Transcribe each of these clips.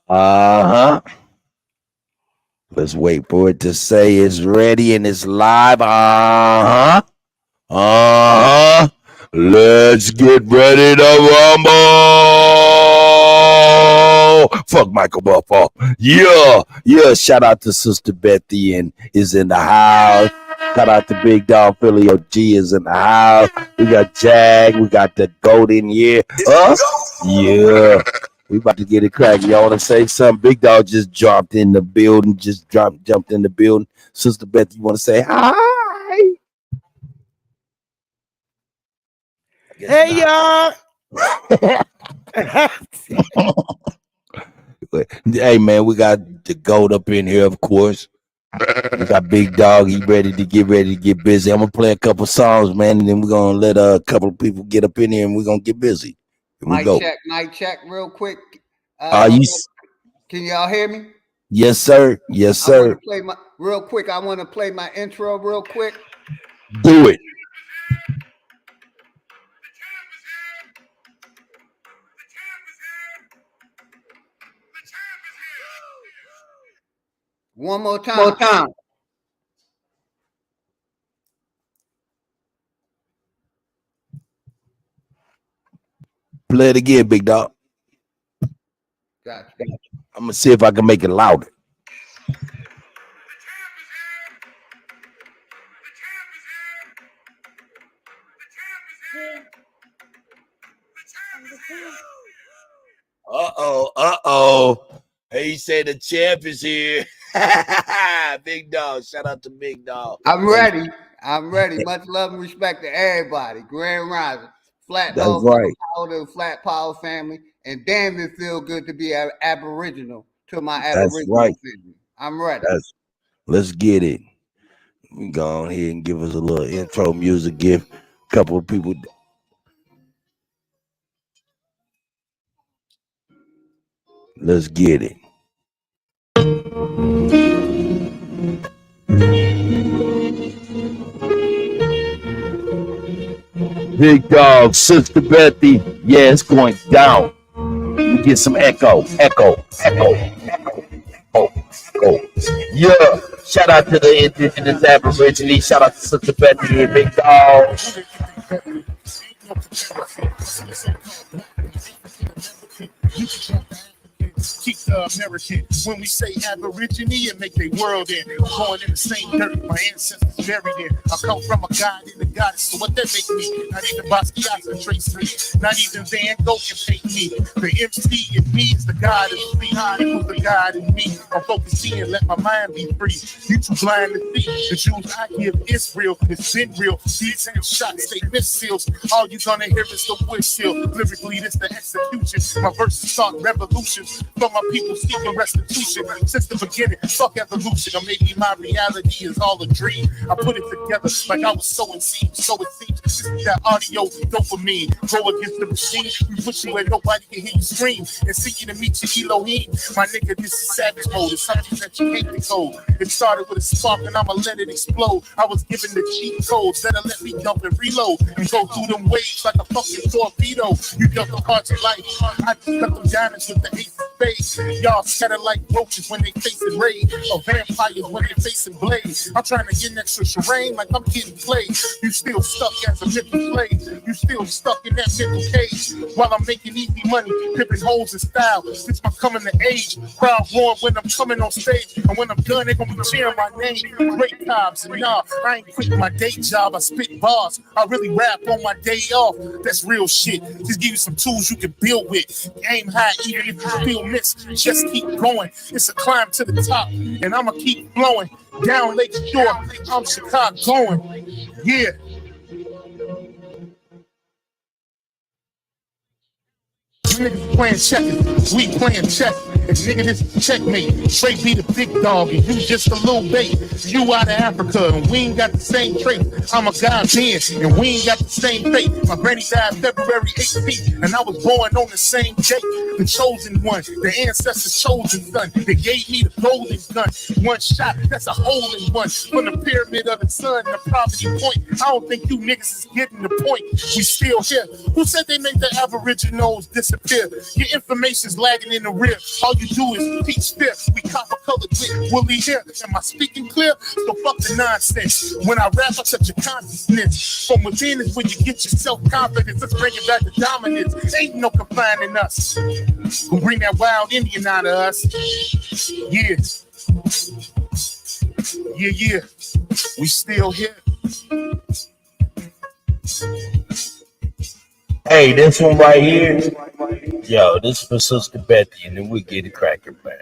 Uh-huh. Let's wait for it to say it's ready and it's live. Uh-huh. Uh-huh. Let's get ready to rumble. Fuck Michael Buffalo. Yeah. Yeah. Shout out to Sister Bethy and is in the house. Shout out to Bigg Dogg Philly OG is in the house. We got Jag. We got the goat in here. Yeah. We about to get it cracking. Y'all want to say something? Bigg Dogg just jumped in the building. Jumped in the building. Sister Bethy, you want to say hi? Hey, y'all. Hey, man, we got the goat up in here, of course. We got Bigg Dogg. He ready to get busy. I'm going to play a couple songs, man, and then we're going to let a couple of people get up in here, and we're going to get busy. Mic check real quick. Can y'all hear me? Yes, sir. Yes, sir. I want to play my intro real quick. Do it. One more time. Play it again, Bigg Dogg. Gotcha. I'm going to see if I can make it louder. Uh-oh. He said the champ is here. Bigg Dogg. Shout out to Bigg Dogg. I'm ready. Much love and respect to everybody. Grand Rising. Flat Power family. And damn, it feel good to be Aboriginal to my Aboriginal family. I'm ready. Let's get it. We go on here and give us a little intro music. Give a couple of people. Let's get it. Bigg Dogg, Sister Bethy. Yeah, it's going down. We get some echo. Yeah. Shout out to the indigenous Aborigines. Shout out to Sister Bethy and Bigg Dogg. Keep the American. When we say Aborigine, it make their world in. Born in the same dirt my ancestors buried in. I come from a god and a goddess, so what that make me? Not even Basquiat can trace me. Not even Van Gogh can paint me. The MC in me is the God in me. Equals the God in me. I'm focusing and let my mind be free. You too blind to see. The Jews I give is real. It's been real. These ain't shots, they missiles. All you gonna hear is the whistle. Lyrically, this the execution. My verses start revolutions. For my people seeking restitution since the beginning. Fuck evolution, or maybe my reality is all a dream. I put it together like I was sowing seeds. So it seems this is that audio dopamine. Go against the machine. We push you where nobody can hear you scream. And seeking to meet your Elohim. My nigga, this is savage mode. It's something that you can't decode. It started with a spark and I'ma let it explode. I was given the cheat codes that'll let me dump and reload and go through them waves like a fucking torpedo. You dealt the cards of life. I just cut them diamonds with the ace of spades. Y'all scatter like roaches when they facing raid, or vampires when they facing blades. I'm trying to get next to Shireen like I'm getting played. You still stuck as a mental slave. You still stuck in that mental cage. While I'm making easy money, pipping holes in style. Since my coming to age, crowd warm when I'm coming on stage. And when I'm done, they gonna be cheering my name. Great times, and nah, I ain't quit my day job. I spit bars. I really rap on my day off. That's real shit. Just give you some tools you can build with. Aim high, even if you feel miss. Just keep going. It's a climb to the top, and I'ma keep flowing down Lake Shore. I'm Chicago going. Yeah. Niggas playing checkers, we playing chess. And nigga, this is checkmate. Straight be the big dog, and you just a little bait. You out of Africa, and we ain't got the same trait. I'm a Ghanaian, and we ain't got the same fate. My granny died February 18th, and I was born on the same date. The chosen one, the ancestors' chosen son. They gave me the golden gun. One shot, that's a hole in one. From the pyramid of the sun, the poverty point. I don't think you niggas is getting the point. We still here. Who said they made the Aboriginals disappear? Your information's lagging in the rear. All you do is teach fear. We copper colored with woolly hair. Am I speaking clear? So fuck the nonsense. When I rap, I touch your consciousness. From within is when you get your self-confidence. Let's bring it back to dominance. Ain't no confining us. We'll bring that wild Indian out of us. Yeah. Yeah, yeah. We still here. Hey, this one right here. Yo, this is for Sister Bethy, and then we get it cracking, man.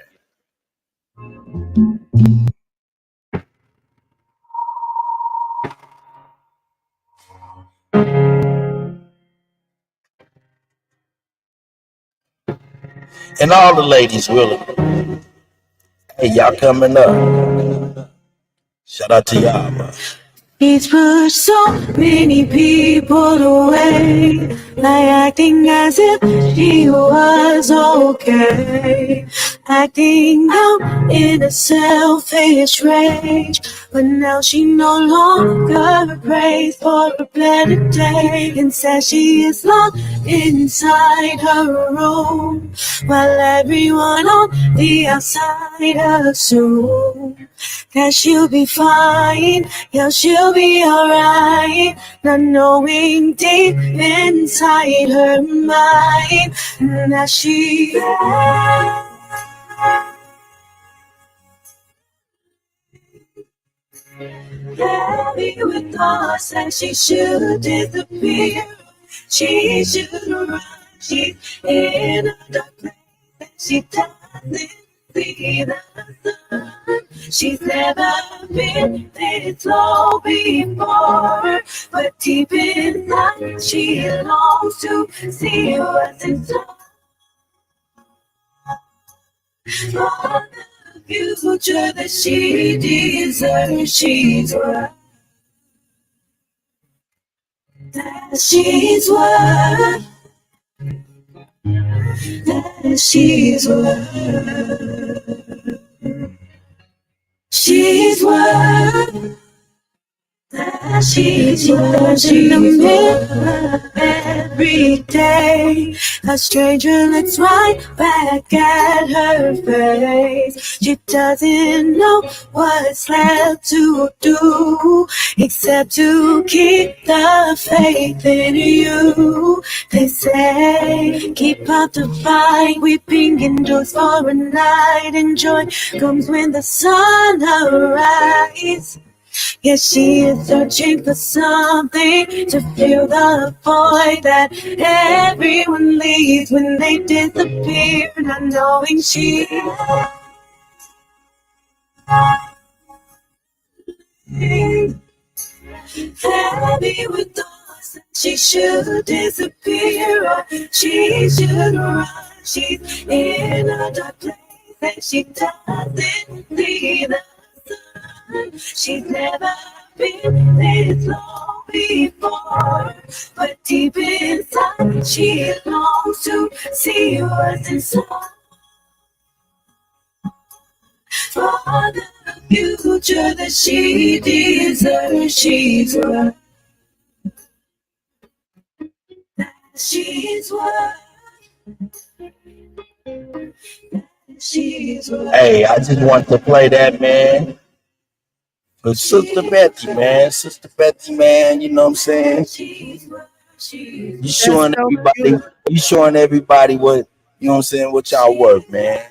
And all the ladies, really. Hey, y'all coming up. Shout out to y'all, man. He's pushed so many people away, like acting as if she was okay, acting out in a selfish rage. But now she no longer prays for a better day, and says she is locked inside her room, while everyone on the outside assumes that she'll be fine, yeah, she'll be alright, not knowing deep inside her mind that she heavy with thoughts that she should disappear, she should run, she's in a dark place that she doesn't see the sun. She's never been this low before, but deep inside she longs to see what's in store for the future that she deserves. She's worth that she's worth that she's worth. She's worth that she's worth. In the mirror every day, a stranger looks right back at her face. She doesn't know what's left to do except to keep the faith in you. They say keep up the fight, weeping endures for a night, and joy comes when the sun arises. Yes, she is searching for something to fill the void that everyone leaves when they disappear, not knowing she heavy with thoughts that she should disappear, or she should run. She's in a dark place that she doesn't see the sun. She's never been this low before, but deep inside she longs to see what's inside for the future that she deserves. She's worth that she's worth. She's worth. Hey, I just want to play that, man. For Sister Bethy, man. Sister Bethy, man, you know what I'm saying? You showing everybody what, you know what I'm saying, what y'all worth, man.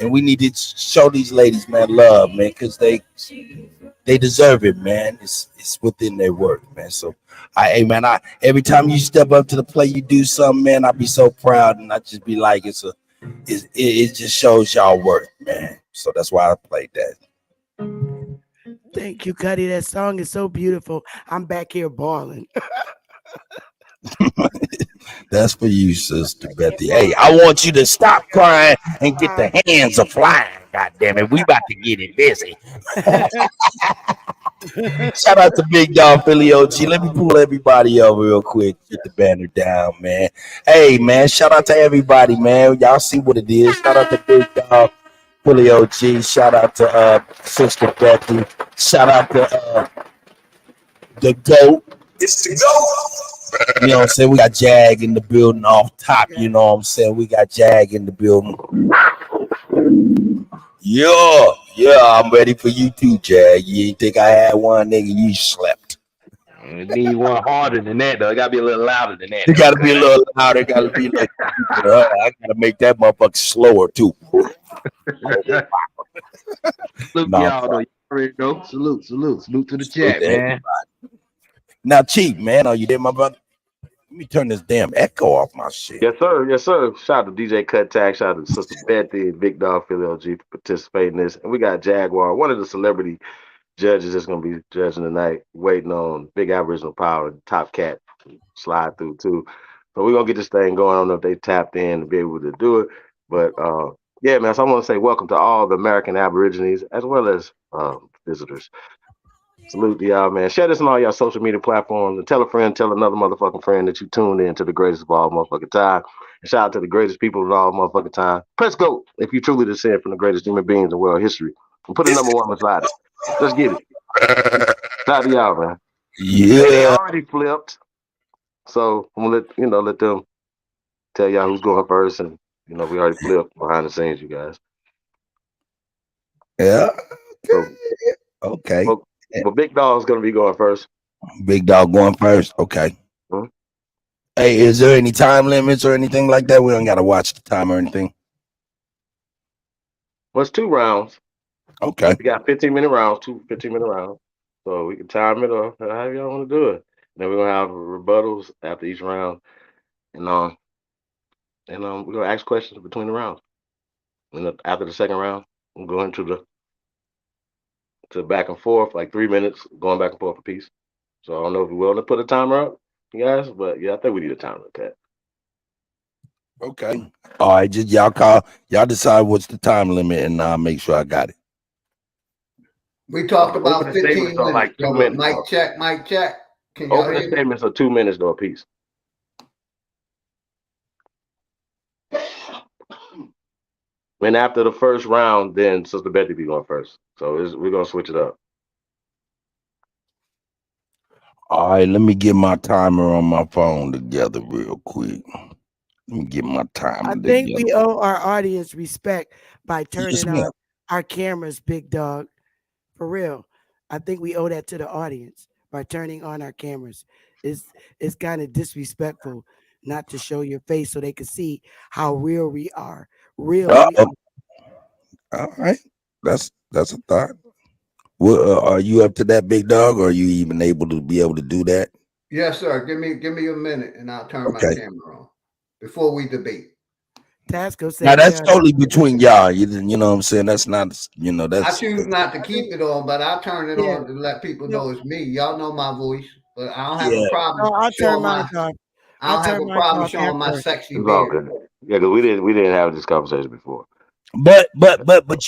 And we need to show these ladies, man, love, man, because they deserve it, man. It's within their worth, man. So hey man, every time you step up to the plate, you do something, man, I be so proud, and I just be like, it just shows y'all worth, man. So that's why I played that. Thank you, Cuddy. That song is so beautiful. I'm back here bawling. That's for you, Sister Bethy. Hey, I want you to stop crying and get the hands a flying. God damn it, we about to get it busy. Shout out to Bigg Dogg, Philly OG. Let me pull everybody up real quick. Get the banner down, man. Hey, man, shout out to everybody, man. Y'all see what it is. Shout out to Bigg Dogg, Philly OG. Shout out to Sister Bethy. Shout out to the GOAT. It's the GOAT. You know what I'm saying? We got Jag in the building off top. You know what I'm saying? We got Jag in the building. Yeah, I'm ready for you too, Jag. You ain't think I had one, nigga? You slept. It need one harder than that, though. It gotta be a little louder than that, It though. gotta be a little louder. It gotta be a little deeper. I gotta make that motherfucker slower too. Salute No, I'm y'all, though. You already know. Salute to the salute chat, to man. everybody. Now, Chief, man, are you there, my brother? Let me turn this damn echo off my shit. Yes, sir. Yes, sir. Shout out to DJ Kuttack. Shout out to Sister Bethy and Bigg Dogg Philly LG for participating in this. And we got Jaguar, one of the celebrity judges that's going to be judging tonight, waiting on Big Aboriginal Power, Top Cat slide through too. So we're going to get this thing going. I don't know if they tapped in to be able to do it. But yeah, man, so I want to say welcome to all the American Aborigines as well as visitors. Salute to y'all, man. Share this on all y'all social media platforms and tell a friend, tell another motherfucking friend that you tuned in to the greatest of all motherfucking time. And shout out to the greatest people of all motherfucking time. Press go if you truly descend from the greatest human beings in world history. And put a number one beside it. Let's get it. Shout out to y'all, man. And they Yeah. already flipped. So I'm gonna let them tell y'all who's going first. And we already flipped behind the scenes, you guys. Yeah. So Okay. but Bigg Dogg's gonna be going first. Bigg Dogg going first. Okay. Hmm? Hey, is there any time limits or anything like that? We don't gotta watch the time or anything. Well, it's 2 rounds. Okay. We got 15-minute rounds, 15-minute rounds. So we can time it or however y'all want to do it. And then we're gonna have rebuttals after each round. And we're gonna ask questions between the rounds. And after the second round, we'll go into the back and forth, like 3 minutes, going back and forth a piece. So I don't know if we're willing to put a timer up, you guys, but yeah, I think we need a timer, okay. Okay. All right, just y'all decide what's the time limit and I'll make sure I got it. We talked about Opening 15 statements are like minutes. 2 minutes. Mic check. Can y'all Opening hear me? statements are 2 minutes though a piece. And after the first round, then Sister Bethy be going first. So we're gonna switch it up. All right, let me get my timer on my phone together real quick. Let me get my timer I together. think we owe our audience respect by turning Yes, on ma'am. our cameras, Bigg Dogg. For real. I think we owe that to the audience by turning on our cameras. It's kind of disrespectful not to show your face so they can see how real we are. Real we are. All right. That's a thought. Well, are you up to that, Bigg Dogg, or are you even able to do that? Yes, sir. Give me a minute and I'll turn my Okay. camera on before we debate. Tasco said Now that's yeah. totally between y'all. You know what I'm saying? That's not, I that's choose not to keep it on, but I'll turn it Yeah. on to let people No. know it's me. Y'all know my voice, but I don't have Yeah. a problem No, I'll showing turn mine off. I don't have a problem showing my after. sexy It's all beard. good. Yeah, because we didn't have this conversation before. But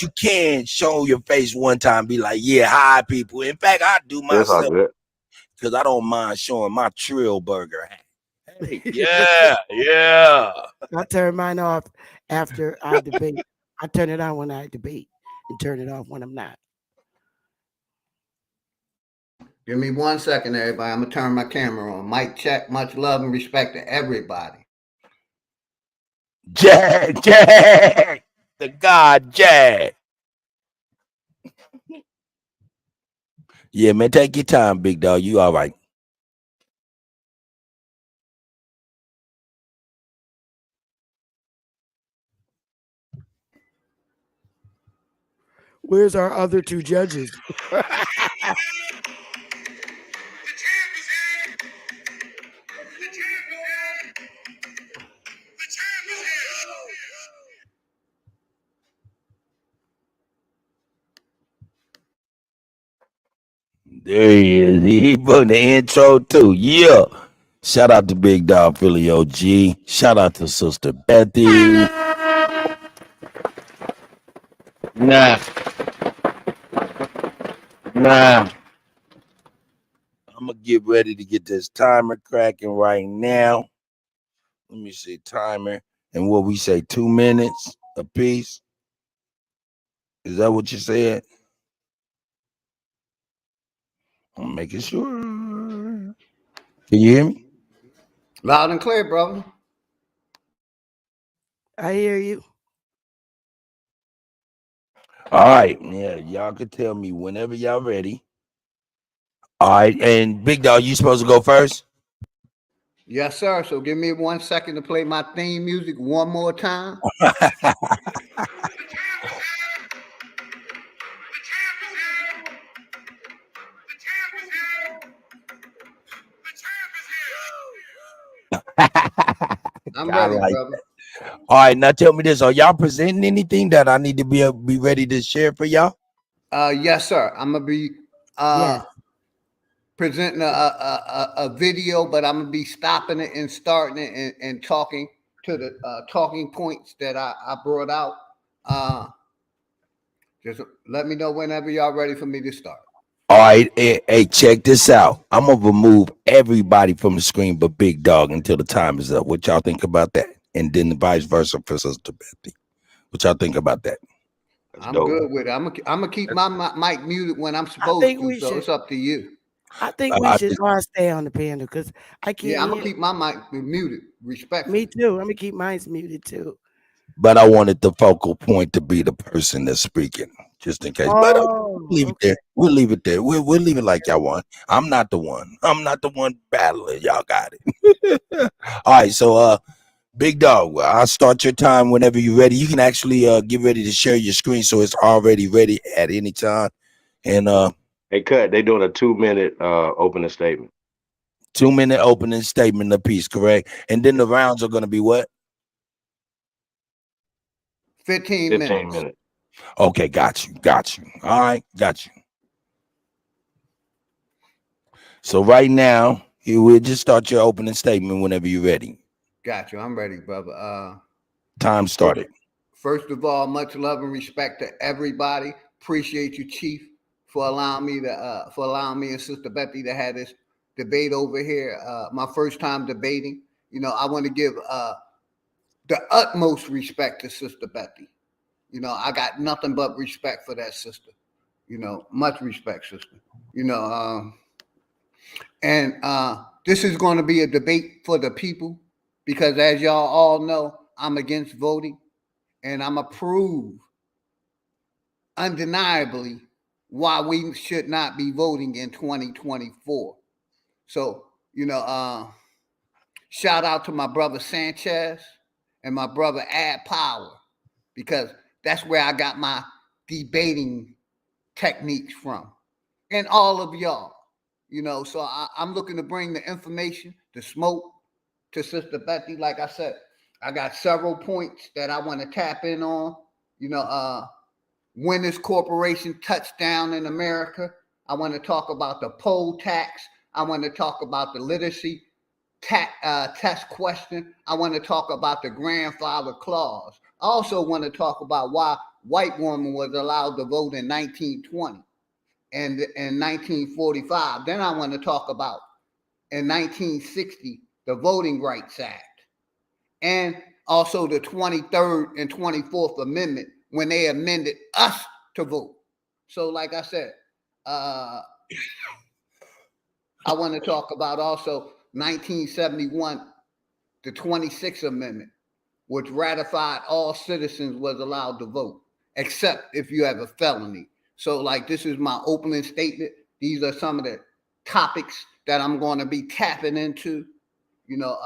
you can show your face one time, be like, yeah, hi people. In fact, I do It's all myself good. because I don't mind showing my Trill Burger hat. Hey, yeah. I'll turn mine off after I debate. I turn it on when I debate and turn it off when I'm not. Give me 1 second, everybody. I'm gonna turn my camera on. Mic check. Much love and respect to everybody. Jag, the God Jag. Yeah, man, take your time, Bigg Dogg. You all right. Where's our other two judges? There he is. He put the intro too. Yeah. Shout out to Bigg Dogg Philly OG. Shout out to Sister Bethy. Nah. I'm gonna get ready to get this timer cracking right now. Let me see timer. And what we say, 2 minutes a piece. Is that what you said? I'm making sure. Can you hear me? Loud and clear, brother. I hear you. All right, yeah, y'all can tell me whenever y'all ready. All right, and Big Dog, you supposed to go first? Yes, sir. So give me 1 second to play my theme music one more time. I'm I ready, like brother. that. All right, now tell me this: are y'all presenting anything that I need to be ready to share for y'all? Yes, sir. I'm gonna be Yes. presenting a video, but I'm gonna be stopping it and starting it and talking to the talking points that I brought out. Uh, just let me know whenever y'all ready for me to start. All right, hey, check this out. I'm gonna remove everybody from the screen but Big Dog until the time is up. What y'all think about that? And then the vice versa for Sister Bethy. What y'all think about that? That's I'm dope. good with it. I'm gonna keep my mic muted when I'm I supposed think to, we so should. it's up to you. I think we I should just, all stay on the panel because I Yeah, can't I'm gonna hear. keep my mic muted Me respectfully. too. I'm gonna keep mine muted too. but I wanted the focal point to be the person that's speaking, just in case. But Oh, leave it okay. there. We'll leave it there. We'll leave it like y'all want. I'm not the one. I'm not the one battling. Y'all got it. All right, so Big Dog, I'll start your time whenever you're ready. You can actually get ready to share your screen so it's already ready at any time. And Hey, Cut, they doing a 2 minute opening statement. 2 minute opening statement apiece, correct? And then the rounds are gonna be what? 15 15 minutes. minutes. Okay, got you, got you. All right, got you. So right now, you will just start your opening statement whenever you're ready. Got you. I'm ready, brother. Time First, started. first of all, much love and respect to everybody. Appreciate you, Chief, for allowing me to for allowing me and Sister Bethy to have this debate over here. My first time debating. You know, I want to give the utmost respect to Sister Bethy. You know, I got nothing but respect for that sister. You know, much respect, sister. You know, and this is going to be a debate for the people because, as y'all all know, I'm against voting, and I'm approve undeniably why we should not be voting in 2024. So, you know, shout out to my brother Sanchez and my brother Ad Power because that's where I got my debating techniques from, and all of y'all. You know, so I'm looking to bring the information, the smoke to Sister Bethy. Like I said, I got several points that I want to tap in on. You know, when this corporation touched down in America, I want to talk about the poll tax. I want to talk about the literacy test question. I want to talk about the grandfather clause. I also want to talk about why white woman was allowed to vote in 1920 and in 1945. Then I want to talk about in 1960 the Voting Rights Act and also the 23rd and 24th Amendment when they amended us to vote. So, like I said, uh, I want to talk about also 1971, the 26th Amendment, which ratified all citizens was allowed to vote, except if you have a felony. So, like, this is my opening statement. These are some of the topics that I'm going to be tapping into. You know,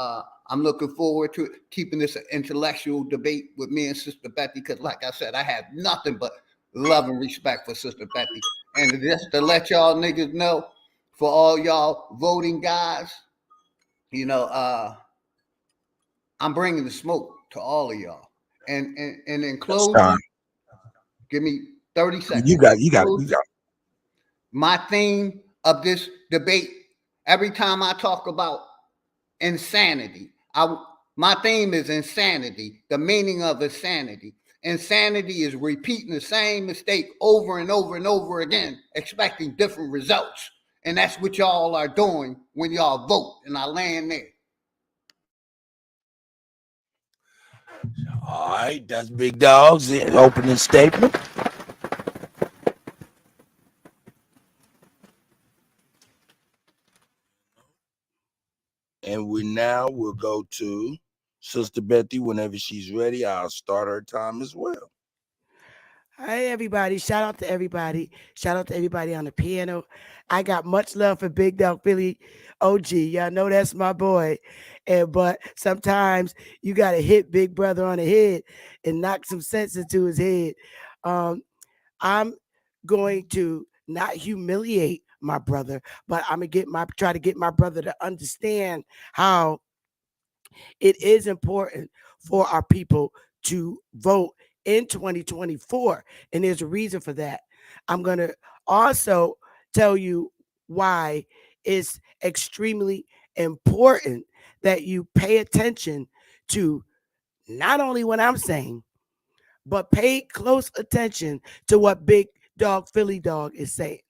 I'm looking forward to keeping this an intellectual debate with me and Sister Bethy because, like I said, I have nothing but love and respect for Sister Bethy. And just to let y'all niggas know, for all y'all voting guys, you know, I'm bringing the smoke to all of y'all. And in That's time. closing, give me 30 You seconds. got, you got, you got. My theme of this debate, every time I talk about insanity, my theme is insanity, the meaning of insanity. Insanity is repeating the same mistake over and over and over again, expecting different results. And that's what y'all are doing when y'all vote. And I land there. All right, that's Big Dog's opening statement. And we now will go to Sister Bethy whenever she's ready. I'll start her time as well. Hey everybody, shout out to everybody. Shout out to everybody on the piano. I got much love for Bigg Dogg Philly OG. Y'all know that's my boy. And but sometimes you gotta hit Big Brother on the head and knock some sense into his head. Um, I'm going to not humiliate my brother, but I'm gonna try to get my brother to understand how it is important for our people to vote in 2024. And there's a reason for that. I'm going to also tell you why it's extremely important that you pay attention to not only what I'm saying, but pay close attention to what Bigg Dogg Philly Dog is saying.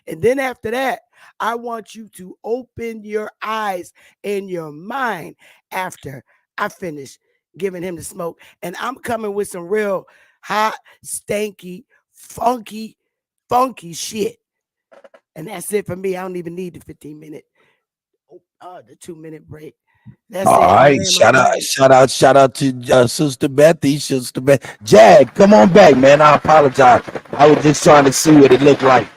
And then after that, I want you to open your eyes and your mind after I finish giving him the smoke. And I'm coming with some real hot, stanky, funky shit. And that's it for me. I don't even need the 15-minute, the 2-minute break. That's All it. I'm right, laying my plane. shout out to Sister Bethy, Sister Beth. Jag, come on back, man. I apologize. I was just trying to see what it looked like.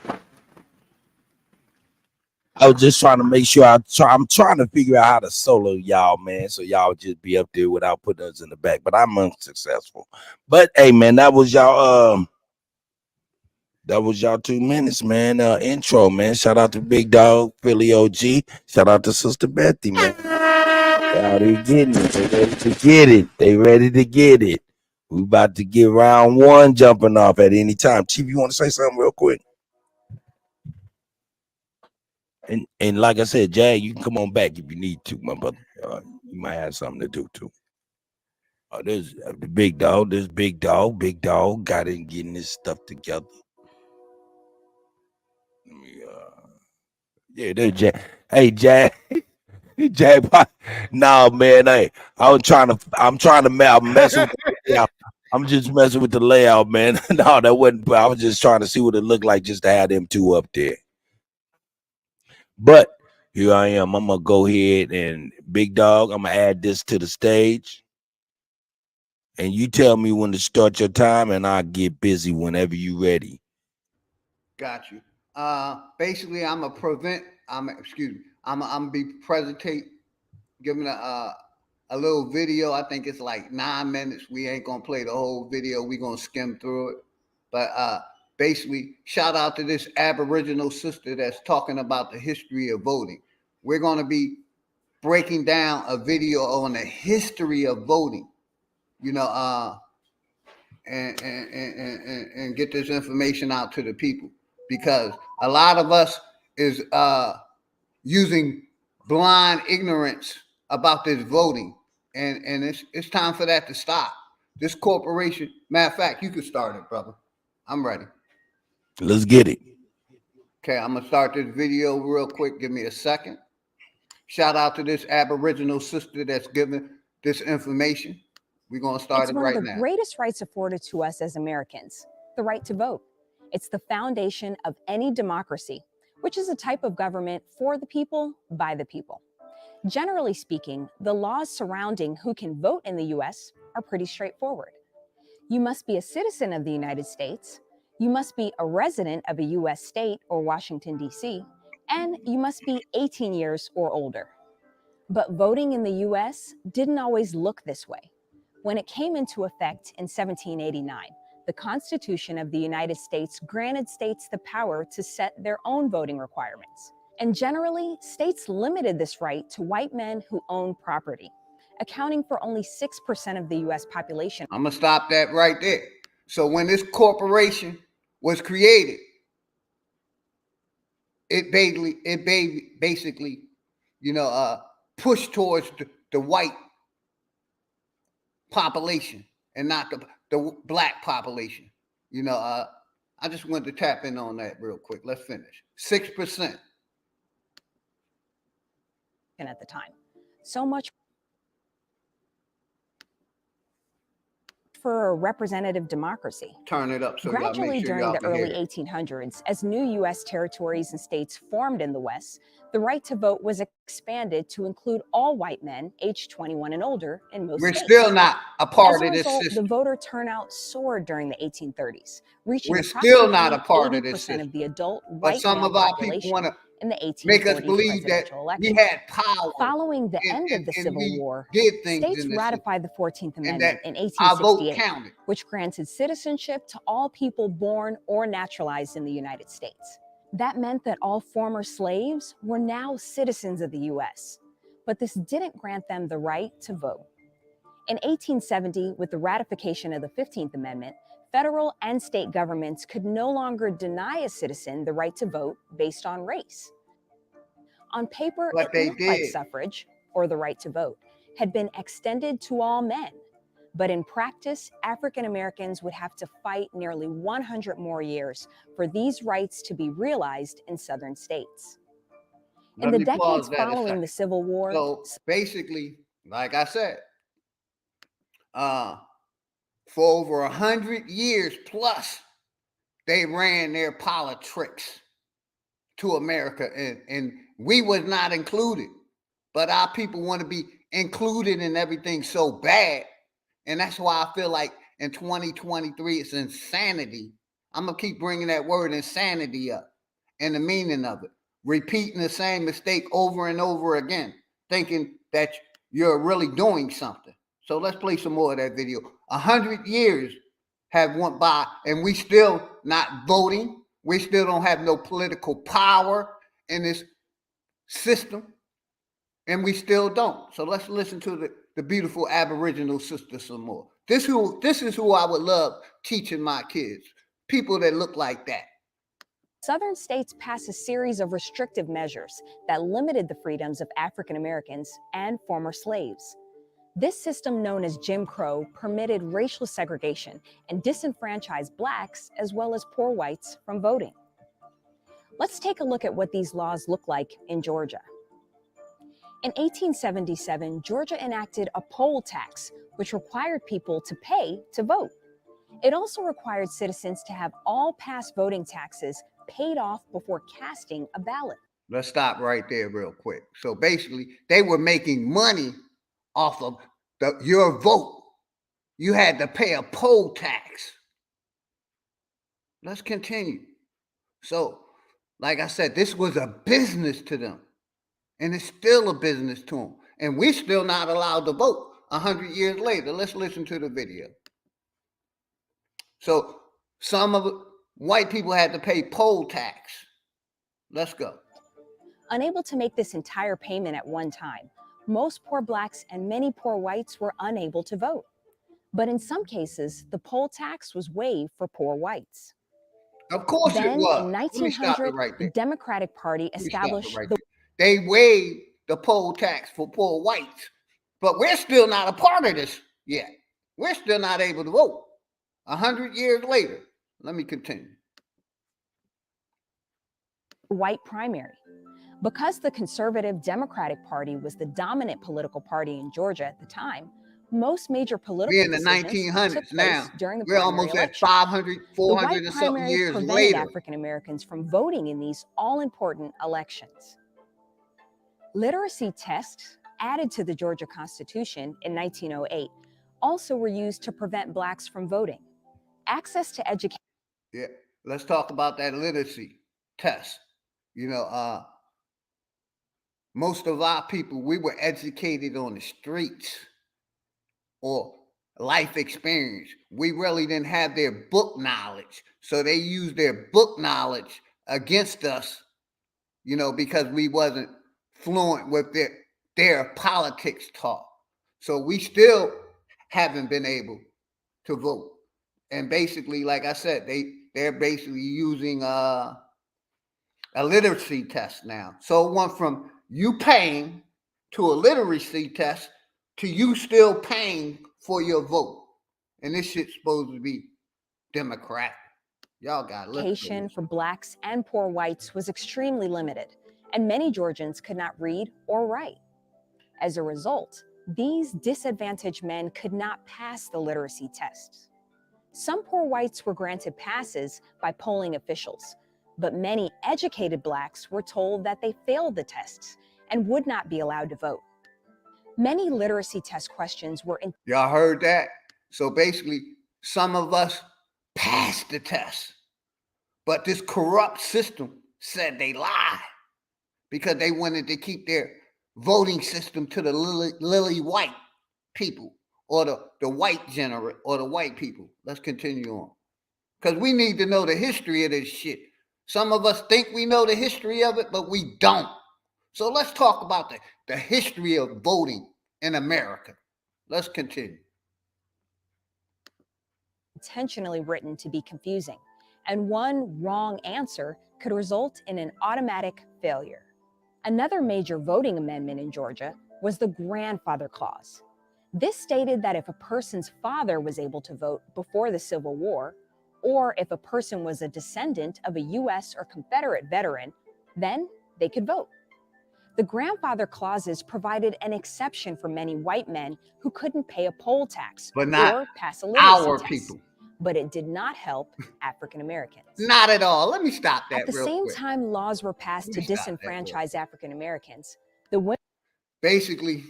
I was just trying to make sure I'm trying to figure out how to solo y'all, man, so y'all just be up there without putting us in the back. But I'm unsuccessful. But hey, man, that was y'all 2 minutes, man. Intro, man. Shout out to Bigg Dogg, Philly OG. Shout out to Sister Bethy, man. They out here getting it. They ready to get it. They ready to get it. We about to get round one jumping off at any time. Chief, you want to say something real quick? And like I said, Jag, you can come on back if you need to, my brother. You might have something to do too. There's the Bigg Dogg. There's Bigg Dogg. Bigg Dogg got it getting this stuff together. Let me, yeah, there's Jag. Hey, Jag. Jag, no, man. Hey, I'm trying to I'm messing with the layout. I'm just messing with the layout, man. No, that wasn't. I was just trying to see what it looked like just to have them two up there. But here I am. I'm gonna go ahead and Bigg Dogg. I'm gonna add this to the stage, and you tell me when to start your time, and I'll get busy whenever you ready. Got you. Basically, I'm gonna be presentate, giving a little video. I think it's like 9 minutes. We ain't gonna play the whole video. We gonna skim through it. But basically, shout out to this Aboriginal sister that's talking about the history of voting. We're gonna be breaking down a video on the history of voting. You know, and get this information out to the people, because a lot of us is using blind ignorance about this voting, and it's time for that to stop. This corporation, matter of fact, you could start it, brother. I'm ready. Let's get it. Okay, I'm gonna start this video real quick. Give me a second. Shout out to this Aboriginal sister that's giving this information. We're gonna start it right now. It's one of the greatest rights afforded to us as Americans, the right to vote. It's the foundation of any democracy, which is a type of government for the people, by the people. Generally speaking, the laws surrounding who can vote in the US are pretty straightforward. You must be a citizen of the United States, you must be a resident of a US state or Washington, D.C., and you must be 18 years or older. But voting in the US didn't always look this way. When it came into effect in 1789, the Constitution of the United States granted states the power to set their own voting requirements. And generally, states limited this right to white men who own property, accounting for only 6% of the US population. I'm gonna stop that right there. So when this corporation was created, it basically, pushed towards the white population and not the black population. I just wanted to tap in on that real quick. Let's finish. 6%. At the time. So much for a representative democracy. Turn it up so y'all Gradually, make sure during y'all the can hear early it. 1800s, as new U.S. territories and states formed in the West, the right to vote was expanded to include all white men aged 21 and older in most We're states. still not a part As a of this result, system. the voter turnout soared during the 1830s, reaching We're still not approximately a part of this 80% system. of the adult But white some male of our people population want to in the make us 1840 believe that presidential we election. had power Following the and, end and, of the and Civil we War, did things states in this system, ratified the 14th and that Amendment in our vote 1868, counted. which granted citizenship to all people born or naturalized in the United States. That meant that all former slaves were now citizens of the U.S., but this didn't grant them the right to vote. In 1870, with the ratification of the 15th Amendment, federal and state governments could no longer deny a citizen the right to vote based on race. On paper, But it they looked like did. suffrage, or the right to vote, had been extended to all men. But in practice, African Americans would have to fight nearly 100 more years for these rights to be realized in Southern states. In Let the me decades pause that a following second. the Civil War, So basically, like I said, for over 100 years plus, they ran their politics to America, and we was not included. But our people want to be included in everything so bad, and that's why I feel like in 2023 it's insanity. I'm gonna keep bringing that word insanity up and the meaning of it, repeating the same mistake over and over again, thinking that you're really doing something. So let's play some more of that video. 100 years have went by, and we still not voting. We still don't have no political power in this system, and we still don't. So let's listen to the beautiful Aboriginal sister some more. This is who I would love teaching my kids. People that look like that. Southern states passed a series of restrictive measures that limited the freedoms of African Americans and former slaves. This system, known as Jim Crow, permitted racial segregation and disenfranchised blacks as well as poor whites from voting. Let's take a look at what these laws look like in Georgia. In 1877, Georgia enacted a poll tax, which required people to pay to vote. It also required citizens to have all past voting taxes paid off before casting a ballot. Let's stop right there real quick. So basically, they were making money off of your vote. You had to pay a poll tax. Let's continue. So, like I said, this was a business to them, and it's still a business to them. And we're still not allowed to vote 100 years later. Let's listen to the video. So some of white people had to pay poll tax. Let's go. Unable to make this entire payment at one time, most poor blacks and many poor whites were unable to vote. But in some cases, the poll tax was waived for poor whites. Of course then, it was. in Let me stop it 1900, right there. the Democratic Party established Right they waived the poll tax for poor whites, but we're still not a part of this yet. We're still not able to vote 100 years later. Let me continue. White primary. Because the conservative Democratic Party was the dominant political party in Georgia at the time, most major political we're in the decisions 1900s took place now. during the we're primary almost election. at 500, 400 and something years prevented later. African Americans from voting in these all-important elections. Literacy tests added to the Georgia Constitution in 1908 also were used to prevent blacks from voting. Access to education. Yeah, let's talk about that literacy test. You know, most of our people, we were educated on the streets or life experience. We really didn't have their book knowledge. So they used their book knowledge against us, you know, because we wasn't fluent with their politics talk. So we still haven't been able to vote. And basically, like I said, they're basically using a literacy test now. So it went from you paying to a literacy test to you still paying for your vote. And this shit's supposed to be democratic. Y'all got education for blacks and poor whites was extremely limited, and many Georgians could not read or write. As a result, These disadvantaged men could not pass the literacy tests. Some poor whites were granted passes by polling officials, but many educated blacks were told that they failed the tests and would not be allowed to vote. Many literacy test questions were Y'all heard that? So basically, some of us passed the test, but this corrupt system said they lied because they wanted to keep their voting system to the lily white people or the white generate or the white people. Let's continue on. Because we need to know the history of this shit. Some of us think we know the history of it, but we don't. So let's talk about the history of voting in America. Let's continue. Intentionally written to be confusing, and one wrong answer could result in an automatic failure. Another major voting amendment in Georgia was the grandfather clause. This stated that if a person's father was able to vote before the Civil War, or if a person was a descendant of a U.S. or Confederate veteran, then they could vote. The grandfather clauses provided an exception for many white men who couldn't pay a poll tax but not or pass a literacy our test. People. But it did not help African Americans. Not at all. Let me stop that. At the same time laws were passed to disenfranchise African Americans, the women basically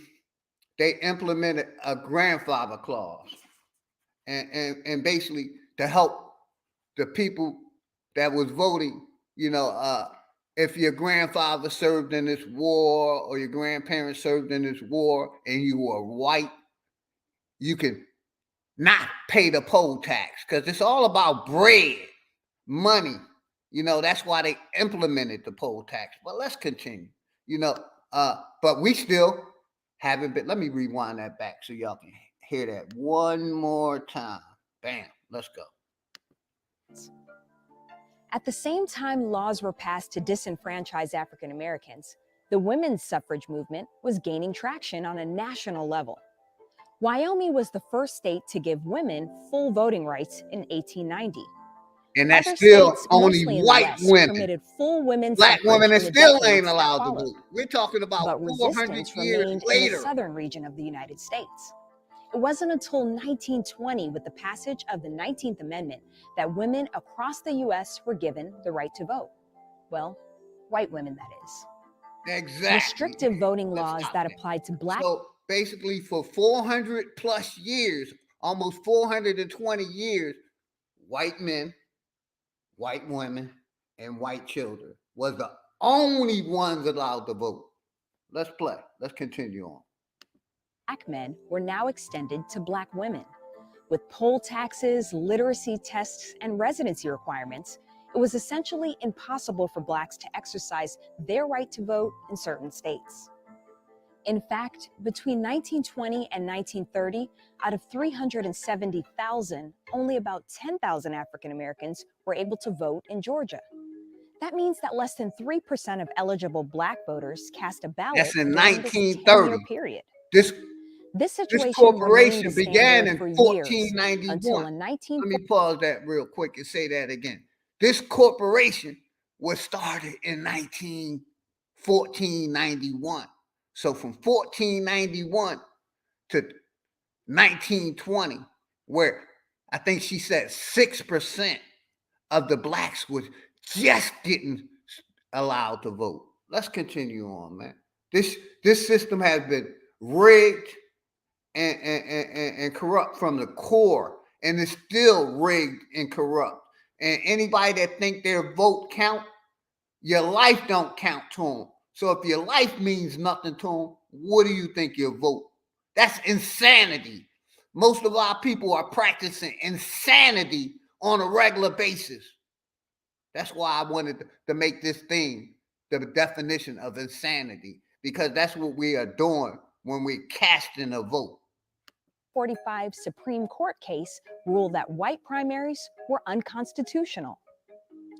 they implemented a grandfather clause and basically to help the people that was voting, if your grandfather served in this war or your grandparents served in this war and you were white, you could not pay the poll tax because it's all about bread, money. That's why they implemented the poll tax. But let's continue. But we still haven't been. Let me rewind that back so y'all can hear that one more time. Bam. Let's go. At the same time laws were passed to disenfranchise African Americans, the women's suffrage movement was gaining traction on a national level. Wyoming was the first state to give women full voting rights in 1890. And that's Other still states, only mostly in the white West, women. permitted full women's Black suffrage women in the still decades ain't allowed that to followed. vote. We're talking about But 400 resistance years remained in later. the southern region of the United States. It wasn't until 1920, with the passage of the 19th Amendment, that women across the U.S. were given the right to vote. Well, white women, that is. Exactly. Restrictive voting laws that applied to black. So basically, for 400 plus years, almost 420 years, white men, white women, and white children was the only ones allowed to vote. Let's play. Let's continue on. Black men were now extended to black women. With poll taxes, literacy tests, and residency requirements, it was essentially impossible for blacks to exercise their right to vote in certain states. In fact, between 1920 and 1930, out of 370,000, only about 10,000 African Americans were able to vote in Georgia. That means that less than 3% of eligible black voters cast a ballot. That's in during this 1930. 10-year period. This situation corporation began in for 1491. until in Let me pause that real quick and say that again. This corporation was started in 1491. So from 1491 to 1920, where I think she said 6% of the blacks was just getting allowed to vote. Let's continue on, man. This system has been rigged and corrupt from the core, and it's still rigged and corrupt. And anybody that think their vote count, your life don't count to them. So if your life means nothing to them, what do you think your vote? That's insanity. Most of our people are practicing insanity on a regular basis. That's why I wanted to make this thing the definition of insanity, because that's what we are doing when we're casting a vote. 45 Supreme Court case ruled that white primaries were unconstitutional.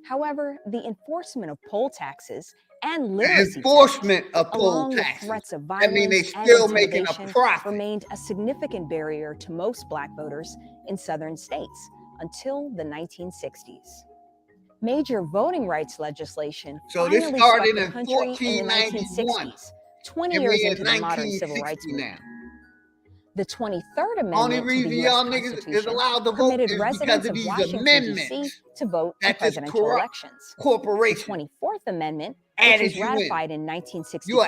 However, the enforcement of poll taxes and literacy tests, along with threats of violence and intimidation, remained a significant barrier to most black voters in southern states until the 1960s. Major voting rights legislation finally swept the country in the 1960s, 20 years into the modern civil rights movement. The 23rd Only Amendment to reason the y'all U.S. niggas is Constitution allowed to vote permitted is because residents of of these Washington, D.C. amendments to vote in that this presidential corrupt elections. The corporation 24th Amendment, which added was you in. ratified in You are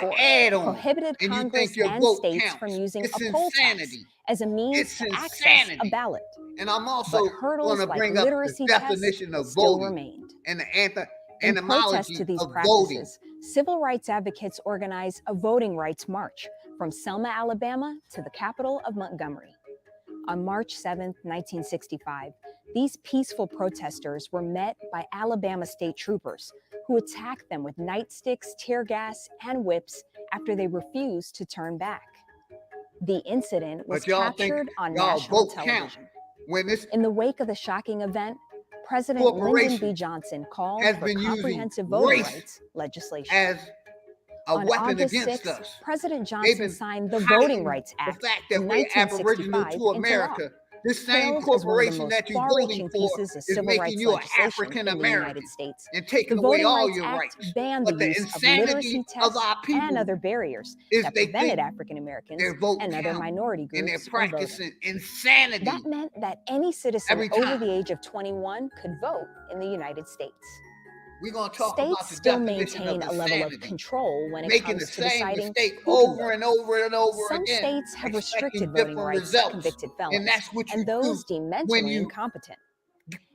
1964, add-on, prohibited and you Congress think your and vote states counts. from using It's a poll tax insanity. as a means It's to access a insanity. ballot. And I'm But also going hurdles to like bring up the literacy tests definition of still voting remained. and the In protest etymology to these of voting. practices, civil rights advocates organized a voting rights march from Selma, Alabama to the capital of Montgomery. On March 7, 1965, these peaceful protesters were met by Alabama state troopers who attacked them with nightsticks, tear gas, and whips after they refused to turn back. The incident was But y'all think captured on y'all national vote count television. when this In the wake of the shocking event, President Lyndon B. corporation Johnson called has for been using comprehensive voting race rights legislation. as a On weapon August against 6, us. President They've Johnson been signed the Voting hiding Rights the Act fact that in we're aboriginal 1965 to into law. America. This same Hailed as one of the corporation most that you're voting far-reaching for pieces of is civil making rights you an legislation African in the United American States. and The taking away Voting all Rights your Act rights. banned But the the use of literacy insanity tests of our and people other barriers is that they prevented think African Americans their vote and other count minority and they're groups from voting. practicing insanity That meant that any citizen every over time. the age of 21 could vote in the United States. We're going to talk about States the still definition maintain of a level of insanity. control when it Making the comes to same deciding mistake who can over vote. and over and over Some again, states have restricted expecting voting different rights to results. convicted And felons that's what you and those do deemed when mentally you incompetent.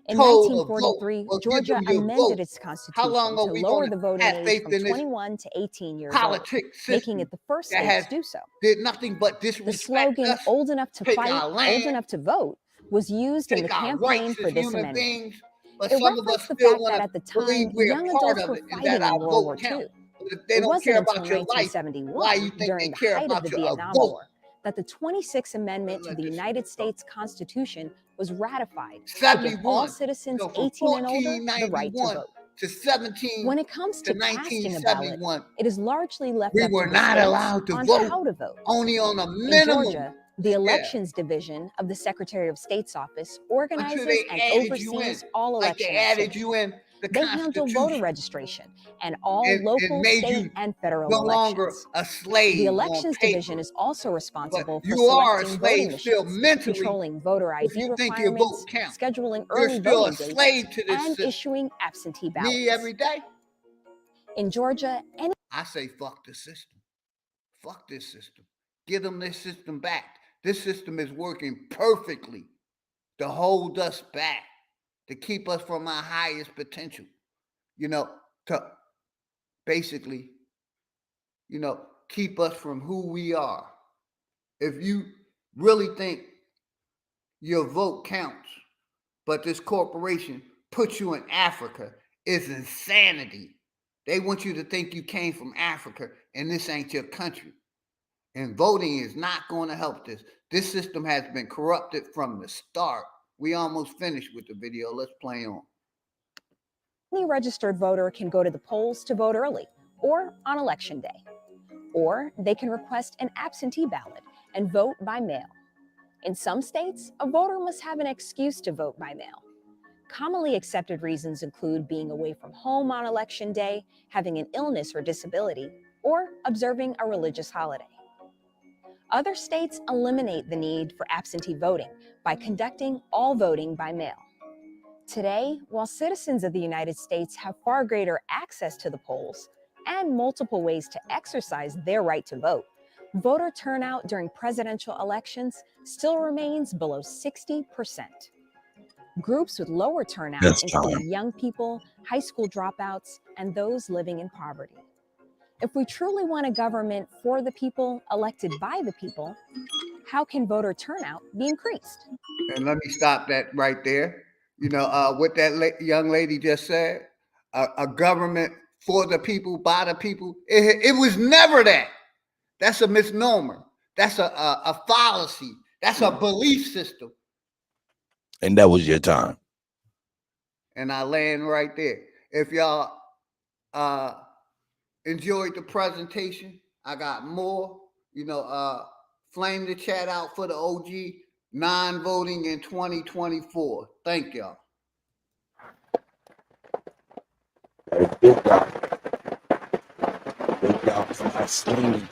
In told a vote 1943, or give Georgia them your amended vote. its How constitution long are to we lower going the to voting have age faith from in this 21 to 18 years old, politic making system it the first that state has to do so. did nothing but The disrespect slogan, us, old enough to take fight, our old land, enough to vote, was used in the take our campaign rights for as this human amendment. beings? But It some of us referenced the still fact want that to at the believe time, we're a young part adults of were it and that fighting in our World War vote counts. II. But if they It don't wasn't care until about your life, why you 1971, think during they the care height of about the your Vietnam vote? War, that the 26th Amendment to the United States Constitution was ratified to give all 71. citizens So from 18 and older the right to 1491 vote. to 17 When it comes to to casting a ballot, 1971, it is largely left we up were to the not states allowed to on vote, how to vote. only on a In minimum. Georgia, the Elections Division of the Secretary of State's office Until organizes they and added you in, oversees all like they election added activity. you in the They handle voter Constitution registration and all and local, made state, you and federal no longer elections. a The slave on Elections paper. Division is also But responsible for you are a selecting voting slave still machines, mentally controlling voter if ID you think your requirements, vote counts. scheduling You're early still a voting dates, slave to this and system. issuing absentee Me every ballots. day, In Georgia, any I say fuck the system. Fuck this system. Give them this system back. This system is working perfectly to hold us back, to keep us from our highest potential, to basically, keep us from who we are. If you really think your vote counts, but this corporation puts you in Africa, it's insanity. They want you to think you came from Africa and this ain't your country. And voting is not going to help this. This system has been corrupted from the start. We almost finished with the video. Let's play on. Any registered voter can go to the polls to vote early or on election day. Or they can request an absentee ballot and vote by mail. In some states, a voter must have an excuse to vote by mail. Commonly accepted reasons include being away from home on election day, having an illness or disability, or observing a religious holiday. Other states eliminate the need for absentee voting by conducting all voting by mail. Today, while citizens of the United States have far greater access to the polls and multiple ways to exercise their right to vote, voter turnout during presidential elections still remains below 60%. Groups with lower turnout include young people, high school dropouts, and those living in poverty. If we truly want a government for the people, elected by the people, how can voter turnout be increased? And let me stop that right there. What that young lady just said, a government for the people, by the people, it was never that. That's a misnomer. That's a fallacy. That's a belief system. And that was your time. And I land right there. If y'all enjoyed the presentation, I got more. Flame the chat out for the OG non-voting in 2024. Thank y'all. Bigg Dogg. Bigg Dogg come out swinging.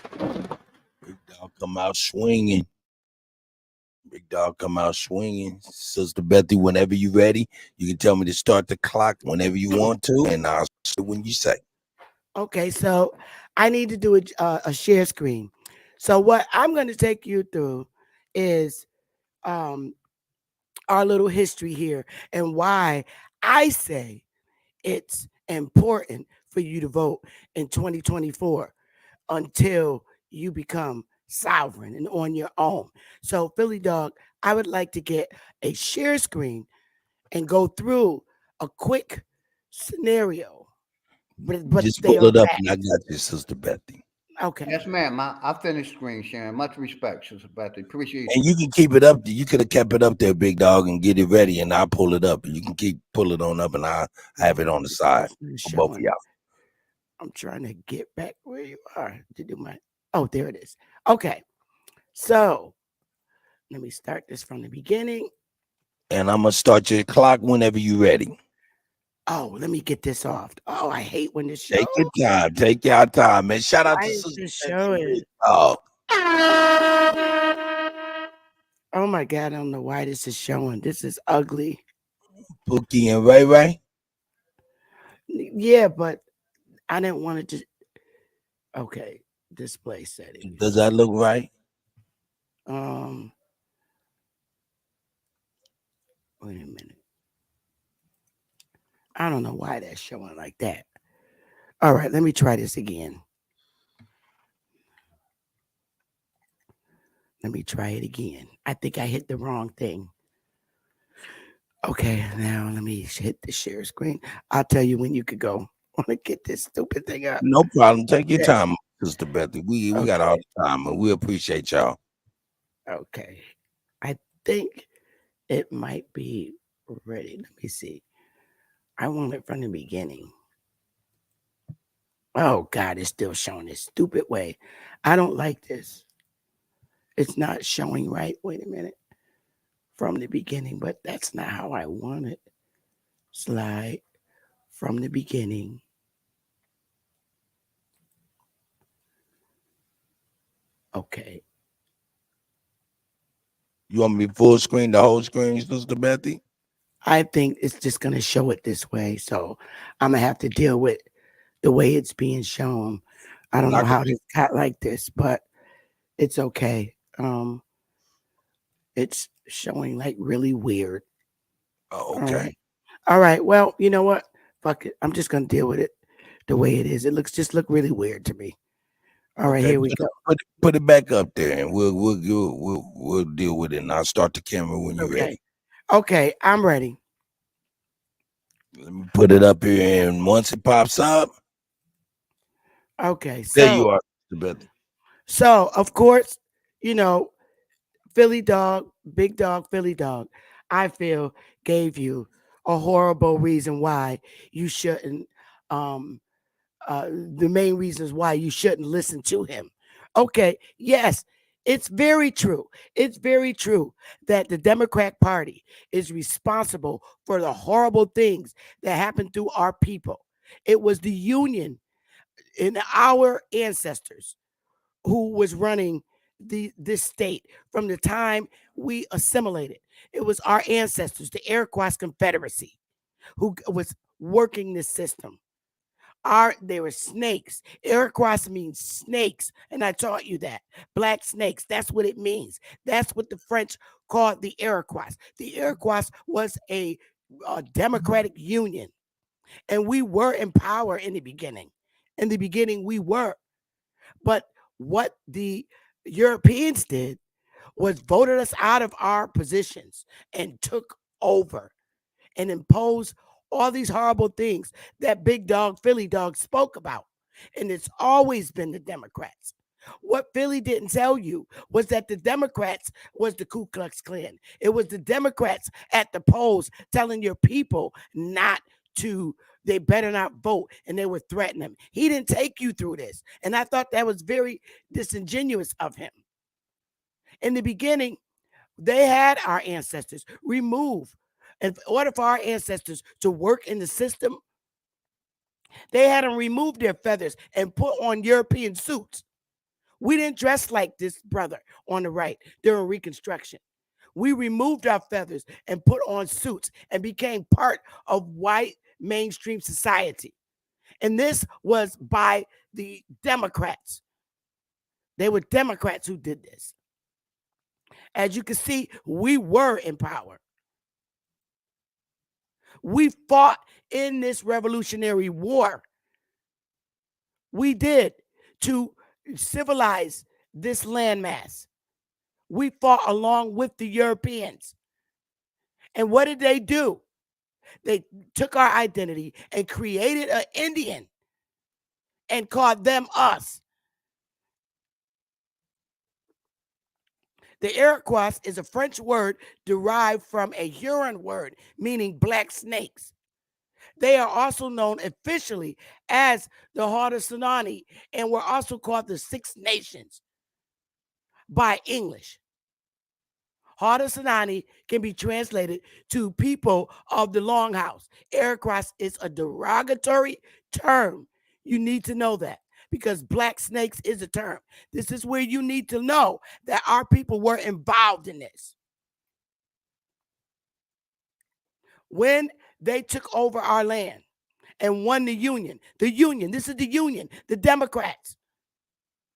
Bigg Dogg come out swinging. Bigg Dogg come out swinging. Sister Bethy, whenever you ready, you can tell me to start the clock whenever you want to, and I'll say when you say. Okay, so I need to do a share screen. So what I'm going to take you through is um, our little history here and why I say it's important for you to vote in 2024 until you become sovereign and on your own. So, Philly Dog, I would like to get a share screen and go through a quick scenario, but Just stay pull on it up, track. and I got you, Sister Bethy. Okay. Yes, ma'am. I finished screen sharing. Much respect, Sister Bethy. Appreciate And you. you can keep it up. You could have kept it up there, Bigg Dogg, and get it ready, and I'll pull it up. And you can pull it on up, and I'll have it on the side for both of y'all. I'm trying to get back where you are to do my. Oh, there it is. Okay. So let me start this from the beginning. And I'm gonna start your clock whenever you're ready. Oh, let me get this off. Oh, I hate when this show. Take your time. Take your time, man. Shout out Why to is Sister this Bethy, showing? Bigg Dogg. Oh my God, I don't know why this is showing. This is ugly. Pookie and Ray Ray. Yeah, but I didn't want to just. Okay, display settings. Does that look right? Wait a minute. I don't know why that's showing like that. All right, let me try this again. Let me try it again. I think I hit the wrong thing. Okay, now let me hit the share screen. I'll tell you when you could go. Want to get this stupid thing up? No problem. Take your Yeah. time, Sister Bethy. We got all the time, and we appreciate y'all. Okay. I think it might be ready. Let me see. I want it from the beginning. Oh God, it's still showing this stupid way. I don't like this. It's not showing right. Wait a minute. From the beginning, but that's not how I want it. Slide from the beginning. Okay. You want me full screen, the whole screen, Sister Bethy? I think it's just going to show it this way. So I'm going to have to deal with the way it's being shown. I don't know how this got like this, but it's okay. It's showing like really weird. Oh, okay. All right. Well, you know what? Fuck it. I'm just going to deal with it the way it is. It just look really weird to me. All right, here we go. Put it back up there, and we'll deal with it. And I'll start the camera when you're ready. Okay, I'm ready. Let me put it up here, and once it pops up, okay. There you are, Bethy. So of course, you know, Philly Dog, Bigg Dogg, Philly Dog, I feel gave you a horrible reason why you shouldn't. The main reasons why you shouldn't listen to him. Okay, yes, it's very true. It's very true that the Democrat Party is responsible for the horrible things that happened to our people. It was the Union in our ancestors who was running this state from the time we assimilated. It was our ancestors, the Iroquois Confederacy, who was working this system. They were snakes. Iroquois means snakes, and I taught you that. Black snakes, that's what it means. That's what the French called the Iroquois. The Iroquois was a democratic union, and we were in power in the beginning. In the beginning, we were. But what the Europeans did was voted us out of our positions and took over and imposed all these horrible things that Bigg Dogg, Philly Dog spoke about. And it's always been the Democrats. What Philly didn't tell you was that the Democrats was the Ku Klux Klan. It was the Democrats at the polls telling your people not to, they better not vote, and they were threatening them. He didn't take you through this. And I thought that was very disingenuous of him. In the beginning, they had our ancestors remove. In order for our ancestors to work in the system, they had them remove their feathers and put on European suits. We didn't dress like this brother on the right during Reconstruction. we removed our feathers and put on suits and became part of white mainstream society. And this was by the Democrats. They were Democrats who did this. As you can see, we were in power. We fought in this Revolutionary War. We did to civilize this landmass. We fought along with the Europeans. And what did they do? They took our identity and created an Indian and called them us. The Iroquois is a French word derived from a Huron word meaning black snakes. They are also known officially as the Haudenosaunee and were also called the Six Nations by English. Haudenosaunee can be translated to people of the Longhouse. Iroquois is a derogatory term. You need to know that because black snakes is a term. This is where you need to know that our people were involved in this. When they took over our land and won the Union, this is the Union, the Democrats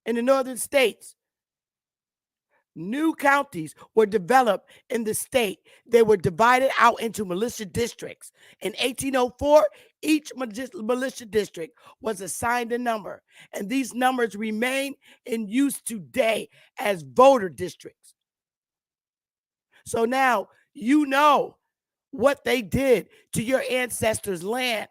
in the northern states, new counties were developed in the state. They were divided out into militia districts. In 1804, each militia district was assigned a number, and these numbers remain in use today as voter districts. So now you know what they did to your ancestors' land.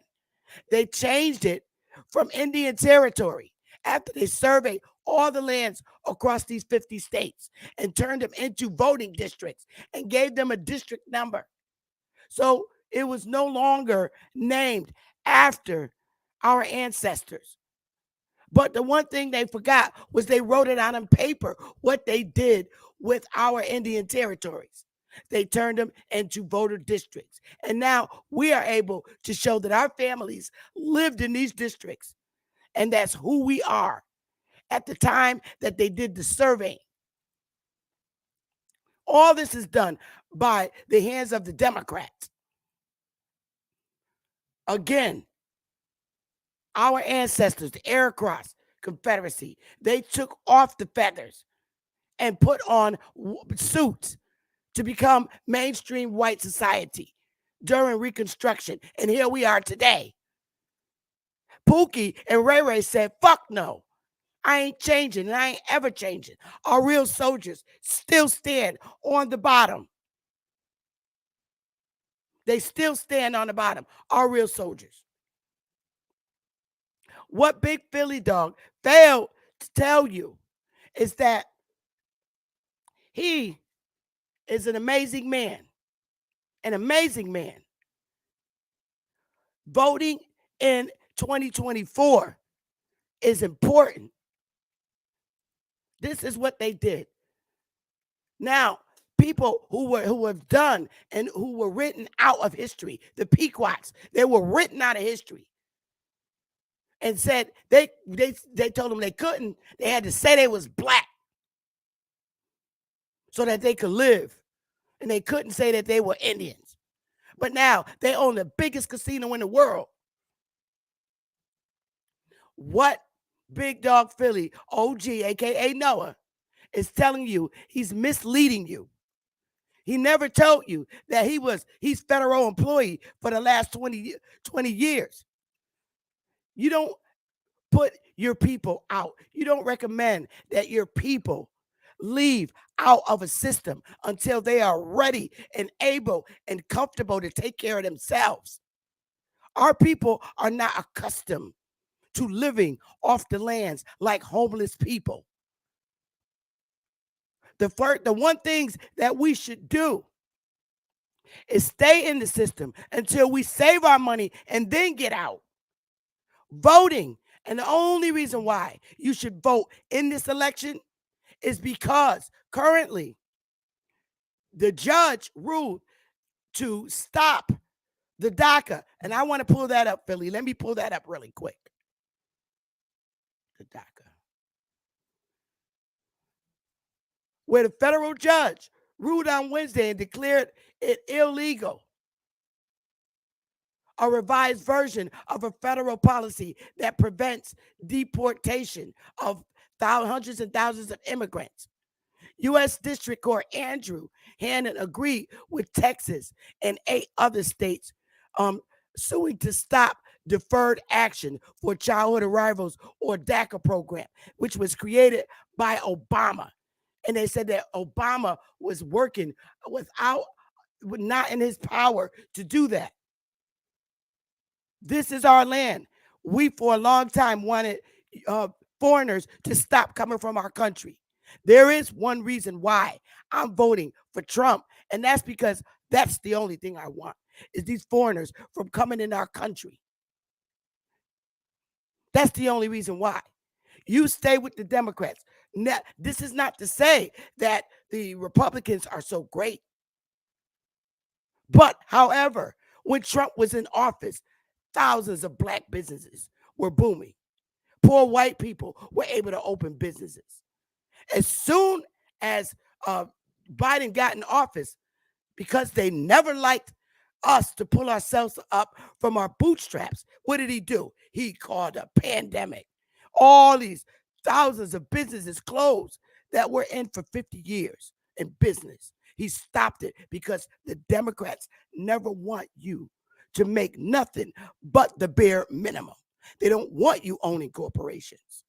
They changed it from Indian territory after they surveyed all the lands across these 50 states and turned them into voting districts and gave them a district number. So it was no longer named after our ancestors. But the one thing they forgot was they wrote it out on paper, what they did with our Indian territories. They turned them into voter districts. And now we are able to show that our families lived in these districts. And that's who we are at the time that they did the surveying. All this is done by the hands of the Democrats. Again, our ancestors, the Iroquois Confederacy, they took off the feathers and put on suits to become mainstream white society during Reconstruction. And here we are today. Pookie and Ray Ray said, fuck no. I ain't changing and I ain't ever changing. Our real soldiers still stand on the bottom. They still stand on the bottom. Our real soldiers. What Big Philly Dog failed to tell you is that he is an amazing man. An amazing man. Voting in 2024 is important. This is what they did. Now, people who have done and who were written out of history, the Pequots, they were written out of history. And said they told them they couldn't. They had to say they was black so that they could live. And they couldn't say that they were Indians. But now they own the biggest casino in the world. What Bigg Dogg Philly, OG, aka Noah, is telling you, he's misleading you. He never told you that he's federal employee for the last 20 years. You don't put your people out. You don't recommend that your people leave out of a system until they are ready and able and comfortable to take care of themselves. Our people are not accustomed to living off the lands like homeless people. The one things that we should do is stay in the system until we save our money and then get out. Voting, and the only reason why you should vote in this election is because currently the judge ruled to stop the DACA. And I want to pull that up, Philly. Let me pull that up really quick. The DACA. Where the federal judge ruled on Wednesday and declared it illegal. A revised version of a federal policy that prevents deportation of hundreds and thousands of immigrants. U.S. District Court Andrew Hannon agreed with Texas and 8 other states suing to stop deferred action for childhood arrivals or DACA program, which was created by Obama. And they said that Obama was working not in his power to do that. This is our land. We, for a long time, wanted foreigners to stop coming from our country. There is one reason why I'm voting for Trump, and that's because that's the only thing I want, is these foreigners from coming in our country. That's the only reason why. You stay with the Democrats. Now, this is not to say that the Republicans are so great. But, however, when Trump was in office, thousands of black businesses were booming. Poor white people were able to open businesses. As soon as Biden got in office, because they never liked us to pull ourselves up from our bootstraps, what did he do? He called a pandemic. All these thousands of businesses closed that were in for 50 years in business. He stopped it because the Democrats never want you to make nothing but the bare minimum. They don't want you owning corporations.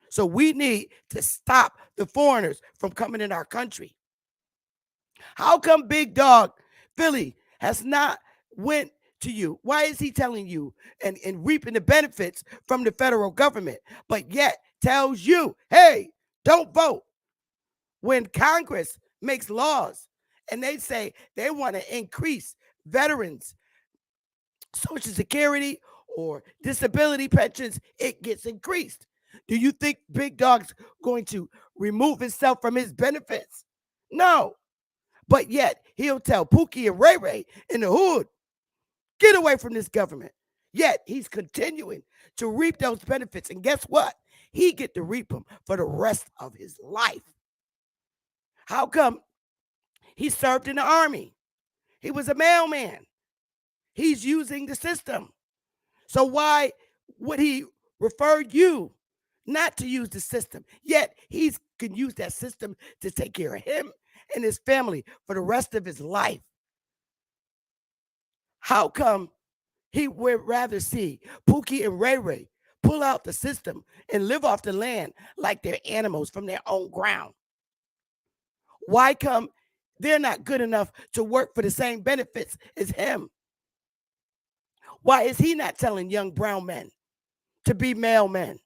So we need to stop the foreigners from coming in our country. How come Bigg Dogg Philly has not went to you? Why is he telling you and reaping the benefits from the federal government, but yet tells you, hey, don't vote? When Congress makes laws and they say they want to increase veterans' Social Security or disability pensions, it gets increased. Do you think Bigg Dogg's going to remove himself from his benefits? No. But yet, he'll tell Pookie and Ray Ray in the hood, get away from this government. Yet, he's continuing to reap those benefits. And guess what? He get to reap them for the rest of his life. How come? He served in the Army. He was a mailman. He's using the system. So why would he refer you not to use the system? Yet he can use that system to take care of him and his family for the rest of his life. How come he would rather see Pookie and Ray Ray pull out the system and live off the land like they're animals from their own ground? Why come they're not good enough to work for the same benefits as him? Why is he not telling young brown men to be mailmen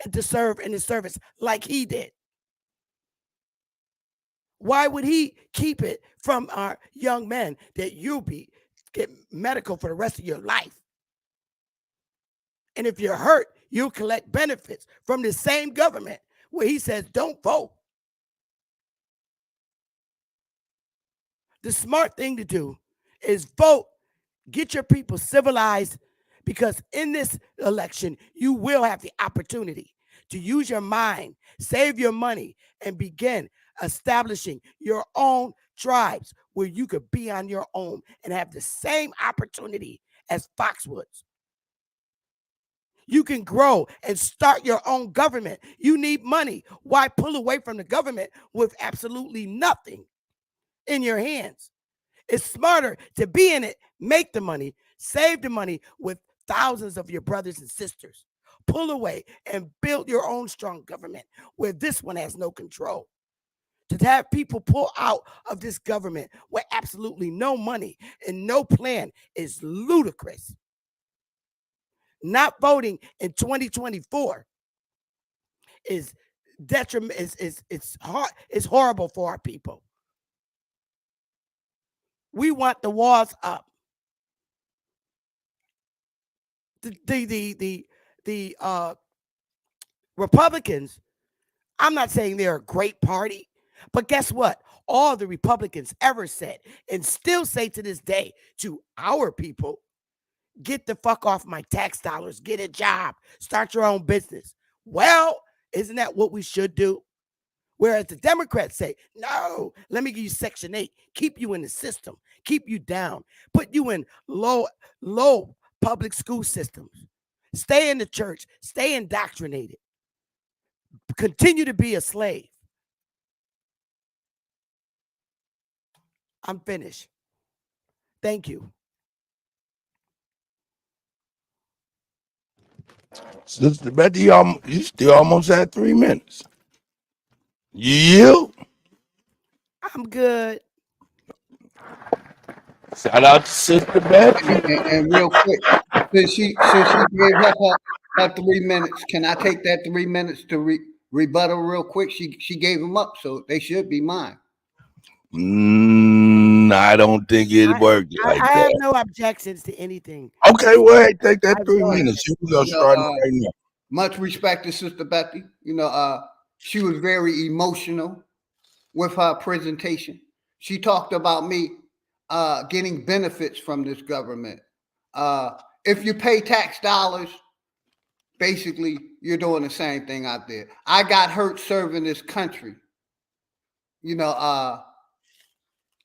and to serve in the service like he did? Why would he keep it from our young men that you'll get medical for the rest of your life? And if you're hurt, you'll collect benefits from the same government where he says, don't vote. The smart thing to do is vote. Get your people civilized, because in this election, you will have the opportunity to use your mind, save your money, and begin establishing your own tribes where you could be on your own and have the same opportunity as Foxwoods. You can grow and start your own government. You need money. Why pull away from the government with absolutely nothing in your hands? It's smarter to be in it, make the money, save the money with thousands of your brothers and sisters. Pull away and build your own strong government where this one has no control. To have people pull out of this government with absolutely no money and no plan is ludicrous. Not voting in 2024 is detriment. It's horrible for our people. We want the walls up. The Republicans, I'm not saying they're a great party, but guess what? All the Republicans ever said and still say to this day to our people, get the fuck off my tax dollars, get a job, start your own business. Well, isn't that what we should do? Whereas the Democrats say, no, let me give you Section 8, keep you in the system, keep you down, put you in low public school systems, stay in the church, stay indoctrinated, continue to be a slave. I'm finished. Thank you. Sister Betty, you still almost at 3 minutes. You yield? I'm good. Shout out to Sister Betty. And real quick, since she gave up her 3 minutes, can I take that 3 minutes to rebuttal real quick? She gave them up, so they should be mine. I don't think it worked like that. I have no objections to anything. Okay, well, hey, take that 3 minutes. We're gonna start right now. Much respect to Sister Bethy. She was very emotional with her presentation. She talked about me getting benefits from this government. If you pay tax dollars, basically you're doing the same thing out there. I got hurt serving this country.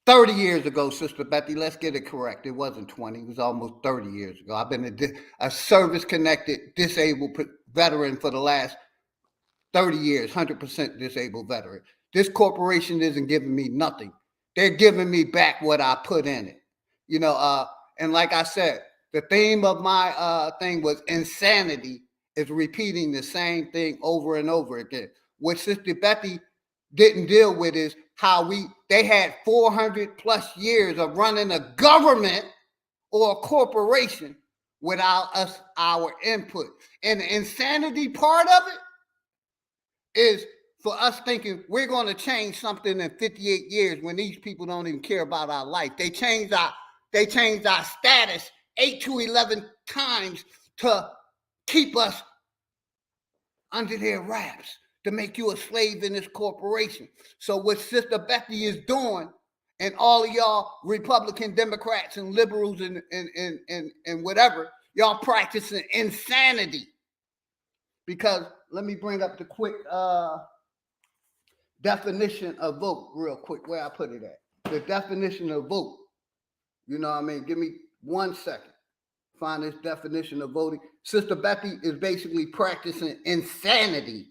30 years ago, Sister Bethy, let's get it correct. It wasn't 20, it was almost 30 years ago. I've been a service-connected disabled veteran for the last 30 years, 100% disabled veteran. This corporation isn't giving me nothing. They're giving me back what I put in it. And like I said, the theme of my thing was insanity is repeating the same thing over and over again. What Sister Bethy didn't deal with is how they had 400 plus years of running a government or a corporation without our input. And the insanity part of it is for us thinking we're going to change something in 58 years when these people don't even care about our life. They changed our status 8 to 11 times to keep us under their wraps, to make you a slave in this corporation. So what Sister Bethy is doing, and all of y'all Republican, Democrats, and liberals and whatever, y'all practicing insanity. Because let me bring up the quick definition of vote real quick, where I put it at. The definition of vote. You know what I mean? Give me 1 second. Find this definition of voting. Sister Bethy is basically practicing insanity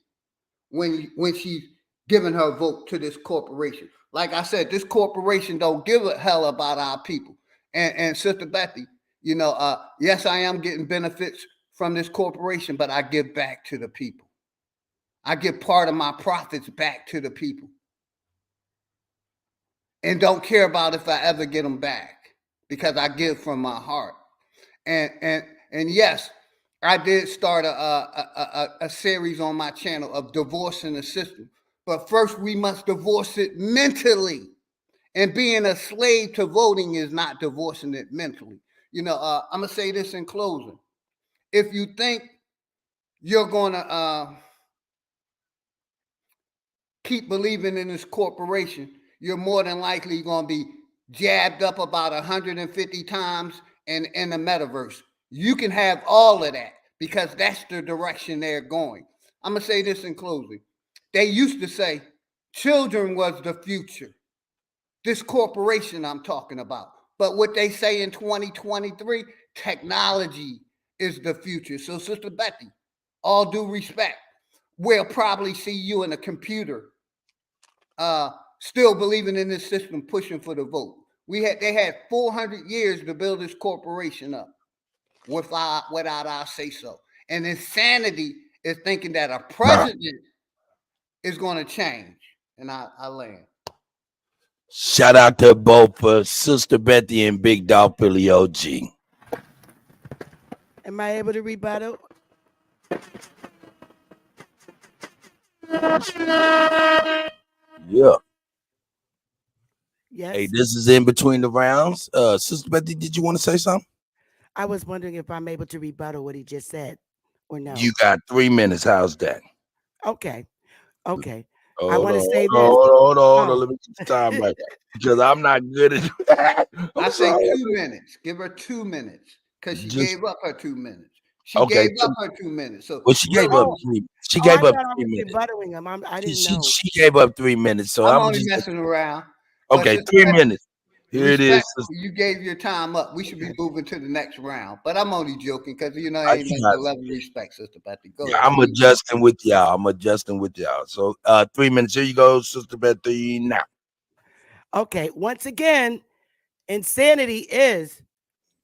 when she's giving her vote to this corporation. Like I said, this corporation don't give a hell about our people. And Sister Bethy, yes, I am getting benefits from this corporation, but I give back to the people. I give part of my profits back to the people. And don't care about if I ever get them back, because I give from my heart. And yes, I did start a series on my channel of divorcing the system. But first, we must divorce it mentally. And being a slave to voting is not divorcing it mentally. I'm going to say this in closing. If you think you're going to keep believing in this corporation, you're more than likely going to be jabbed up about 150 times in the metaverse. You can have all of that because that's the direction they're going. I'm going to say this in closing. They used to say children was the future. This corporation I'm talking about. But what they say in 2023, technology is the future. So Sister Bethy, all due respect, we'll probably see you in a computer still believing in this system, pushing for the vote. They had 400 years to build this corporation up without our say so. And insanity is thinking that a president is going to change. And I land. Shout out to both Sister Bethy and Bigg Dogg Philly OG. Am I able to rebuttal? Yeah. Yes. Hey, this is in between the rounds. Sister Bethy, did you want to say something? I was wondering if I'm able to rebuttal what he just said or no. You got 3 minutes. How's that? Okay. I want Hold to on, say this. hold on. Let me get the time right. Because I'm not good at that. I say 2 minutes. Give her 2 minutes because she gave up her 2 minutes. She gave up her 2 minutes. So well, she gave up 3. She I gave up thought I 3 was minutes. buttering him. I didn't know. She gave up 3 minutes. So I'm I'm only just messing around. okay. 3 minutes. Here it is. You gave your time up. We should be moving to the next round. But I'm only joking because ain't I nothing got but love and respect, Sister Bethy. Go Yeah, ahead. I'm adjusting with y'all. So 3 minutes. Here you go, Sister Bethy. Now. Okay, once again, insanity is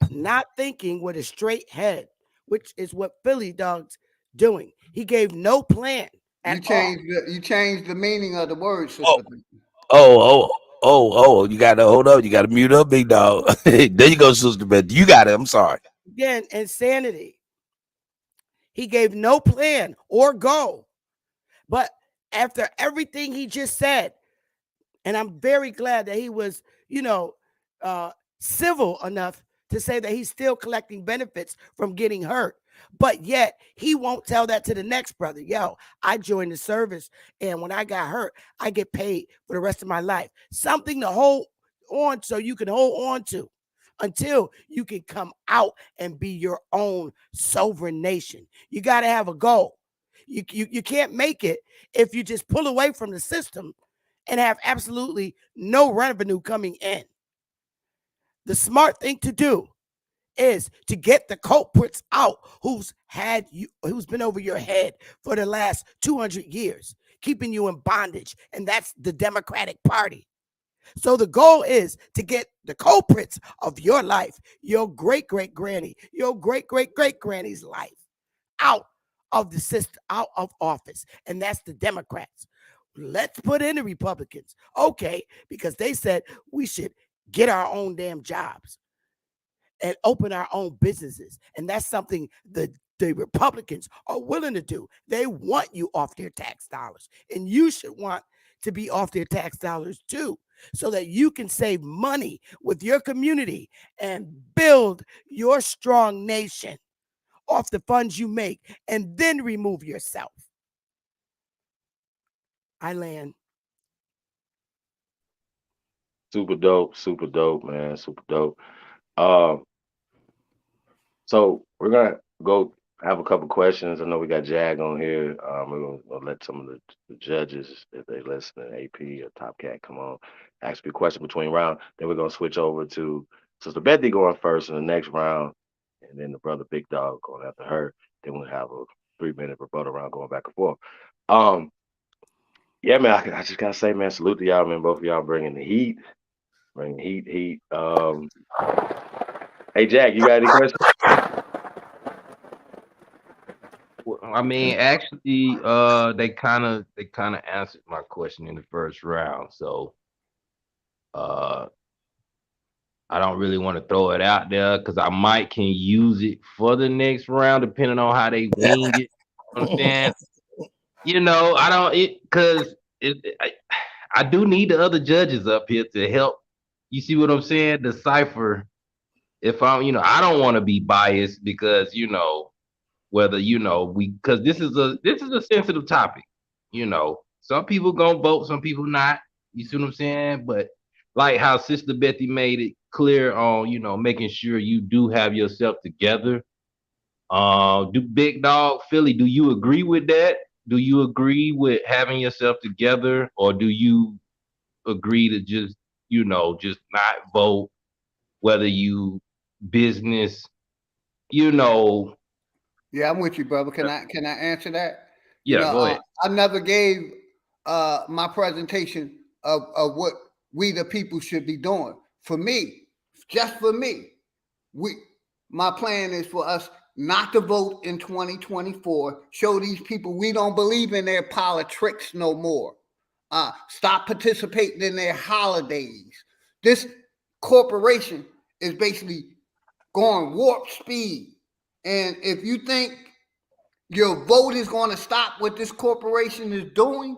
not thinking with a straight head, which is what Philly Dogg's doing. He gave no plan at all. You changed the meaning of the word, Sister Bethy. You gotta hold up. You gotta mute up, Bigg Dogg. There you go, Sister Bethy. You got it. I'm sorry. Again, insanity. He gave no plan or goal. But after everything he just said, and I'm very glad that he was, civil enough to say that he's still collecting benefits from getting hurt. But yet he won't tell that to the next brother. Yo, I joined the service, and when I got hurt, I get paid for the rest of my life. Something to hold on so you can hold on to until you can come out and be your own sovereign nation. You got to have a goal. You can't make it if you just pull away from the system and have absolutely no revenue coming in. The smart thing to do is to get the culprits out who's been over your head for the last 200 years, keeping you in bondage, and that's the Democratic Party. So the goal is to get the culprits of your life, your great-great-granny, your great-great-great-granny's life out of the system, out of office, and that's the Democrats. Let's put in the Republicans. Okay, because they said we should get our own damn jobs and open our own businesses. And that's something the Republicans are willing to do. They want you off their tax dollars. And you should want to be off their tax dollars too, so that you can save money with your community and build your strong nation off the funds you make, and then remove yourself. I land. Super dope, man. Super dope. So we're gonna go have a couple questions. I know we got Jag on here. We're gonna let some of the judges, if they listen, AP or Top Cat, come on, ask me a question between round. Then we're gonna switch over to Sister Bethy going first in the next round, and then the brother Bigg Dogg going after her. Then we'll have a 3-minute rebuttal round going back and forth. Yeah, man, I just gotta say, man, salute to y'all, man. Both of y'all bringing the heat. Heat. Hey, Jack, you got any questions? Well, I mean, actually, they kind of answered my question in the first round. So, I don't really want to throw it out there because I might can use it for the next round, depending on how they wing it. Understand? I don't because I do need the other judges up here to help. You see what I'm saying? Decipher if I'm, I don't want to be biased because whether because this is a sensitive topic. Some people gonna vote, some people not. You see what I'm saying? But like how Sister Bethy made it clear on making sure you do have yourself together. Do Bigg Dogg Philly? Do you agree with that? Do you agree with having yourself together, or do you agree to just not vote, whether you business, Yeah, I'm with you, brother. Can I answer that? Yeah, go ahead. I never gave my presentation of what we the people should be doing. For me, just for me, my plan is for us not to vote in 2024. Show these people we don't believe in their politics no more. Stop participating in their holidays. This corporation is basically going warp speed. And if you think your vote is going to stop what this corporation is doing,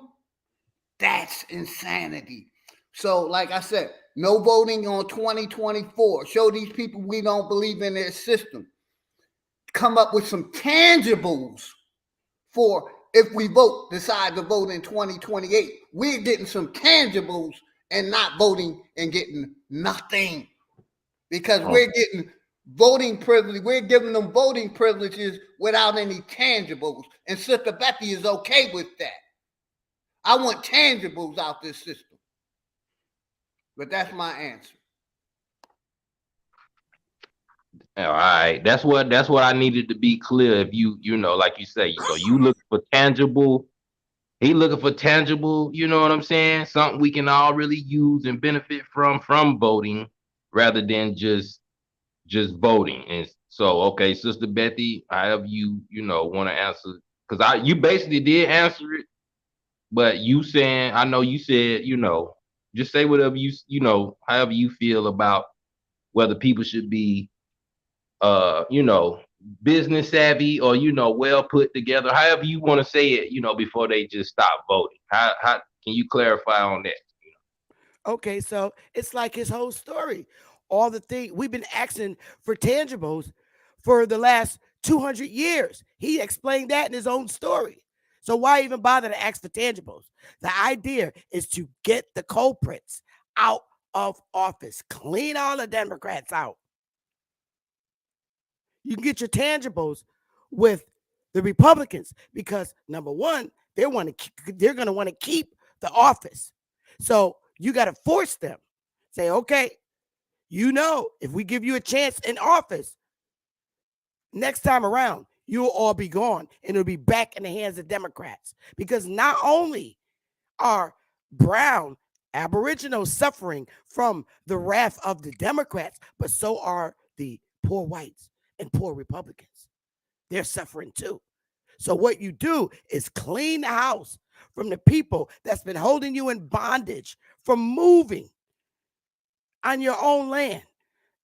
that's insanity. So, like I said, no voting on 2024. Show these people we don't believe in their system. Come up with some tangibles for if we decide to vote in 2028. We're getting some tangibles and not voting and getting nothing. Because we're getting voting privilege. We're giving them voting privileges without any tangibles. And Sister Bethy is okay with that. I want tangibles out this system. But that's my answer. All right, that's what I needed to be clear. If you know, like you say, so you look for tangible. He looking for tangible. You know what I'm saying? Something we can all really use and benefit from voting, rather than just voting. And so, okay, Sister Bethy, however you want to answer, because you basically did answer it, but you saying, I know you said, just say whatever however you feel about whether people should be business savvy or well put together, however you want to say it, before they just stop voting. How can you clarify on that? Okay, so it's like his whole story. All the things we've been asking for tangibles for the last 200 years. He explained that in his own story. So why even bother to ask for tangibles? The idea is to get the culprits out of office, clean all the Democrats out. You can get your tangibles with the Republicans because number one, they're going to want to keep the office. So you got to force them. Say, okay, if we give you a chance in office, next time around, you'll all be gone and it'll be back in the hands of Democrats. Because not only are brown Aboriginals suffering from the wrath of the Democrats, but so are the poor whites and poor Republicans. They're suffering too. So what you do is clean the house from the people that's been holding you in bondage from moving on your own land.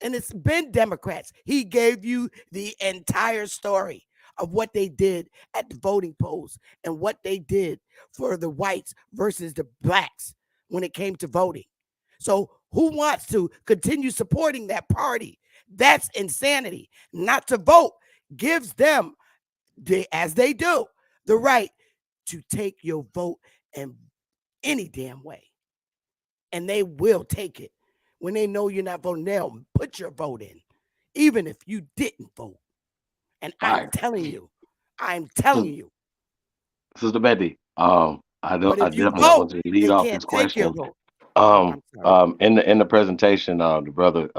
And it's been Democrats. He gave you the entire story of what they did at the voting polls and what they did for the whites versus the blacks when it came to voting. So who wants to continue supporting that party? That's insanity. Not to vote gives them, as they do, the right to take your vote in any damn way. And they will take it. When they know you're not voting, they'll put your vote in, even if you didn't vote. And I'm telling you. Sister Bethy, I definitely want to lead off this question. In the presentation, the brother,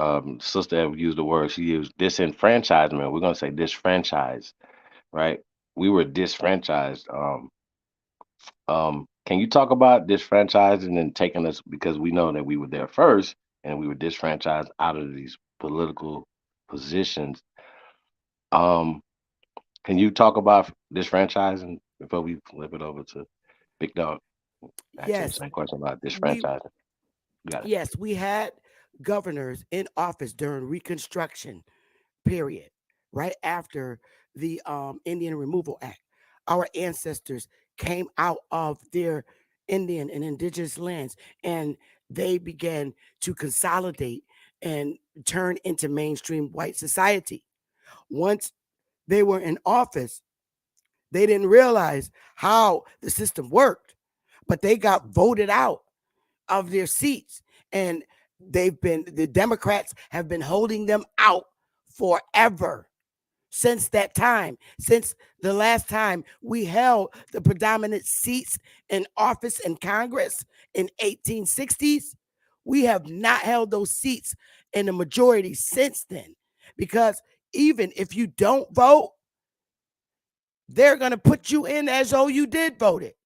sister have used the word, she used disenfranchisement. We're gonna say disfranchise, right? We were disfranchised. Can you talk about disfranchising and taking us, because we know that we were there first and we were disfranchised out of these political positions. Can you talk about disfranchising before we flip it over to Bigg Dogg? Yes. Same question about disfranchising. Yes, we had governors in office during Reconstruction period, right after the Indian Removal Act. Our ancestors came out of their Indian and indigenous lands and they began to consolidate and turn into mainstream white society. Once they were in office, they didn't realize how the system worked, but they got voted out of their seats. And the Democrats have been holding them out forever. Since that time, since the last time we held the predominant seats in office in Congress in 1860s, we have not held those seats in the majority since then. Because even if you don't vote, they're going to put you in as though you did vote it.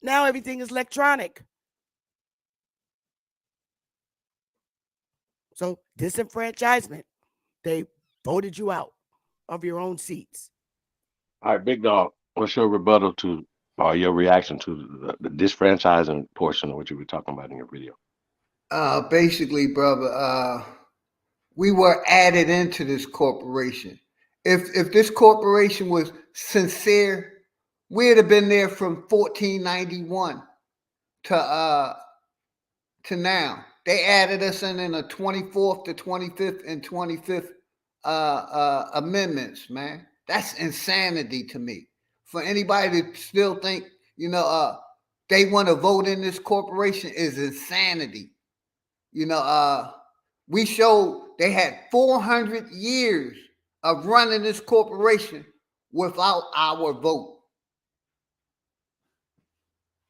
Now everything is electronic. So disenfranchisement, they voted you out of your own seats. All right, Bigg Dogg, what's your rebuttal to, or your reaction to the disfranchising portion of what you were talking about in your video? Basically, brother, we were added into this corporation. If this corporation was sincere, we'd have been there from 1491 to now. They added us in the 24th, the 25th, and 25th amendments, man. That's insanity to me. For anybody to still think, they want to vote in this corporation is insanity. We showed They had 400 years of running this corporation without our vote.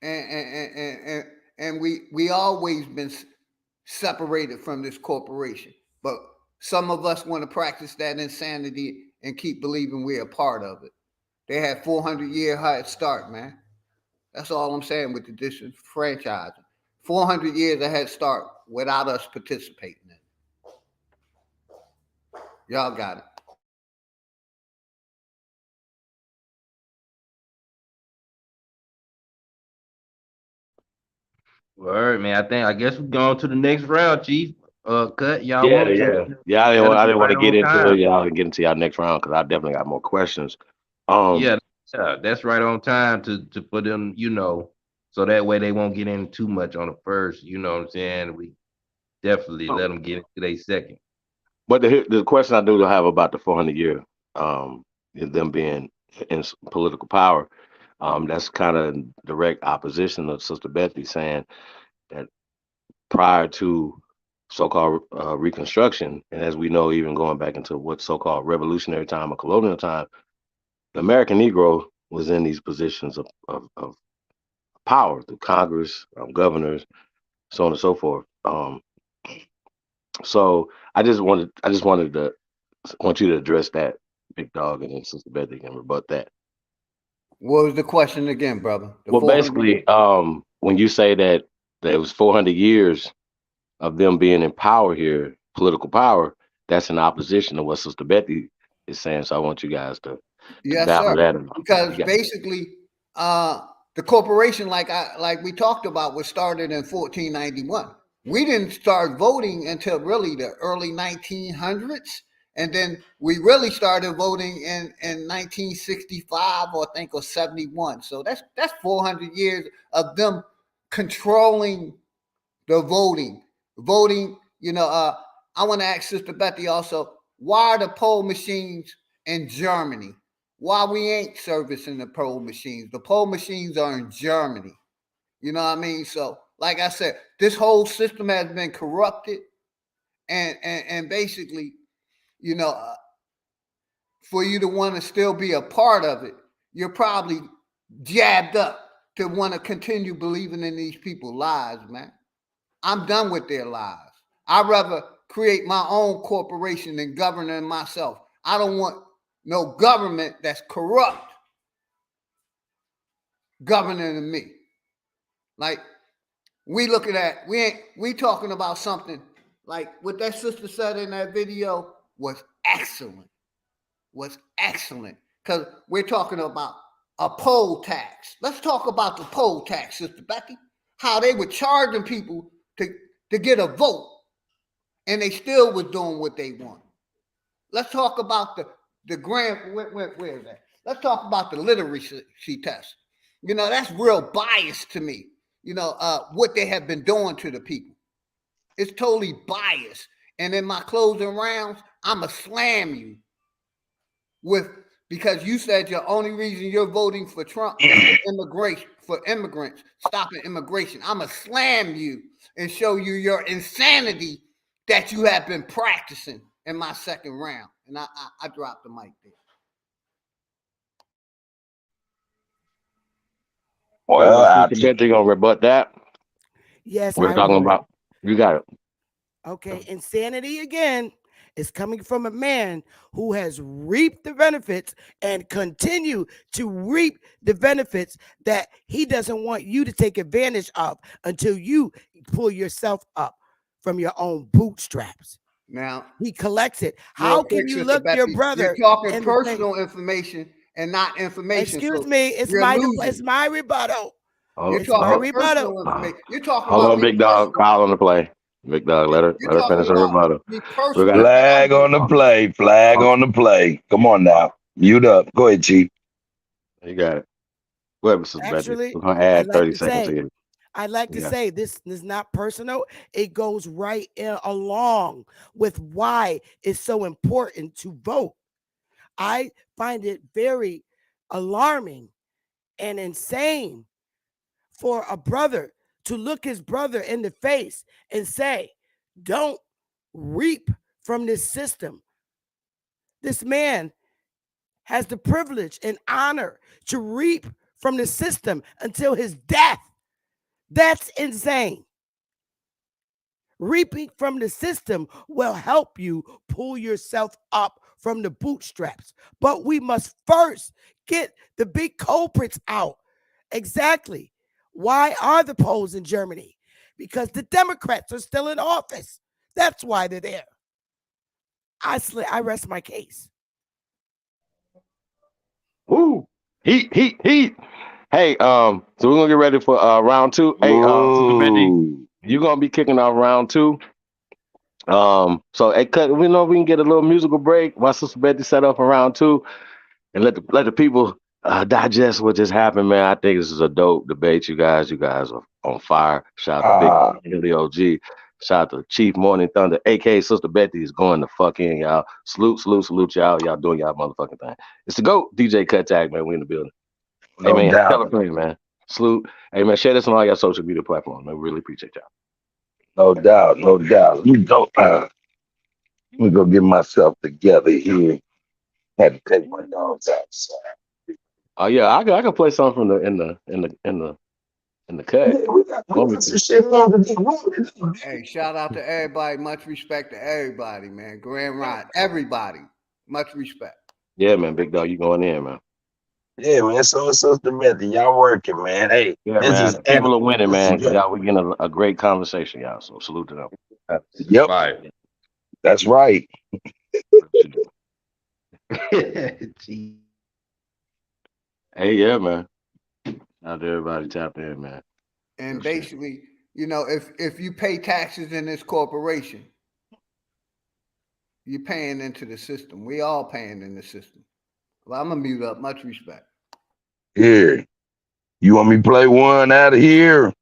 And we always been separated from this corporation. But some of us want to practice that insanity and keep believing we're a part of it. They had 400-year head start, man. That's all I'm saying with the disenfranchising. 400 years of head start without us participating in it. Y'all got it. Word, man. I guess we're going to the next round, Chief. Cut. Y'all Yeah, want to? yeah. I That'll be didn't want right to get on into time. y'all and get into y'all next round because I definitely got more questions. Yeah, that's right on time to put them, so that way they won't get in too much on the first. You know what I'm saying? We definitely let them get into their second. But the question I do have about the 400-year, them being in political power, that's kind of direct opposition of Sister Bethy saying that prior to so-called Reconstruction, and as we know, even going back into what so-called revolutionary time or colonial time, the American Negro was in these positions of power through Congress, governors, so on and so forth. So I just wanted to want you to address that, Bigg Dogg, and then Sister Bethy can rebut that. What was the question again, brother? Well, basically, when you say that there was 400 years of them being in power here, political power, that's in opposition to what Sister Bethy is saying. So I want you guys to Yes, battle sir. that out. Because basically, the corporation, like we talked about, was started in 1491. We didn't start voting until really the early 1900s, and then we really started voting in 1965 or I think or 71. So that's 400 years of them controlling the voting. I want to ask Sister Bethy also, why are the poll machines in Germany? Why we ain't servicing the poll machines? The poll machines are in Germany. You know what I mean? So, like I said, this whole system has been corrupted, and basically, you know, for you to want to still be a part of it, you're probably jabbed up to want to continue believing in these people's lies, man. I'm done with their lies. I'd rather create my own corporation than governing myself. I don't want no government that's corrupt governing me. Like we talking about something like what that sister said in that video was excellent. Because we're talking about a poll tax. Let's talk about the poll tax, Sister Bethy. How they were charging people to get a vote, and they still was doing what they want. Let's talk about the grant. Where is that? Let's talk about the literacy test. That's real biased to me. What they have been doing to the people. It's totally biased. And in my closing rounds, I'ma slam you because you said your only reason you're voting for Trump is for immigrants, stopping immigration. I'ma slam you and show you your insanity that you have been practicing in my second round. And I dropped the mic there. Well, Sister Bethy gonna rebut that. Yes, we're talking about. You got it. Okay, insanity again is coming from a man who has reaped the benefits and continue to reap the benefits that he doesn't want you to take advantage of until you pull yourself up from your own bootstraps. Now he collects it. How can you look your brother? You're talking personal information and not information. Excuse me, it's my rebuttal. You're talking personal information. You're talking Hold about on, Bigg Dogg. Foul on the play. Bigg Dogg, let her finish her rebuttal. Flag on the play. Flag on the play. Come on now. Mute up. Go ahead, Chief. You got it. Go ahead, Mrs. Bethy. We're gonna add 30 seconds here. I'd like to say this is not personal. It goes right along with why it's so important to vote. I find it very alarming and insane for a brother to look his brother in the face and say, don't reap from this system. This man has the privilege and honor to reap from the system until his death. That's insane. Reaping from the system will help you pull yourself up from the bootstraps. But we must first get the big culprits out. Exactly. Why are the polls in Germany? Because the Democrats are still in office. That's why they're there. I rest my case. Woo! Heat. Hey, so we're gonna get ready for round two. Hey, Bethy, you're gonna be kicking off round two. So hey, we know we can get a little musical break while Sister Bethy set up for round two, and let the people digest what just happened, man. I think this is a dope debate. You guys are on fire. Shout out to Big Billy OG. Shout out to Chief Morning Thunder, aka Sister Bethy is going the fuck in, y'all. Salute y'all. Y'all doing y'all motherfucking thing. It's the GOAT, DJ Kuttack, man. We in the building. Hey, man, tell a friend, man. Salute. Hey, man, share this on all your social media platforms, man. We really appreciate y'all. No doubt. Let me go get myself together here. Had to take my dogs outside. Oh yeah, I can play something from in the cut. Hey, shout out to everybody. Much respect to everybody, man. Grand Ride, everybody. Much respect. Yeah, man. Big Dog, you going in, man. Yeah, man. So it's Sister Bethy. Y'all working, man. Hey, yeah, man. People are winning, man. Y'all, we getting a great conversation, y'all. So salute to them. Yep. Right. That's right. Hey, yeah, man. Out there, everybody tap in, man. And basically, you know, if you pay taxes in this corporation, you're paying into the system. We all paying in the system. Well, I'm gonna mute up. Much respect. Here. You want me to play one out of here?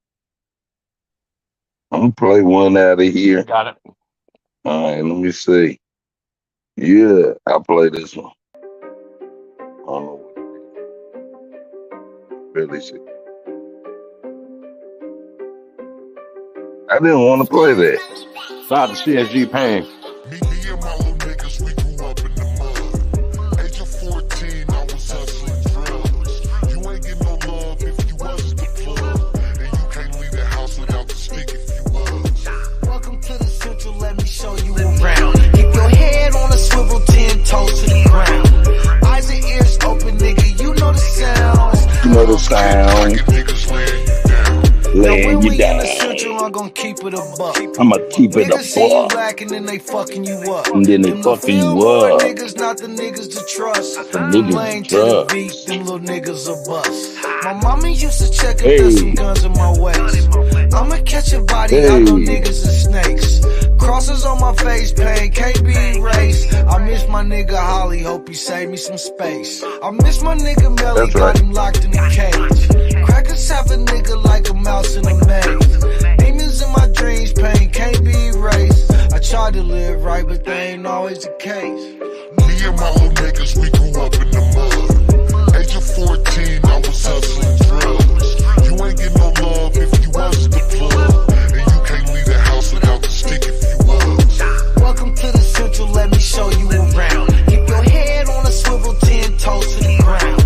I'm gonna play one out of here. Got it. All right, let me see. Yeah, I'll play this one. Really see. I didn't want to play that. Shout out to CSG Pain. Me and my little niggas, we grew up in the mud. Age of 14, I was hustling drugs. You ain't get no love if you wasn't the plug. And you can't leave the house without the stick if you was. Welcome to the Central, let me show you around. Keep your head on a swivel, 10 toes to the ground. Eyes and ears open, nigga, you know the sound. You know the sound. Laying you down. I'm gonna keep it a buck. I'ma keep it a buck. And then they fucking you up. And then they fucking you up. Niggas, not the niggas to trust. The niggas to trust. Them little niggas a bust. My mama used to check if there's some guns in my waist. I'ma catch a body, I know niggas are snakes. Crosses on my face, pain can't be erased. I miss my nigga Holly, hope he saved me some space. I miss my nigga Melly, got him locked in the cage. Crackers have a nigga like a mouse in a maze. Demons in my dreams, pain can't be erased. I tried to live right, but they ain't always the case. Me and my little niggas, we grew up in the mud. Age of 14, I was hustling drugs. You ain't get no love if you wasn't the plug. And you can't leave the house without the stick if you was. Welcome to the Central, let me show you around. Keep your head on a swivel, 10 toes to the ground.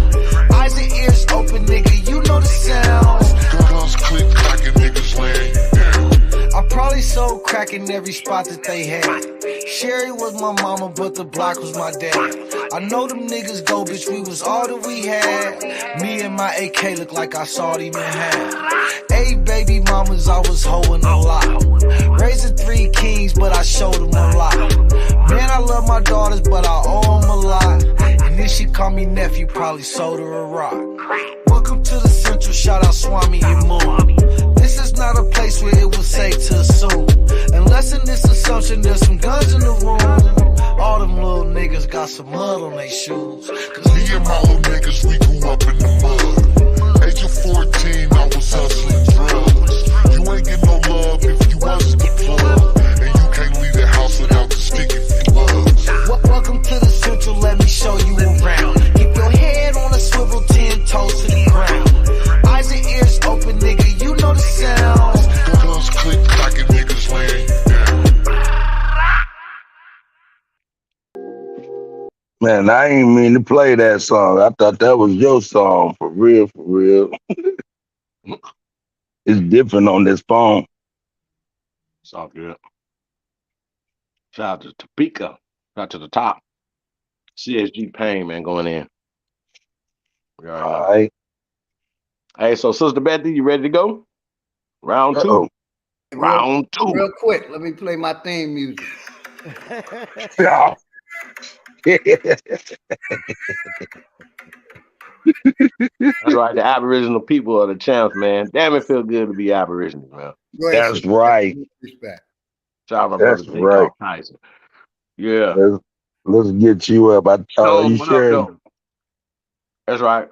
Eyes and ears open, nigga, you know the sound. Guns click, clacking, niggas laying you down. I probably sold crack in every spot that they had. Sherry was my mama, but the block was my dad. I know them niggas go, bitch, we was all that we had. Me and my AK look like I saw it even had. 8 baby mamas, I was hoeing a lot. Raising 3 kings, but I showed them a lot. Man, I love my daughters, but I owe them a lot. And then she called me nephew, probably sold her a rock. Welcome to the Central, shout out Swami and Moon. This is not a place where it was safe to assume. Unless in this assumption there's some guns in the room. All them little niggas got some mud on their shoes. Cause me and my little niggas, we grew up in the mud. Age of 14, I was hustling drugs. You ain't get no love if you wasn't the plug. And you can't leave the house without the stick if you was. Welcome to the Central, let me show you around. Keep your head on a swivel, 10 toes to the ground. Eyes and ears open, nigga, you know the sound. Guns click, clacking, niggas laying you down. Man, I ain't mean to play that song. I thought that was your song for real, for real. It's different on this phone. It's all good. Shout out to Topeka. Shout out to the top. CSG Pain, man, going in. We already know. All right. Hey, so Sister Bethy, you ready to go? Round two. Uh-oh. Round two. Real quick, let me play my theme music. Yeah. That's right. The Aboriginal people are the champs, man. Damn, it feel good to be Aboriginal, man. Go ahead, That's sister. right. Respect. Shout out my brother That's Bigg right. Dogg Tyson. Yeah. Let's get you up. Show 'em You what up, sharing? though. That's right.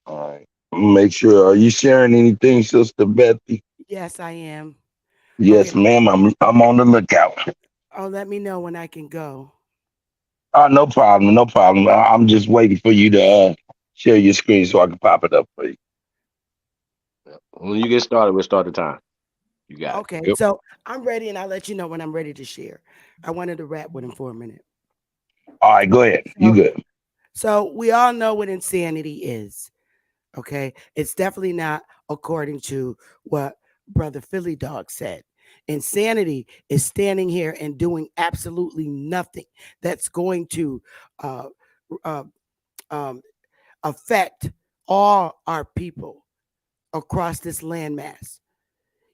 All right. Make sure. Are you sharing anything, Sister Bethy? Yes, I am. Yes, Okay. ma'am. I'm on the lookout. Oh, let me know when I can go. No problem. No problem. I'm just waiting for you to share your screen so I can pop it up for you. When you get started, we'll start the time. You got it. Okay, Yep. so I'm ready, and I'll let you know when I'm ready to share. I wanted to rap with him for a minute. All right, go ahead. You good? So we all know what insanity is. Okay, it's definitely not according to what Brother Philly Dog said. Insanity is standing here and doing absolutely nothing that's going to uh, uh, um, affect all our people across this landmass.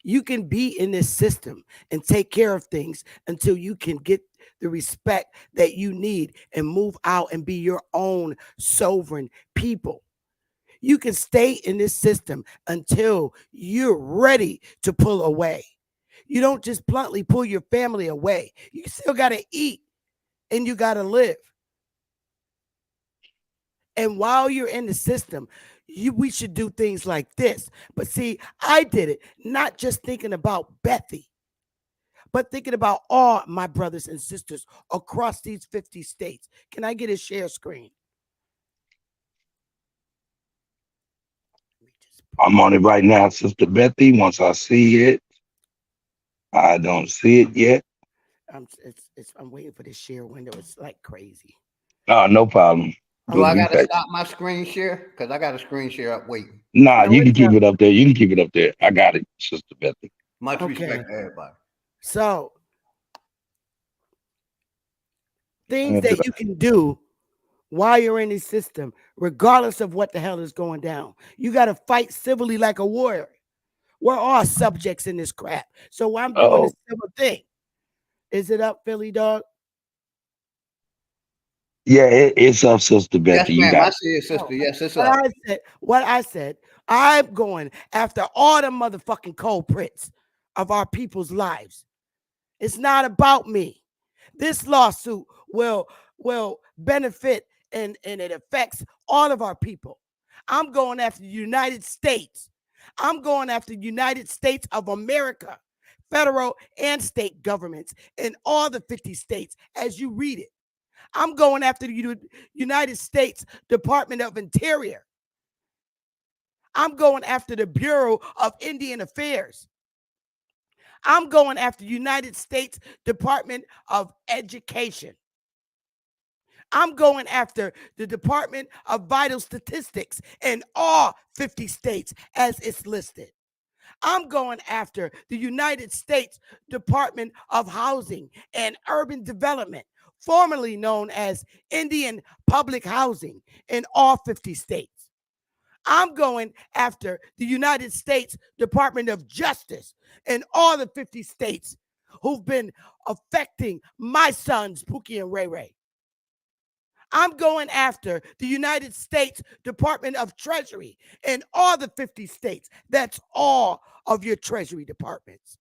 You can be in this system and take care of things until you can get the respect that you need and move out and be your own sovereign people. You can stay in this system until you're ready to pull away. You don't just bluntly pull your family away. You still got to eat and you got to live. And while you're in the system, we should do things like this. But see, I did it not just thinking about Bethy, but thinking about all my brothers and sisters across these 50 states. Can I get a share screen? I'm on it right now, Sister Bethy. Once I see it, I don't see it yet. I'm waiting for this share window. It's like crazy. No problem. Do Just I be got to patient. stop my screen share? Because I got a screen share up waiting. Nah, No, you can it's keep up. it up there. You can keep it up there. I got it, Sister Bethy. Much Okay. respect to everybody. So, things that you can do while you're in the system, regardless of what the hell is going down. You got to fight civilly like a warrior. We're all subjects in this crap. So I'm doing Uh-oh. the civil thing. Is it up, Philly Dog? Yeah, it's up, Sister Bethy. Yes, You ma'am. got I it. see it, sister. Yes, it's What up. I said, I'm going after all the motherfucking culprits of our people's lives. It's not about me. This lawsuit will benefit and it affects all of our people. I'm going after the United States. I'm going after the United States of America, federal and state governments in all the 50 states as you read it. I'm going after the United States Department of Interior. I'm going after the Bureau of Indian Affairs. I'm going after the United States Department of Education. I'm going after the Department of Vital Statistics in all 50 states as it's listed. I'm going after the United States Department of Housing and Urban Development, formerly known as Indian Public Housing in all 50 states. I'm going after the United States Department of Justice in all the 50 states who've been affecting my sons, Pookie and Ray Ray. I'm going after the United States Department of Treasury in all the 50 states. That's all of your Treasury departments.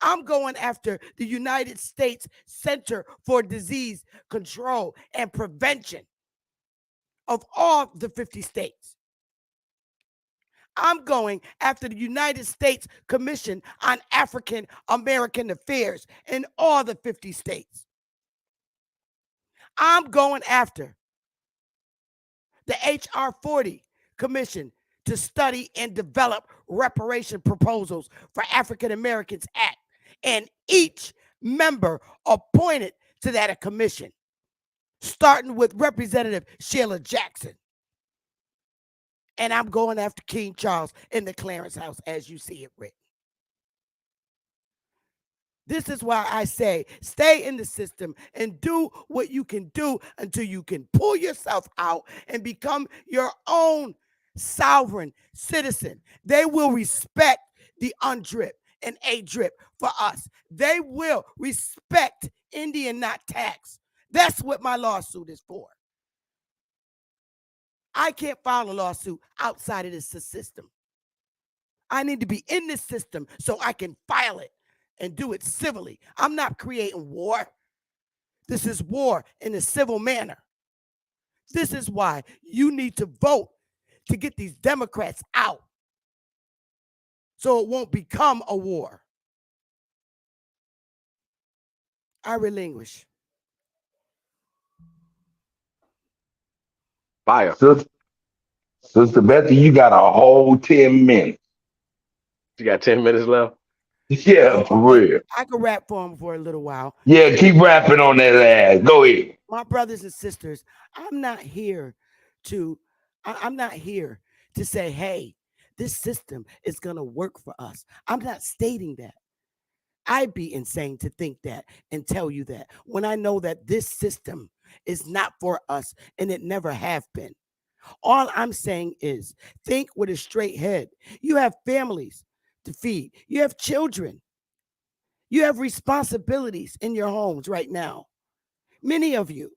I'm going after the United States Center for Disease Control and Prevention of all the 50 states. I'm going after the United States Commission on African American Affairs in all the 50 states. I'm going after the HR 40 Commission to study and develop reparation proposals for African Americans Act, and each member appointed to that commission. starting with Representative Sheila Jackson. And I'm going after King Charles in the Clarence House as you see it written. This is why I say stay in the system and do what you can do until you can pull yourself out and become your own sovereign citizen. They will respect the UNDRIP and ADRIP for us. They will respect Indian not tax. That's what my lawsuit is for. I can't file a lawsuit outside of this system. I need to be in this system so I can file it and do it civilly. I'm not creating war. This is war in a civil manner. This is why you need to vote to get these Democrats out so it won't become a war. I relinquish. Fire. Sister Bethy, you got a whole 10 minutes. You got 10 minutes left? Yeah, for real. I could rap for him for a little while. Yeah, keep rapping on that ass. Go ahead. My brothers and sisters, I'm not here to say, hey, this system is going to work for us. I'm not stating that. I'd be insane to think that and tell you that when I know that this system is not for us and it never have been. All I'm saying is think with a straight head. You have families to feed. You have children. You have responsibilities in your homes right now. Many of you.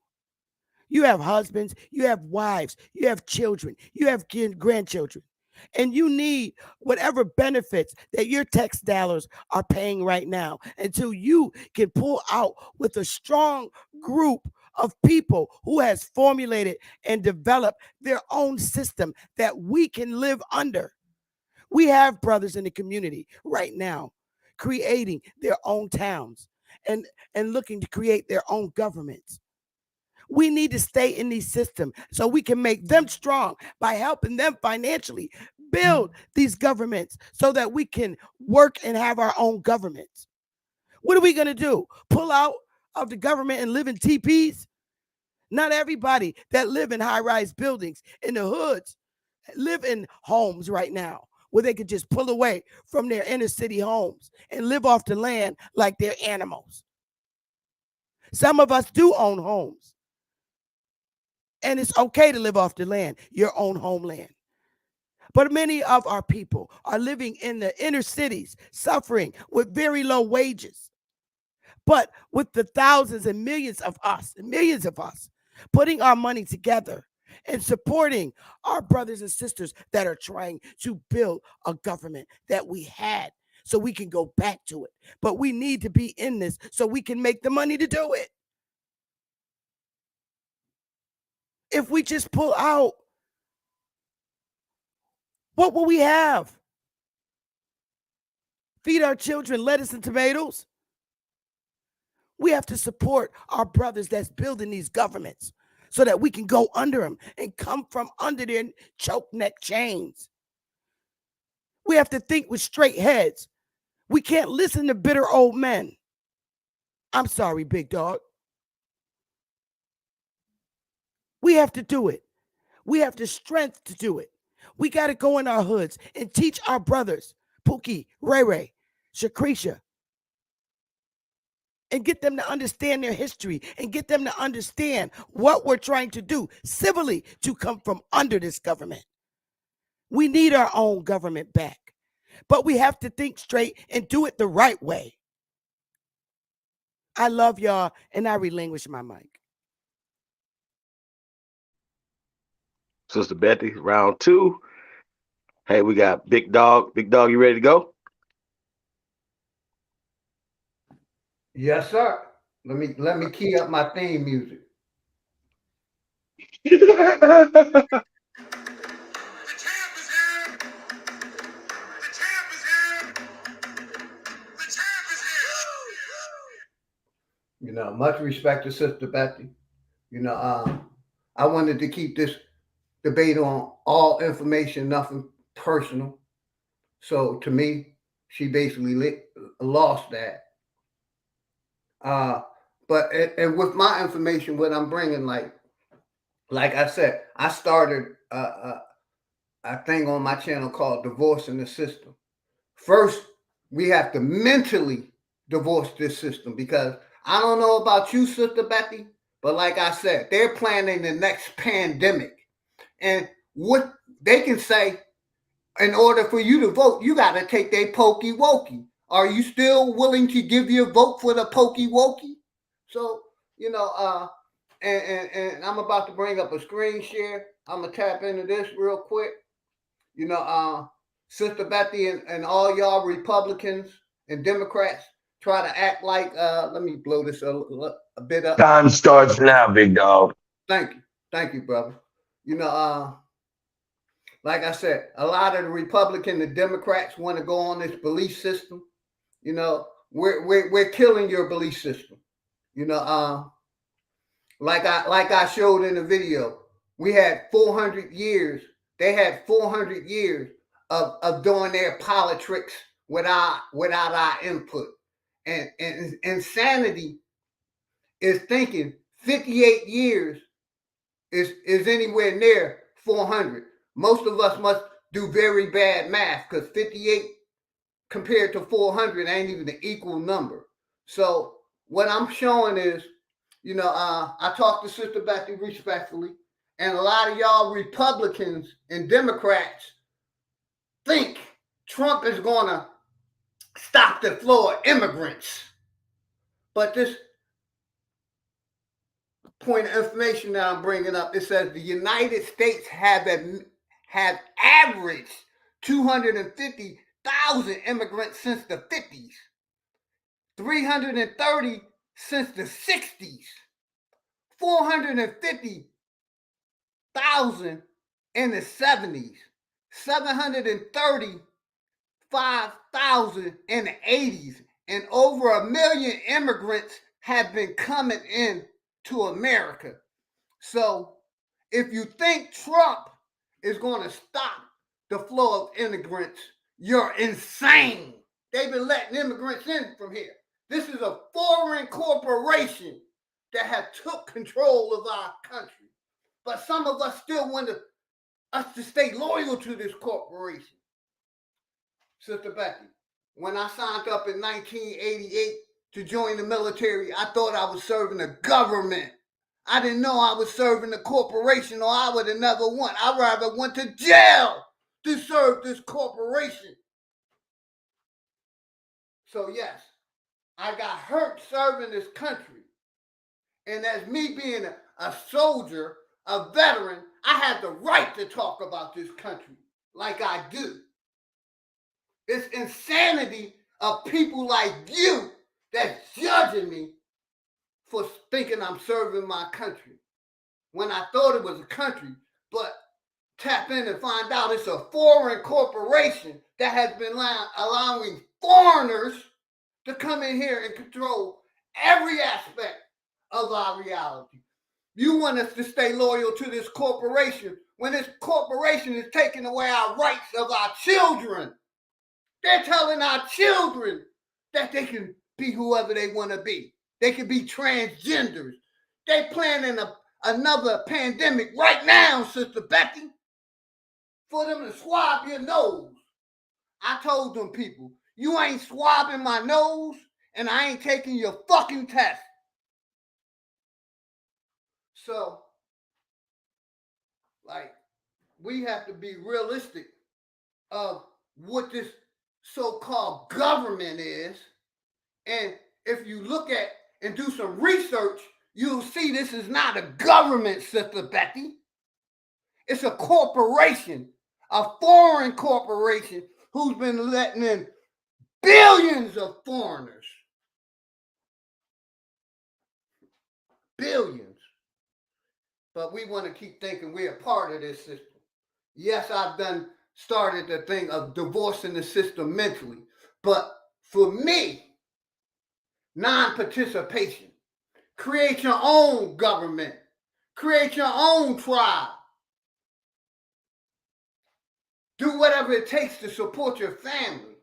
You have husbands, you have wives, you have children, you have grandchildren, and you need whatever benefits that your tax dollars are paying right now until you can pull out with a strong group of people who has formulated and developed their own system that we can live under. We have brothers in the community right now creating their own towns and looking to create their own governments. We need to stay in these systems so we can make them strong by helping them financially build these governments so that we can work and have our own governments. What are we going to do? Pull out of the government and live in teepees? Not everybody that live in high-rise buildings in the hoods live in homes right now where they could just pull away from their inner city homes and live off the land like they're animals. Some of us do own homes. And it's okay to live off the land, your own homeland. But many of our people are living in the inner cities, suffering with very low wages. But with the thousands and millions of us, putting our money together and supporting our brothers and sisters that are trying to build a government that we had so we can go back to it. But we need to be in this so we can make the money to do it. If we just pull out, what will we have? Feed our children lettuce and tomatoes? We have to support our brothers that's building these governments so that we can go under them and come from under their choke neck chains. We have to think with straight heads. We can't listen to bitter old men. I'm sorry, Bigg Dogg. We have to do it. We have the strength to do it. We got to go in our hoods and teach our brothers, Pookie, Ray Ray, Shakrisha, and get them to understand their history and get them to understand what we're trying to do civilly to come from under this government. We need our own government back, but we have to think straight and do it the right way. I love y'all, and I relinquish my mic. Sister Bethy, round 2. Hey, we got Bigg Dogg. Bigg Dogg, you ready to go? Yes, sir. Let me key up my theme music. You know, much respect to Sister Bethy. You know, I wanted to keep this debate on all information, nothing personal. So to me, she basically lost that. But and with my information, what I'm bringing, like I said, I started a thing on my channel called Divorcing the System. First, we have to mentally divorce this system, because I don't know about you, Sister Bethy, but like I said, they're planning the next pandemic. And what they can say, in order for you to vote, you got to take their pokey wokey. Are you still willing to give your vote for the pokey wokey? So, and I'm about to bring up a screen share. I'm going to tap into this real quick. Sister Bethy and all y'all Republicans and Democrats try to act like, let me blow this a bit up. Time starts now, Bigg Dogg. Thank you. Thank you, brother. Like I said, a lot of the Republicans and Democrats want to go on this belief system. We're killing your belief system. Like I showed in the video, we had 400 years. They had 400 years of doing their politics without our input. And insanity is thinking 58 years is anywhere near 400. Most of us must do very bad math, because 58 compared to 400 ain't even an equal number. So what I'm showing is, I talked to Sister Bethy respectfully, and a lot of y'all Republicans and Democrats think Trump is going to stop the flow of immigrants. But this point of information that I'm bringing up, it says the United States have averaged 250,000 immigrants since the 50s, 330 since the 60s, 450,000 in the 70s, 735,000 in the 80s, and over 1 million immigrants have been coming in to America. So if you think Trump is going to stop the flow of immigrants, you're insane. They've been letting immigrants in from here. This is a foreign corporation that have took control of our country. But some of us still want us to stay loyal to this corporation. Sister Bethy, when I signed up in 1988 to join the military, I thought I was serving the government. I didn't know I was serving the corporation, or I would have never went. I'd rather went to jail to serve this corporation. So yes, I got hurt serving this country. And as me being a soldier, a veteran, I had the right to talk about this country like I do. It's insanity of people like you that's judging me for thinking I'm serving my country when I thought it was a country. But tap in and find out it's a foreign corporation that has been allowing foreigners to come in here and control every aspect of our reality. You want us to stay loyal to this corporation when this corporation is taking away our rights of our children. They're telling our children that they can be whoever they want to be. They can be transgenders. They're planning another pandemic right now, Sister Bethy, for them to swab your nose. I told them people, you ain't swabbing my nose, and I ain't taking your fucking test. So, we have to be realistic of what this so-called government is. And if you look at and do some research, you'll see this is not a government, Sister Bethy. It's a corporation, a foreign corporation who's been letting in billions of foreigners. Billions. But we want to keep thinking we're a part of this system. Yes, I've started the thing of divorcing the system mentally. But for me, non-participation. Create your own government. Create your own tribe. Do whatever it takes to support your family.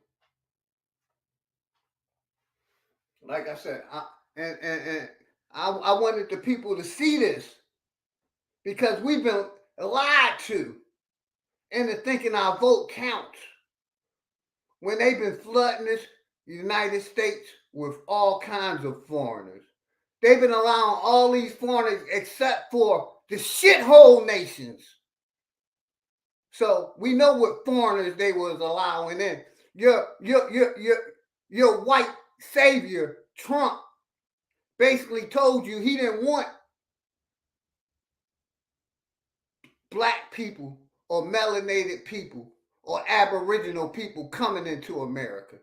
Like I said, and I wanted the people to see this because we've been lied to into thinking our vote counts when they've been flooding this United States with all kinds of foreigners. They've been allowing all these foreigners except for the shithole nations. So we know what foreigners they was allowing in. Your white savior, Trump, basically told you he didn't want black people or melanated people or aboriginal people coming into America.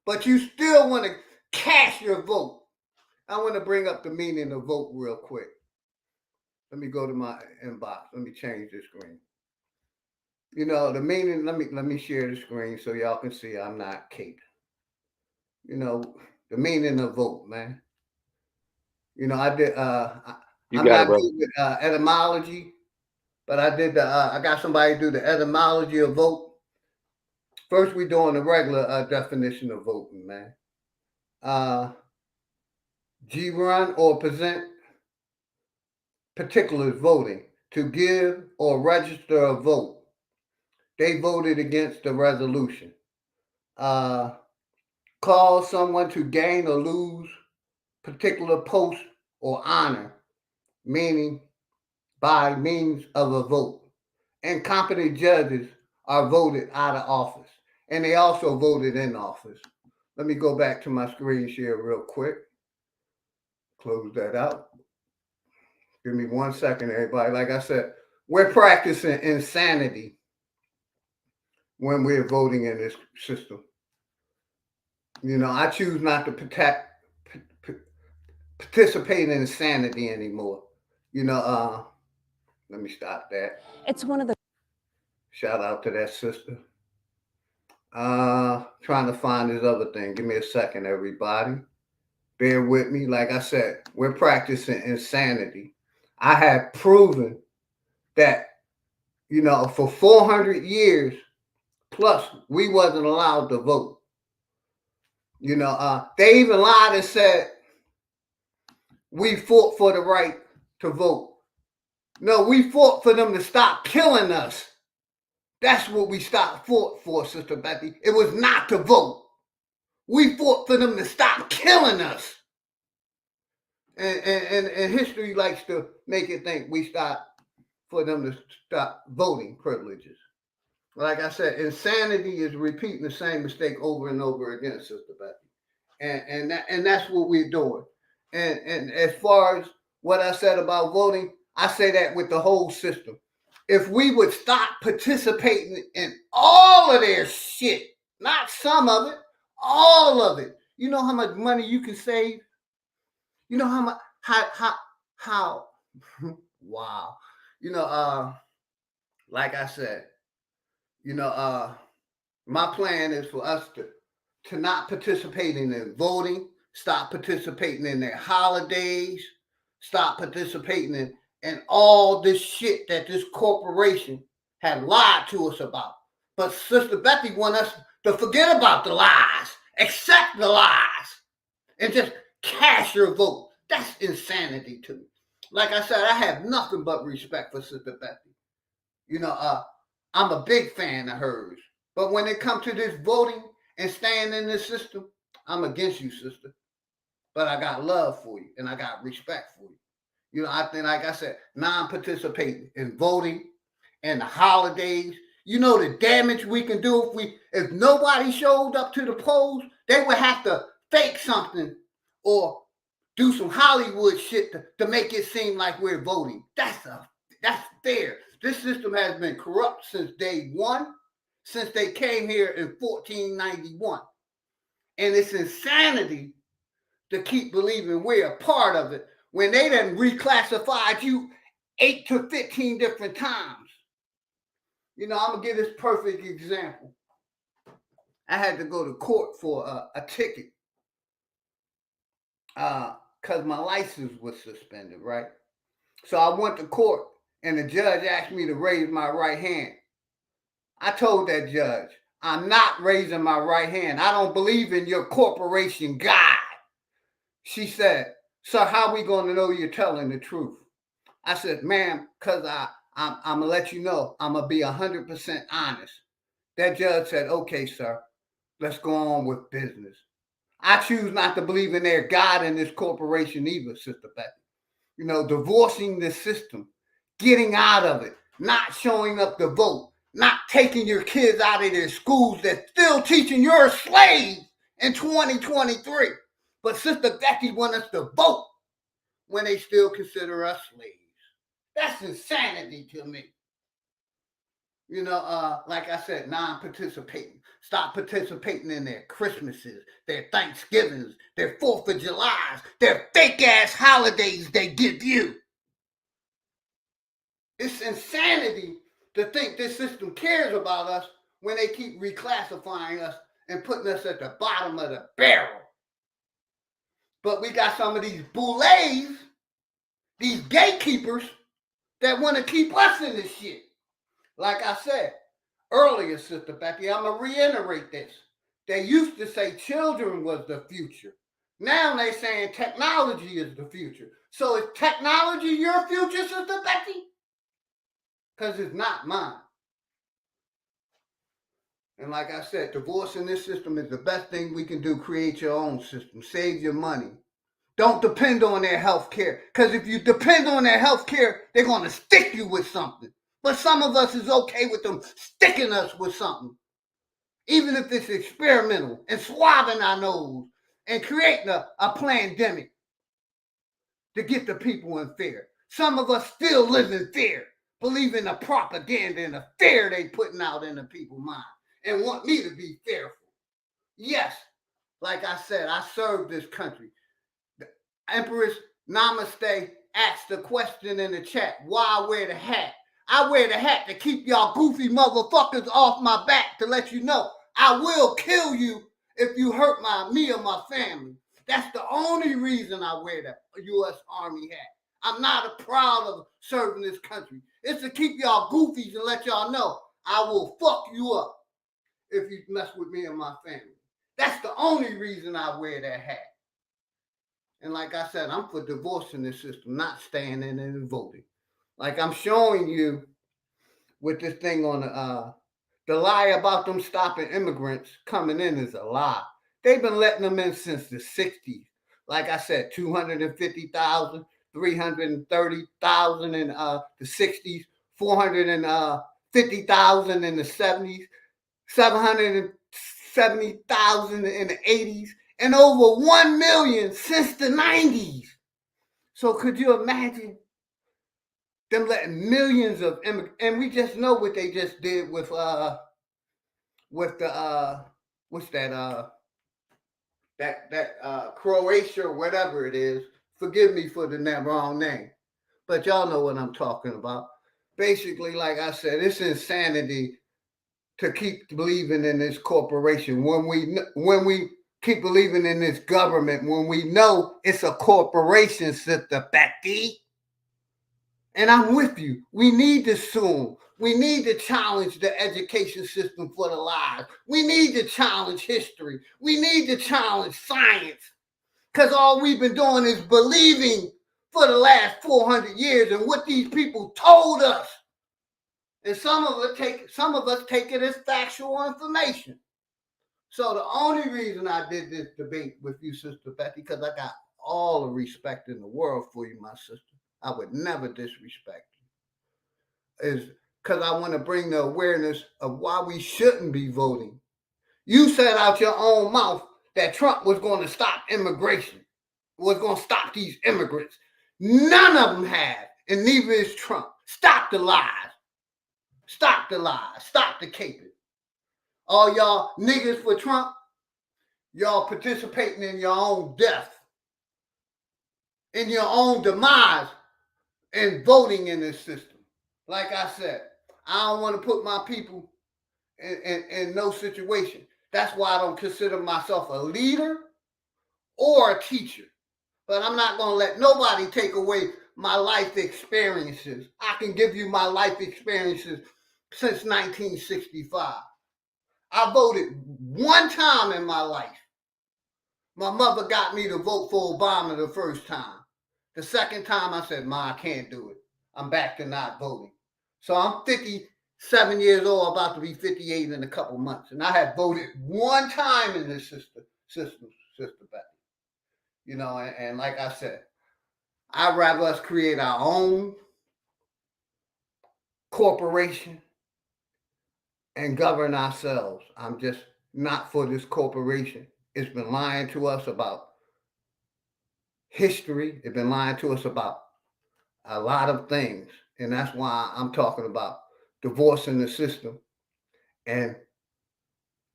But you still want to cast your vote. I want to bring up the meaning of vote real quick. Let me go to my inbox. Let me change the screen. You know, the meaning, let me share the screen so y'all can see I'm not caped. You know, the meaning of vote, man. You know, I did I'm not good with etymology, but I did I got somebody to do the etymology of vote. First, we're doing the regular definition of voting, man. G-run or present particulars voting, to give or register a vote. They voted against the resolution. Cause someone to gain or lose particular post or honor, meaning by means of a vote. Incompetent judges are voted out of office, and they also voted in office. Let me go back to my screen share real quick. Close that out. Give me 1 second, everybody. Like I said, we're practicing insanity when we're voting in this system. You know, I choose not to participate in insanity anymore. You know, let me stop that. It's one of the Shout out to that sister. Trying to find this other thing. Give me a second, everybody. Bear with me. Like I said, we're practicing insanity. I have proven that, you know, for 400 years plus, we wasn't allowed to vote. You know, they even lied and said we fought for the right to vote. No, we fought for them to stop killing us. That's what we fought for, Sister Bethy. It was not to vote. We fought for them to stop killing us. And history likes to make it think we stopped for them to stop voting privileges. Like I said, insanity is repeating the same mistake over and over again, Sister Bethy. And that's what we're doing. And as far as what I said about voting, I say that with the whole system. If we would stop participating in all of their shit, not some of it, all of it. You know how much money you can save? You know how much, how, wow. You know, like I said, you know, my plan is for us to not participate in their voting, stop participating in their holidays, stop participating in all this shit that this corporation had lied to us about. But Sister Bethy wants us to forget about the lies, accept the lies, and just cast your vote. That's insanity to me. Like I said, I have nothing but respect for Sister Bethy. You know, I'm a big fan of hers. But when it comes to this voting and staying in this system, I'm against you, sister. But I got love for you and I got respect for you. You know, I think, like I said, non-participating in voting and the holidays. You know the damage we can do if nobody showed up to the polls. They would have to fake something or do some Hollywood shit to make it seem like we're voting. That's fair. This system has been corrupt since day one, since they came here in 1491. And it's insanity to keep believing we're a part of it when they done reclassified you 8 to 15 different times. You know, I'm going to give this perfect example. I had to go to court for a ticket because my license was suspended, right? So I went to court and the judge asked me to raise my right hand. I told that judge, I'm not raising my right hand. I don't believe in your corporation guide. She said, "Sir, how are we going to know you're telling the truth?" I said, "Ma'am, because I'm going to let you know, I'm going to be 100% honest." That judge said, "Okay, sir, let's go on with business." I choose not to believe in their God in this corporation either, Sister Bethy. You know, divorcing the system, getting out of it, not showing up to vote, not taking your kids out of their schools that's still teaching you're a slave in 2023. But Sister Bethy wants us to vote when they still consider us slaves. That's insanity to me. You know, like I said, non-participating. Stop participating in their Christmases, their Thanksgivings, their 4th of Julys, their fake-ass holidays they give you. It's insanity to think this system cares about us when they keep reclassifying us and putting us at the bottom of the barrel. But we got some of these boulets, these gatekeepers, that want to keep us in this shit. Like I said earlier, Sister Bethy, I'm going to reiterate this. They used to say children was the future. Now they're saying technology is the future. So is technology your future, Sister Bethy? Because it's not mine. And like I said, divorcing this system is the best thing we can do. Create your own system. Save your money. Don't depend on their health care. Because if you depend on their health care, they're going to stick you with something. But some of us is okay with them sticking us with something. Even if it's experimental and swabbing our nose and creating a pandemic to get the people in fear. Some of us still live in fear, believe in the propaganda and the fear they putting out in the people's mind and want me to be fearful. Yes, like I said, I serve this country. The Empress Namaste asked the question in the chat, why I wear the hat? I wear the hat to keep y'all goofy motherfuckers off my back, to let you know I will kill you if you hurt me or my family. That's the only reason I wear the U.S. Army hat. I'm not proud of serving this country. It's to keep y'all goofies and let y'all know I will fuck you up if you mess with me and my family. That's the only reason I wear that hat. And like I said, I'm for divorcing this system, not standing and voting. Like I'm showing you with this thing on the lie about them stopping immigrants coming in is a lie. They've been letting them in since the 60s. Like I said, 250,000, 330,000 in the 60s, 450,000 in the 70s, 770,000 in the 80s, and over 1 million since the 90s. So could you imagine them letting millions of immigrants, and we just know what they just did with the what's that Croatia or whatever it is. Forgive me for the wrong name, but y'all know what I'm talking about. Basically, like I said, it's insanity to keep believing in this corporation when we keep believing in this government when we know it's a corporation, Sister Bethy. And I'm with you. We need to sue them. We need to challenge the education system for the lies. We need to challenge history. We need to challenge science. Because all we've been doing is believing for the last 400 years in what these people told us. And some of us take it as factual information. So the only reason I did this debate with you, Sister Bethy, because I got all the respect in the world for you, my sister. I would never disrespect you. Is because I want to bring the awareness of why we shouldn't be voting. You said out your own mouth that Trump was going to stop immigration, was going to stop these immigrants. None of them have, and neither is Trump. Stop the lies. Stop the lies. Stop the caping. All y'all niggas for Trump, y'all participating in your own death, in your own demise, and voting in this system. Like I said, I don't want to put my people in no situation. That's why I don't consider myself a leader or a teacher. But I'm not going to let nobody take away my life experiences. I can give you my life experiences since 1965. I voted one time in my life. My mother got me to vote for Obama the first time. The second time I said, Ma, I can't do it. I'm back to not voting. So I'm 57 years old, about to be 58 in a couple months. And I had voted one time in this system, Bethy. You know, and like I said, I'd rather us create our own corporation and govern ourselves. I'm just not for this corporation. It's been lying to us about history. It's been lying to us about a lot of things. And that's why I'm talking about divorcing the system and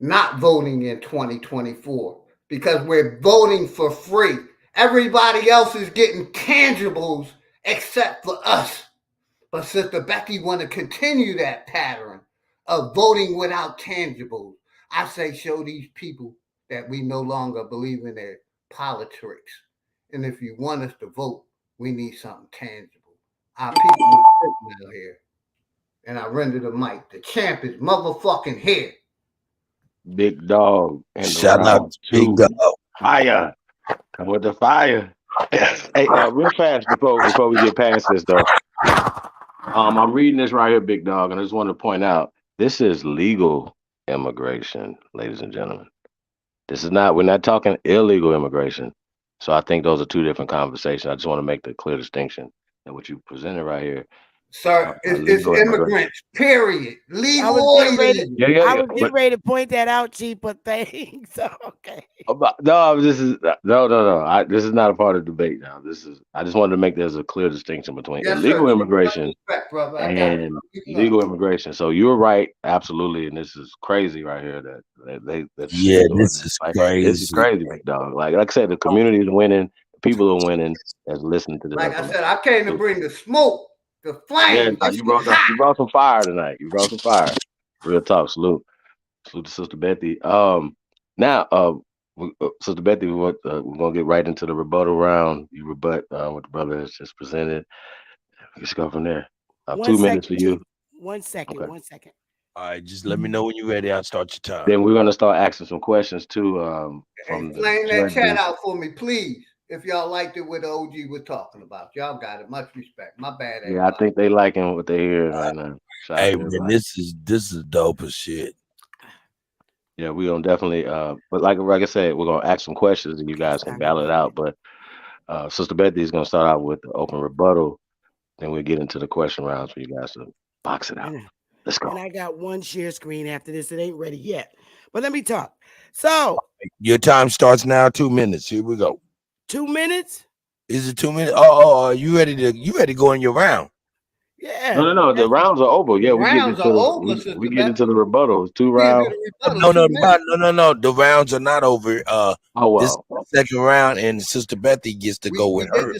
not voting in 2024 because we're voting for free. Everybody else is getting tangibles except for us. But Sister Bethy want to continue that pattern of voting without tangibles. I say show these people that we no longer believe in their politics. And if you want us to vote, we need something tangible. Our people are sitting out here. And I render the mic. The champ is motherfucking here. Bigg Dogg and Shout out to Bigg Dogg. Fire. Come with the fire. Hey, real fast before we get past this though. I'm reading this right here, Bigg Dogg, and I just wanted to point out this is legal immigration, ladies and gentlemen. This is not, we're not talking illegal immigration. So I think those are two different conversations. I just want to make the clear distinction that what you presented right here. Sir, it's immigrants, period. Legal or illegal. I was getting ready to point that out, Chief, but thanks. Okay. No, this is no. This is not a part of the debate now. I just wanted to make there's a clear distinction between illegal immigration and legal immigration. So you're right, absolutely, and this is crazy right here. This is crazy. This is crazy, Bigg Dogg. Like I said, the community is winning. People are winning. That's listening to this. Like I said, I came to bring the smoke. The flame. Yeah, you brought some fire tonight. You brought some fire. Real talk. Salute to Sister Bethy. Now, Sister Bethy, we're gonna get right into the rebuttal round. You rebut what the brother has just presented. Let's go from there. 2 minutes for you. 1 second. Okay. 1 second. All right, just let me know when you're ready. I'll start your time. Then we're gonna start asking some questions too. From explain that chat out for me, please. If y'all liked it, what the OG was talking about, y'all got it. Much respect. My bad. Yeah, I think they liking what they hear right now. Hey man, this is dope as shit. Yeah, we gonna definitely. But like I said, we're gonna ask some questions and you guys can battle it out. But Sister Bethy is gonna start out with the open rebuttal. Then we'll get into the question rounds for you guys to box it out. Let's go. And I got one share screen after this. It ain't ready yet. But let me talk. So your time starts now. 2 minutes. Here we go. 2 minutes? Is it 2 minutes? Oh, you ready to go in your round? Yeah. No. The rounds are over. Yeah, we get into the rebuttals. 2 rounds. No. The rounds are not over. This is the second round, and Sister Bethy gets to go with her.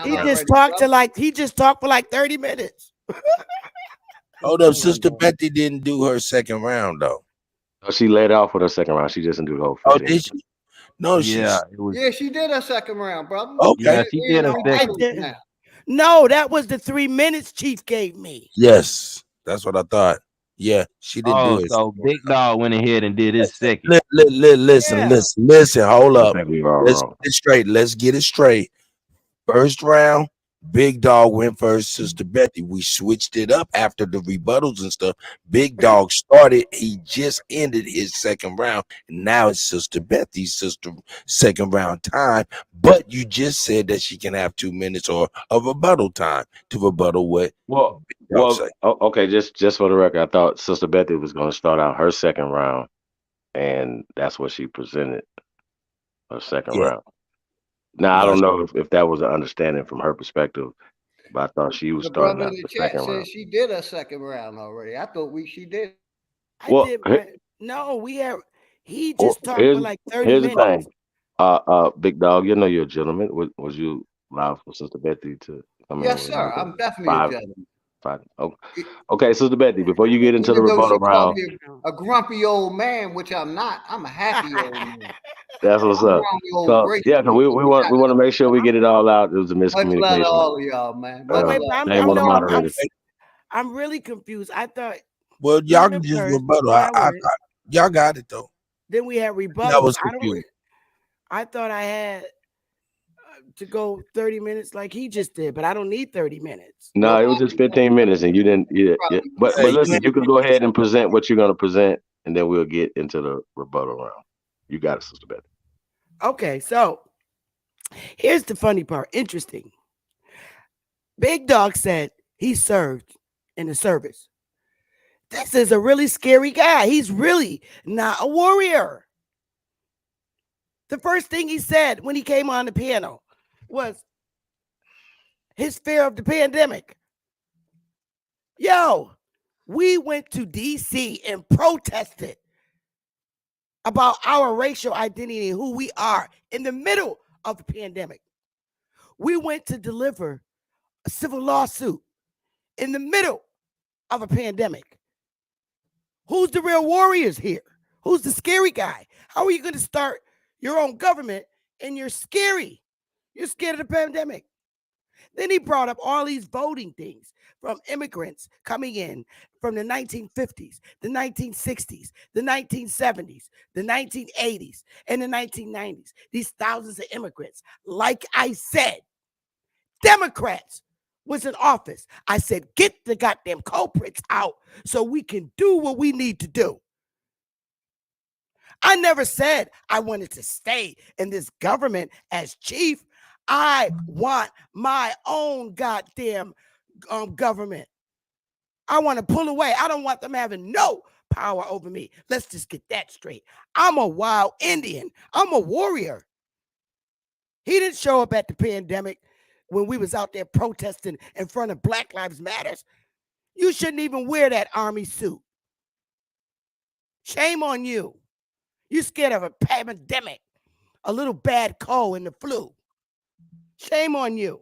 He just talked for like 30 minutes. Hold up, Sister Bethy didn't do her second round though. Oh, she laid off with her second round. She just didn't do the whole. Oh, did she? No, yeah, she did her second round, brother. Okay, yeah, she did her second. No, that was the 3 minutes Chief gave me. Yes, that's what I thought. Yeah, she didn't do it. So Bigg Dogg went ahead and did his second. Listen. Hold up. Let's get it straight. Let's get it straight. First round, Bigg Dogg went first. Sister Bethy, we switched it up after the rebuttals and stuff. Bigg Dogg started. He just ended his second round. And now it's Sister Bethy's second round time. But you just said that she can have 2 minutes or a rebuttal time to rebuttal what. Okay. Just for the record, I thought Sister Bethy was going to start out her second round, and that's what she presented. Her second round. Now, I don't know if that was an understanding from her perspective, but I thought she was starting out the second round. She did her second round already. I thought she did. He just talked for like 30 minutes. Here's the thing. Bigg Dogg, you know you're a gentleman. Was you allowed for Sister Bethy to come in? Yes, sir. I'm definitely a gentleman. Okay, Sister Bethy, before you get into the rebuttal round. A grumpy old man, which I'm not. I'm a happy old man. That's what's up. So, yeah, we want to make sure we get it all out. It was a miscommunication. Much love to all of y'all, man. I'm really confused. I thought. Well, y'all can just rebuttal. Y'all got it though. Then we had rebuttal. I thought I had to go 30 minutes like he just did, but I don't need 30 minutes. No, it was just 15 minutes, and you didn't. Yeah. But listen, you can go ahead and present what you're going to present, and then we'll get into the rebuttal round. You got it, Sister Bethy. Okay, so here's the funny part. Interesting. Bigg Dogg said he served in the service. This is a really scary guy. He's really not a warrior. The first thing he said when he came on the piano was his fear of the pandemic. Yo, we went to DC and protested about our racial identity and who we are in the middle of the pandemic. We went to deliver a civil lawsuit in the middle of a pandemic. Who's the real warriors here? Who's the scary guy? How are you going to start your own government and you're scary? You're scared of the pandemic. Then he brought up all these voting things from immigrants coming in from the 1950s, the 1960s, the 1970s, the 1980s, and the 1990s. These thousands of immigrants. Like I said, Democrats was in office. I said, get the goddamn culprits out so we can do what we need to do. I never said I wanted to stay in this government as chief. I want my own goddamn government. I want to pull away. I don't want them having no power over me. Let's just get that straight. I'm a wild Indian. I'm a warrior. He didn't show up at the pandemic when we was out there protesting in front of Black Lives Matters. You shouldn't even wear that army suit. Shame on you. You scared of a pandemic, a little bad cold and the flu. Shame on you.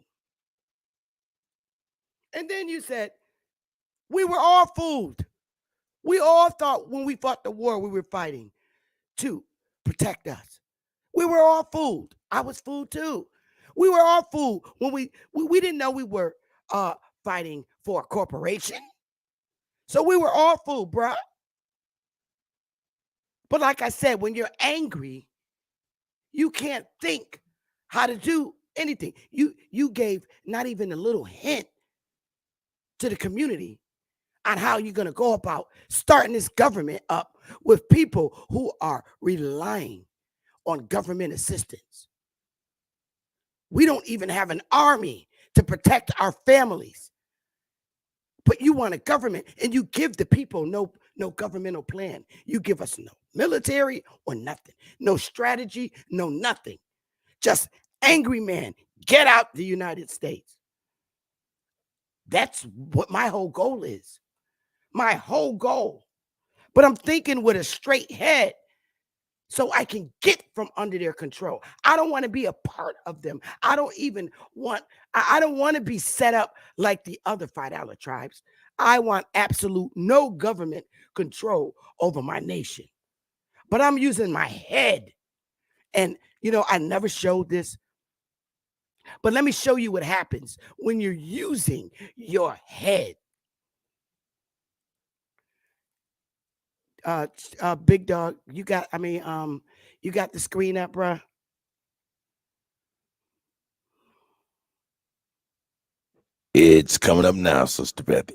And then you said, we were all fooled. We all thought when we fought the war, we were fighting to protect us. We were all fooled. I was fooled too. We were all fooled when we didn't know we were fighting for a corporation. So we were all fooled, bruh. But like I said, when you're angry, you can't think how to do anything. You gave not even a little hint to the community on how you're going to go about starting this government up with people who are relying on government assistance. We don't even have an army to protect our families. But you want a government and you give the people no governmental plan. You give us no military or nothing. No strategy, no nothing. Just angry man, get out the United States. That's what my whole goal is. My whole goal. But I'm thinking with a straight head so I can get from under their control. I don't want to be a part of them. I don't want to be set up like the other $5 tribes. I want absolute no government control over my nation. But I'm using my head. And, I never showed this. But let me show you what happens when you're using your head. Bigg Dogg, you got the screen up, bruh? It's coming up now, Sister Bethy.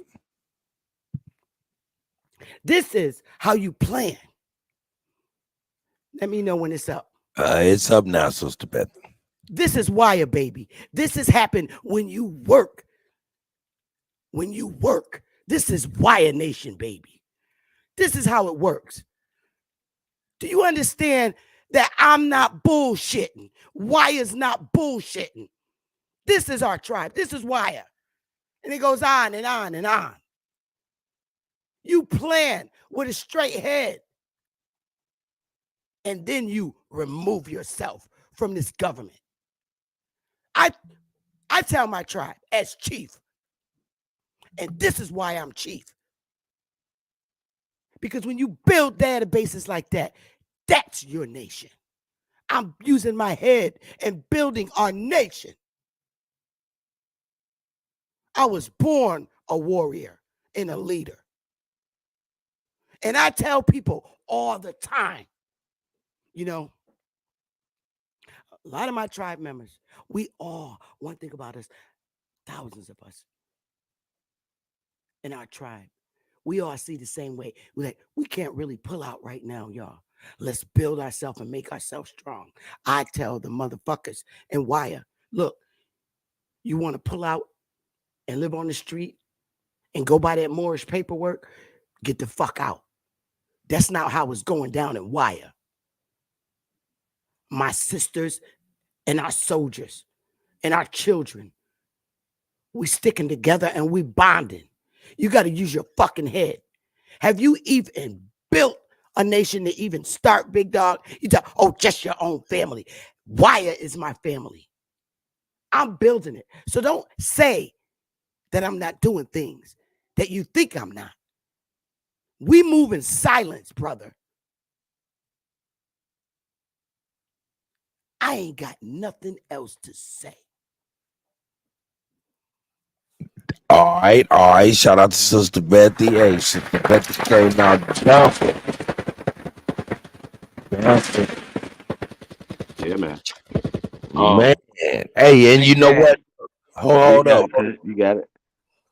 This is how you plan. Let me know when it's up. It's up now, Sister Bethy. This is wire, baby. This has happened when you work. When you work. This is Wire Nation, baby. This is how it works. Do you understand that I'm not bullshitting? Wire's not bullshitting. This is our tribe. This is Wire. And it goes on and on and on. You plan with a straight head. And then you remove yourself from this government. I tell my tribe as chief. And this is why I'm chief. Because when you build databases like that, that's your nation. I'm using my head and building our nation. I was born a warrior and a leader. And I tell people all the time, A lot of my tribe members, we all, one thing about us, thousands of us in our tribe, we all see the same way. We're like, we can't really pull out right now, y'all. Let's build ourselves and make ourselves strong. I tell the motherfuckers in Wire, look, you want to pull out and live on the street and go by that Moorish paperwork, get the fuck out. That's not how it's going down in Wire. My sisters and our soldiers and our children, we sticking together and we bonding. You got to use your fucking head. Have you even built a nation to even start, Bigg Dogg? You talk, oh, just your own family. Wire is my family. I'm building it. So don't say that I'm not doing things that you think I'm not. We move in silence, brother. I ain't got nothing else to say. All right. Shout out to Sister Bethy. Hey, Sister Bethy came out jumping. Yeah, man. Man. Hey, and you know what? Hold up. You got it.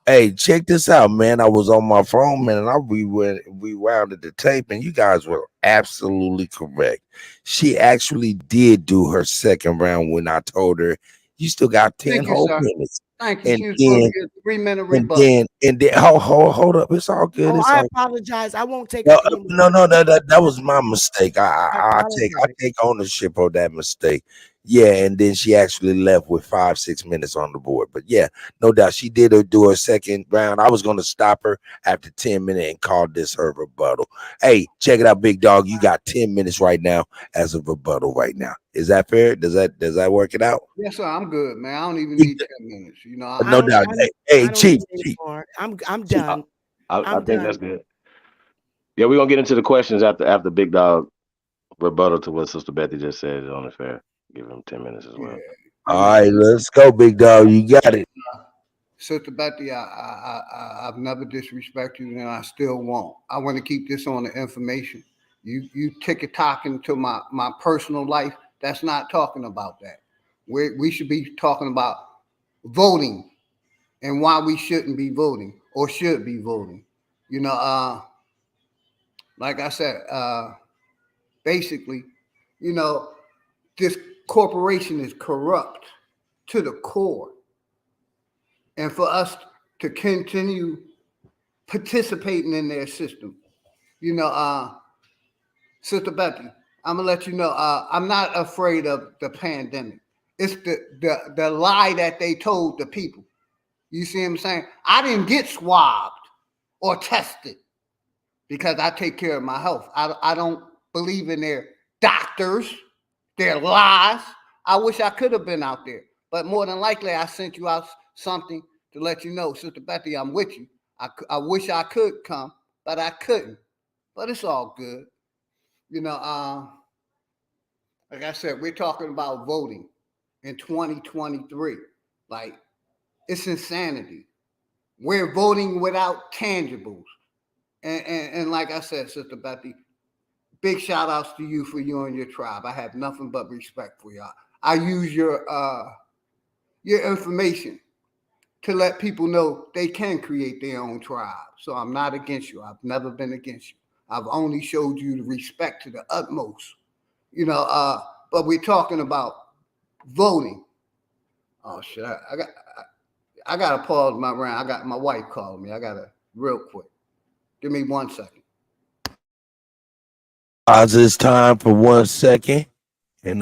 Hey, check this out, man. I was on my phone, man, and I rewounded the tape, and you guys were absolutely correct. She actually did do her second round when I told her you still got 10 whole minutes. Thank you. And She was supposed to get a 3-minute rebuttal. and then hold up. It's all good. Oh, It's I all apologize. I won't take no, a 3 minutes. no, that was my mistake. I take ownership of that mistake. Yeah, and then she actually left with 5-6 minutes on the board. But yeah, no doubt she did do her second round. I was gonna stop her after 10 minutes and call this her rebuttal. Hey, check it out, Bigg Dogg. You got 10 minutes right now as a rebuttal right now. Is that fair? Does that work it out? Yes, sir. I'm good, man. I don't even need 10 minutes. You know, No doubt. Hey, Chief. I'm done. I think that's good. Yeah, we're gonna get into the questions after Bigg Dogg rebuttal to what Sister Bethy just said is only fair. Give him 10 minutes as well. Yeah. All right, let's go, Bigg Dogg. You got it. Sister Bethy, I've never disrespected you, and I still won't. I want to keep this on the information. You tick-a-tocking to my personal life. That's not talking about that. We should be talking about voting and why we shouldn't be voting or should be voting. You know, like I said, basically, you know, this corporation is corrupt to the core. And for us to continue participating in their system, you know, Sister Bethy, I'm gonna let you know, I'm not afraid of the pandemic. It's the lie that they told the people. You see what I'm saying? I didn't get swabbed or tested because I take care of my health. I don't believe in their doctors, their lies. I wish I could have been out there, but more than likely I sent you out something to let you know, Sister Bethy, I'm with you. I wish I could come, but I couldn't. But it's all good. You know, like I said, we're talking about voting in 2023. Like, it's insanity. We're voting without tangibles. And like I said, Sister Bethy, big shout outs to you for you and your tribe. I have nothing but respect for y'all. I use your information to let people know they can create their own tribe. So I'm not against you. I've never been against you. I've only showed you the respect to the utmost. You know, but we're talking about voting. Oh shit! I gotta pause my round. I got my wife calling me. I gotta real quick. Give me 1 second. Pause this time for 1 second. And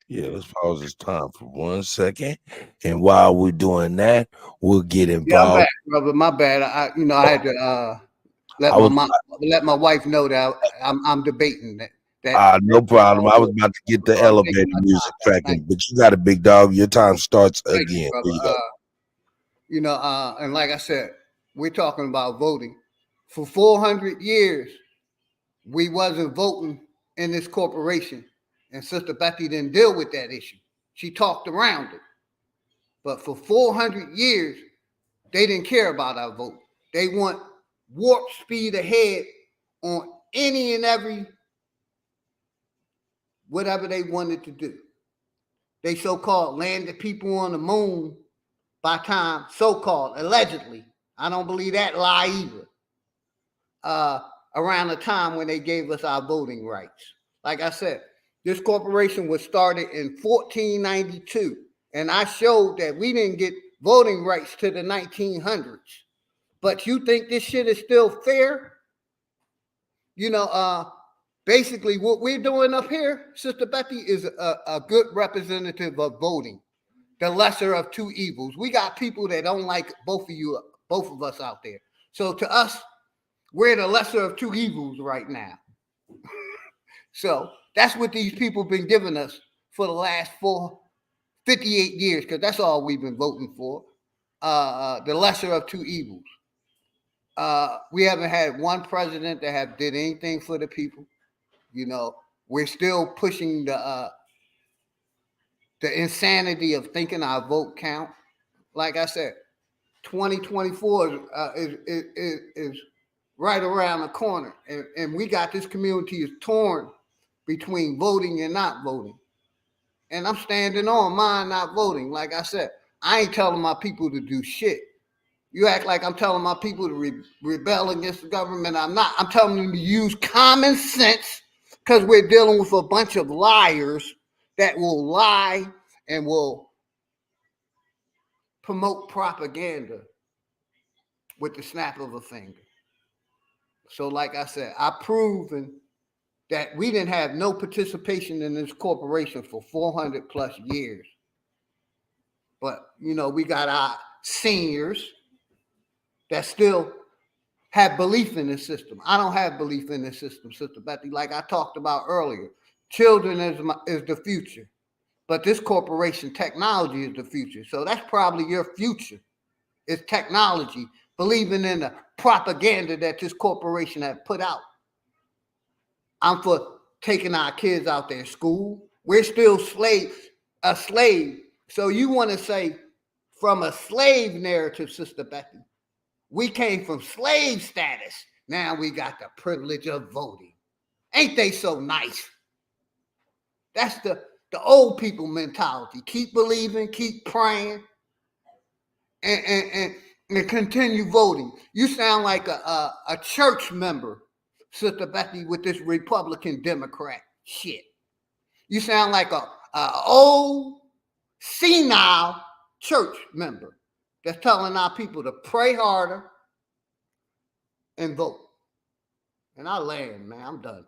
yeah, let's pause this time for 1 second. And while we're doing that, we'll get involved. Yeah, I'm back, brother. My bad. I had to let my wife know that I'm debating that. No problem. I was about to get the elevator music tracking, but you got a Bigg Dogg. Your time starts again. Here you go. You know, and like I said, we're talking about voting. For 400 years, we wasn't voting in this corporation, and Sister Bethy didn't deal with that issue. She talked around it. But for 400 years, they didn't care about our vote. They want warp speed ahead on any and every whatever they wanted to do. They so-called landed people on the moon by time, so-called, allegedly. I don't believe that lie either. Around the time when they gave us our voting rights. Like I said, this corporation was started in 1492, and I showed that we didn't get voting rights to the 1900s. But you think this shit is still fair? You know, basically what we're doing up here, Sister Bethy, is a good representative of voting, the lesser of two evils. We got people that don't like both of us out there. So to us, we're the lesser of two evils right now. So that's what these people been giving us for the last 58 years, because that's all we've been voting for, the lesser of two evils. We haven't had one president that have did anything for the people. You know, we're still pushing the insanity of thinking our vote count. Like I said, 2024 is right around the corner, and we got this community is torn between voting and not voting. And I'm standing on mine not voting. Like I said, I ain't telling my people to do shit. You act like I'm telling my people to rebel against the government. I'm not. I'm telling them to use common sense, because we're dealing with a bunch of liars that will lie and will promote propaganda with the snap of a finger. So like I said, I've proven that we didn't have no participation in this corporation for 400 plus years. But, you know, we got our seniors that still have belief in this system. I don't have belief in this system, Sister Bethy, like I talked about earlier. Children is the future, but this corporation technology is the future. So that's probably your future. It's technology, believing in the propaganda that this corporation has put out. I'm for taking our kids out their school. We're still a slave. So you want to say from a slave narrative, Sister Bethy, we came from slave status. Now we got the privilege of voting. Ain't they so nice? That's the old people mentality. Keep believing, keep praying, and continue voting. You sound like a church member, Sister Bethy, with this Republican Democrat shit. You sound like a old senile church member that's telling our people to pray harder and vote. And I land, man. I'm done.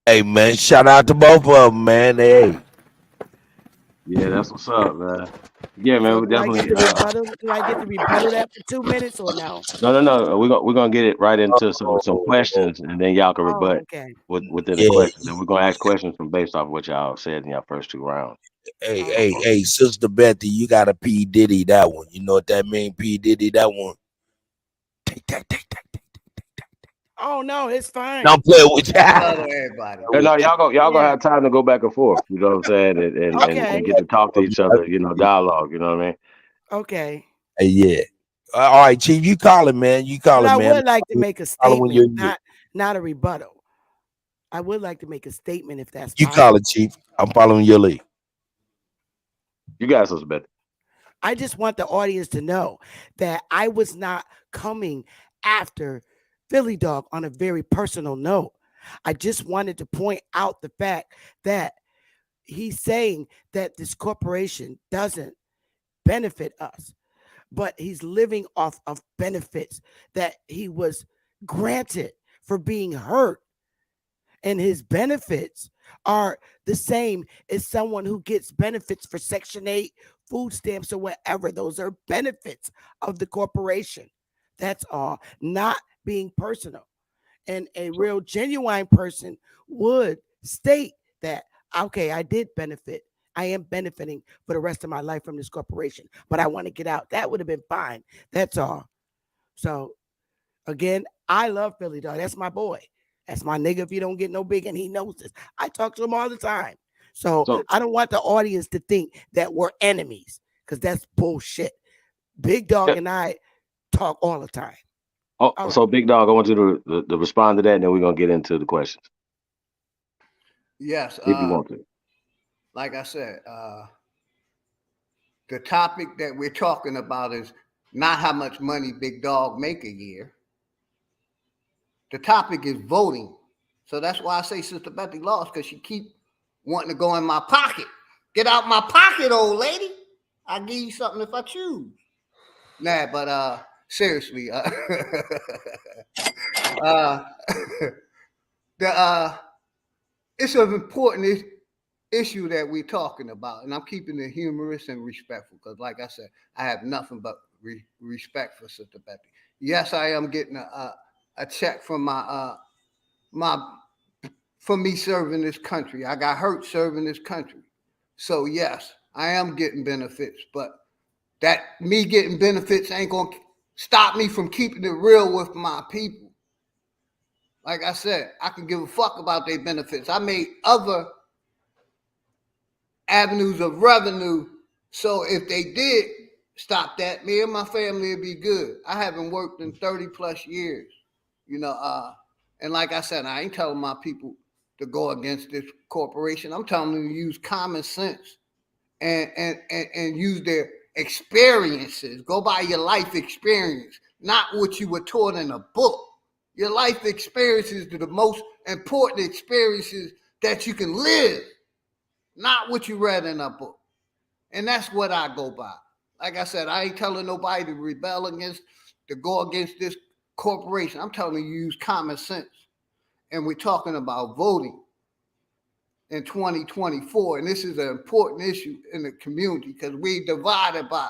Hey, man, shout out to both of them, man. Hey. Yeah, that's what's up, man. Yeah, man, we definitely. Do I get to rebuttal that for 2 minutes or no? No. We're gonna get it right into some questions, and then y'all can rebut within the questions. And we're gonna ask questions from based off what y'all said in your first 2 rounds. Hey, Sister Bethy, you got a P. Diddy that one. You know what that mean? P. Diddy that one. Take. Oh no, it's fine. Don't play with you. Everybody. No, y'all gonna have time to go back and forth. You know what I'm saying? And get to talk to each other. You know, dialogue. You know what I mean? Okay. Yeah. All right, Chief, you call it, man. You call it, man. I would like to make a statement, not a rebuttal. I would like to make a statement if that's you possible. call it, Chief. I'm following your lead. You guys was better. I just want the audience to know that I was not coming after Philly Dog on a very personal note. I just wanted to point out the fact that he's saying that this corporation doesn't benefit us, but he's living off of benefits that he was granted for being hurt. And his benefits are the same as someone who gets benefits for Section 8, food stamps, or whatever. Those are benefits of the corporation. That's all, not being personal. And a real genuine person would state that, okay, I did benefit. I am benefiting for the rest of my life from this corporation, but I want to get out. That would have been fine. That's all. So, again, I love Philly Dog. That's my boy. That's my nigga if you don't get no big, and he knows this. I talk to him all the time. So I don't want the audience to think that we're enemies, because that's bullshit. Bigg Dogg and I talk all the time. Oh, All so right. Big Dog, I want you to respond to that, and then we're gonna get into the questions Yes, if you want to. like I said, the topic that we're talking about is not how much money Big Dog make a year. The topic is voting. So that's why I say Sister Bethy lost, because she keep wanting to go in my pocket. Get out my pocket, old lady. I'll give you something if I choose. Nah, but seriously, uh the it's an important issue that we're talking about, and I'm keeping it humorous and respectful because, like I said, I have nothing but respect for Sister Bethy. Yes, I am getting a check from my for me serving this country. I got hurt serving this country, so yes, I am getting benefits. But that me getting benefits ain't gonna stop me from keeping it real with my people. Like I said, I can give a fuck about their benefits. I made other avenues of revenue. So if they did stop that, me and my family would be good. I haven't worked in 30 plus years, you know. And like I said, I ain't telling my people to go against this corporation. I'm telling them to use common sense and use their experiences. Go by your life experience, not what you were taught in a book. Your life experiences are the most important experiences that you can live, not what you read in a book. And that's what I go by. Like I said, I ain't telling nobody to rebel against, to go against this corporation. I'm telling you, use common sense. And we're talking about voting in 2024. And this is an important issue in the community because we divided by,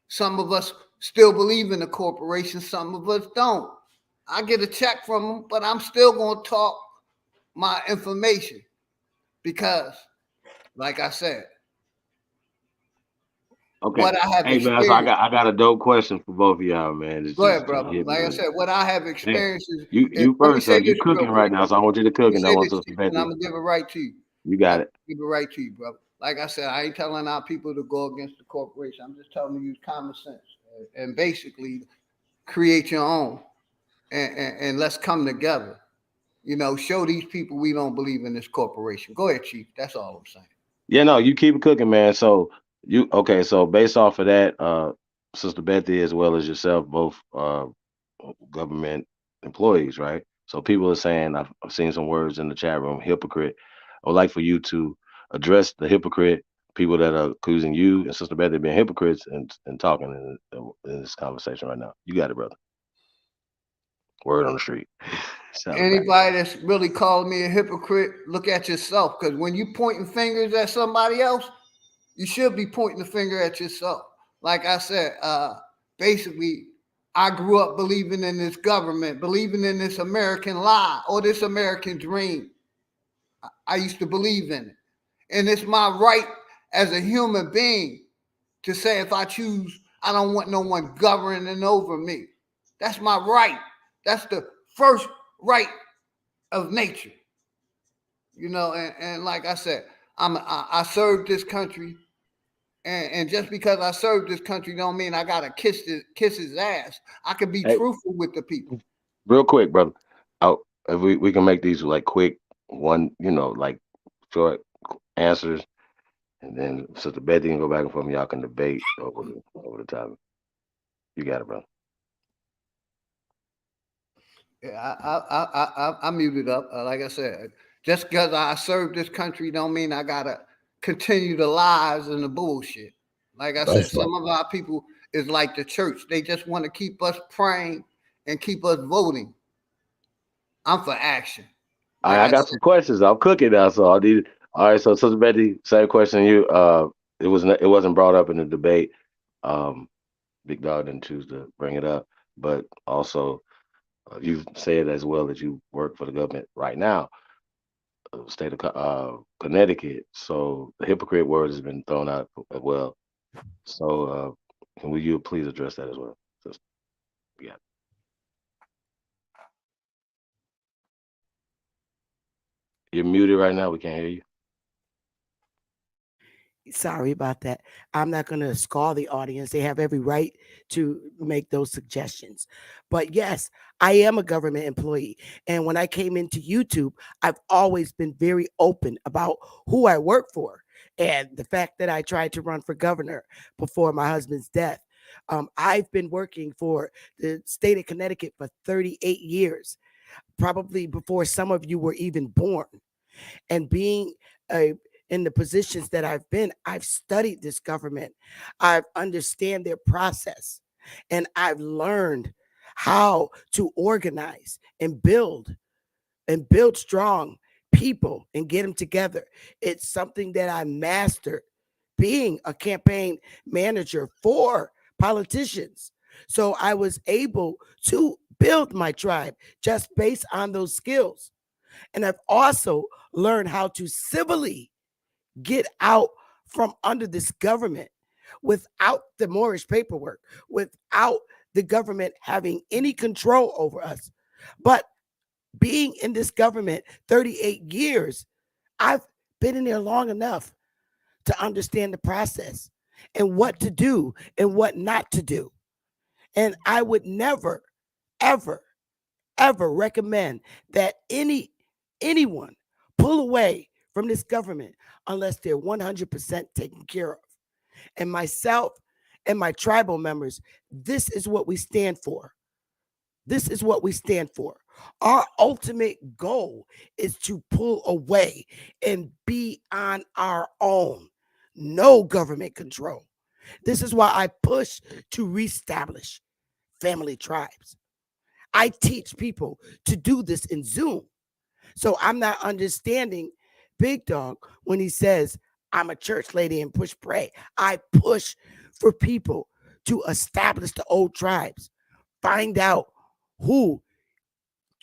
some of us still believe in the corporation, some of us don't. I get a check from them, but I'm still going to talk my information because, like I said, Okay. what I have Hey man, so experienced. I got a dope question for both of y'all, man. It's Go ahead, just brother. hit me Like I with it. said, what I have Hey, experienced is, you let me first, say you this real cooking right quick. now, so I want you to Let cook, me and I say want this, Sister Chief, and I'm Betty. gonna give it right to you. You I'm got gonna it. give it right to you, brother. Like I said, I ain't telling our people to go against the corporation. I'm just telling them to use common sense and basically create your own and let's come together. You know, show these people we don't believe in this corporation. Go ahead, Chief. That's all I'm saying. Yeah, no, you keep it cooking, man. So you okay? So based off of that, Sister Bethy as well as yourself, both government employees, right? So people are saying I've seen some words in the chat room, hypocrite. I would like for you to address the hypocrite people that are accusing you and Sister Bethy being hypocrites and talking in this conversation right now. You got it, brother. Word on the street. Shout it back. Anybody that's really calling me a hypocrite, look at yourself. Because when you pointing fingers at somebody else, you should be pointing the finger at yourself. Like I said, basically, I grew up believing in this government, believing in this American lie or this American dream. I used to believe in it. And it's my right as a human being to say if I choose, I don't want no one governing over me. That's my right. That's the first right of nature. You know, and like I said, I served this country. And just because I served this country don't mean I gotta kiss his ass. I can be Hey, truthful with the people. real quick, brother. Oh, if we can make these like quick one, like short answers, and then Sister Betty can go back and forth. And y'all can debate over the topic. You got it, brother. Yeah, I muted up. Like I said, just because I served this country don't mean I gotta continue the lies and the bullshit. Like I said, That's right. some of our people is like the church. They just want to keep us praying and keep us voting. I'm for action. All Like right, I I got said, some questions. I'm cooking now, so I need. All right, so Sister Betty, same question. It wasn't brought up in the debate. Big Dog didn't choose to bring it up, but also you said as well that you work for the government right now, state of Connecticut. So the hypocrite word has been thrown out as well. So will you please address that as well? Sister? Yeah, you're muted right now. We can't hear you. Sorry about that. I'm not going to scold the audience. They have every right to make those suggestions. But yes, I am a government employee. And when I came into YouTube, I've always been very open about who I work for. And the fact that I tried to run for governor before my husband's death. I've been working for the state of Connecticut for 38 years, probably before some of you were even born. And being a in the positions that I've been, I've studied this government. I've understand their process, and I've learned how to organize and build strong people and get them together. It's something that I mastered being a campaign manager for politicians. So I was able to build my tribe just based on those skills. And I've also learned how to civilly get out from under this government without the Moorish paperwork, without the government having any control over us. But being in this government 38 years, I've been in there long enough to understand the process and what to do and what not to do. And I would never, ever, ever recommend that anyone pull away from this government unless they're 100% taken care of. And myself and my tribal members, this is what we stand for. This is what we stand for. Our ultimate goal is to pull away and be on our own. No government control. This is why I push to reestablish family tribes. I teach people to do this in Zoom. So I'm not understanding Bigg Dogg when he says, I'm a church lady and push pray. I push for people to establish the old tribes, find out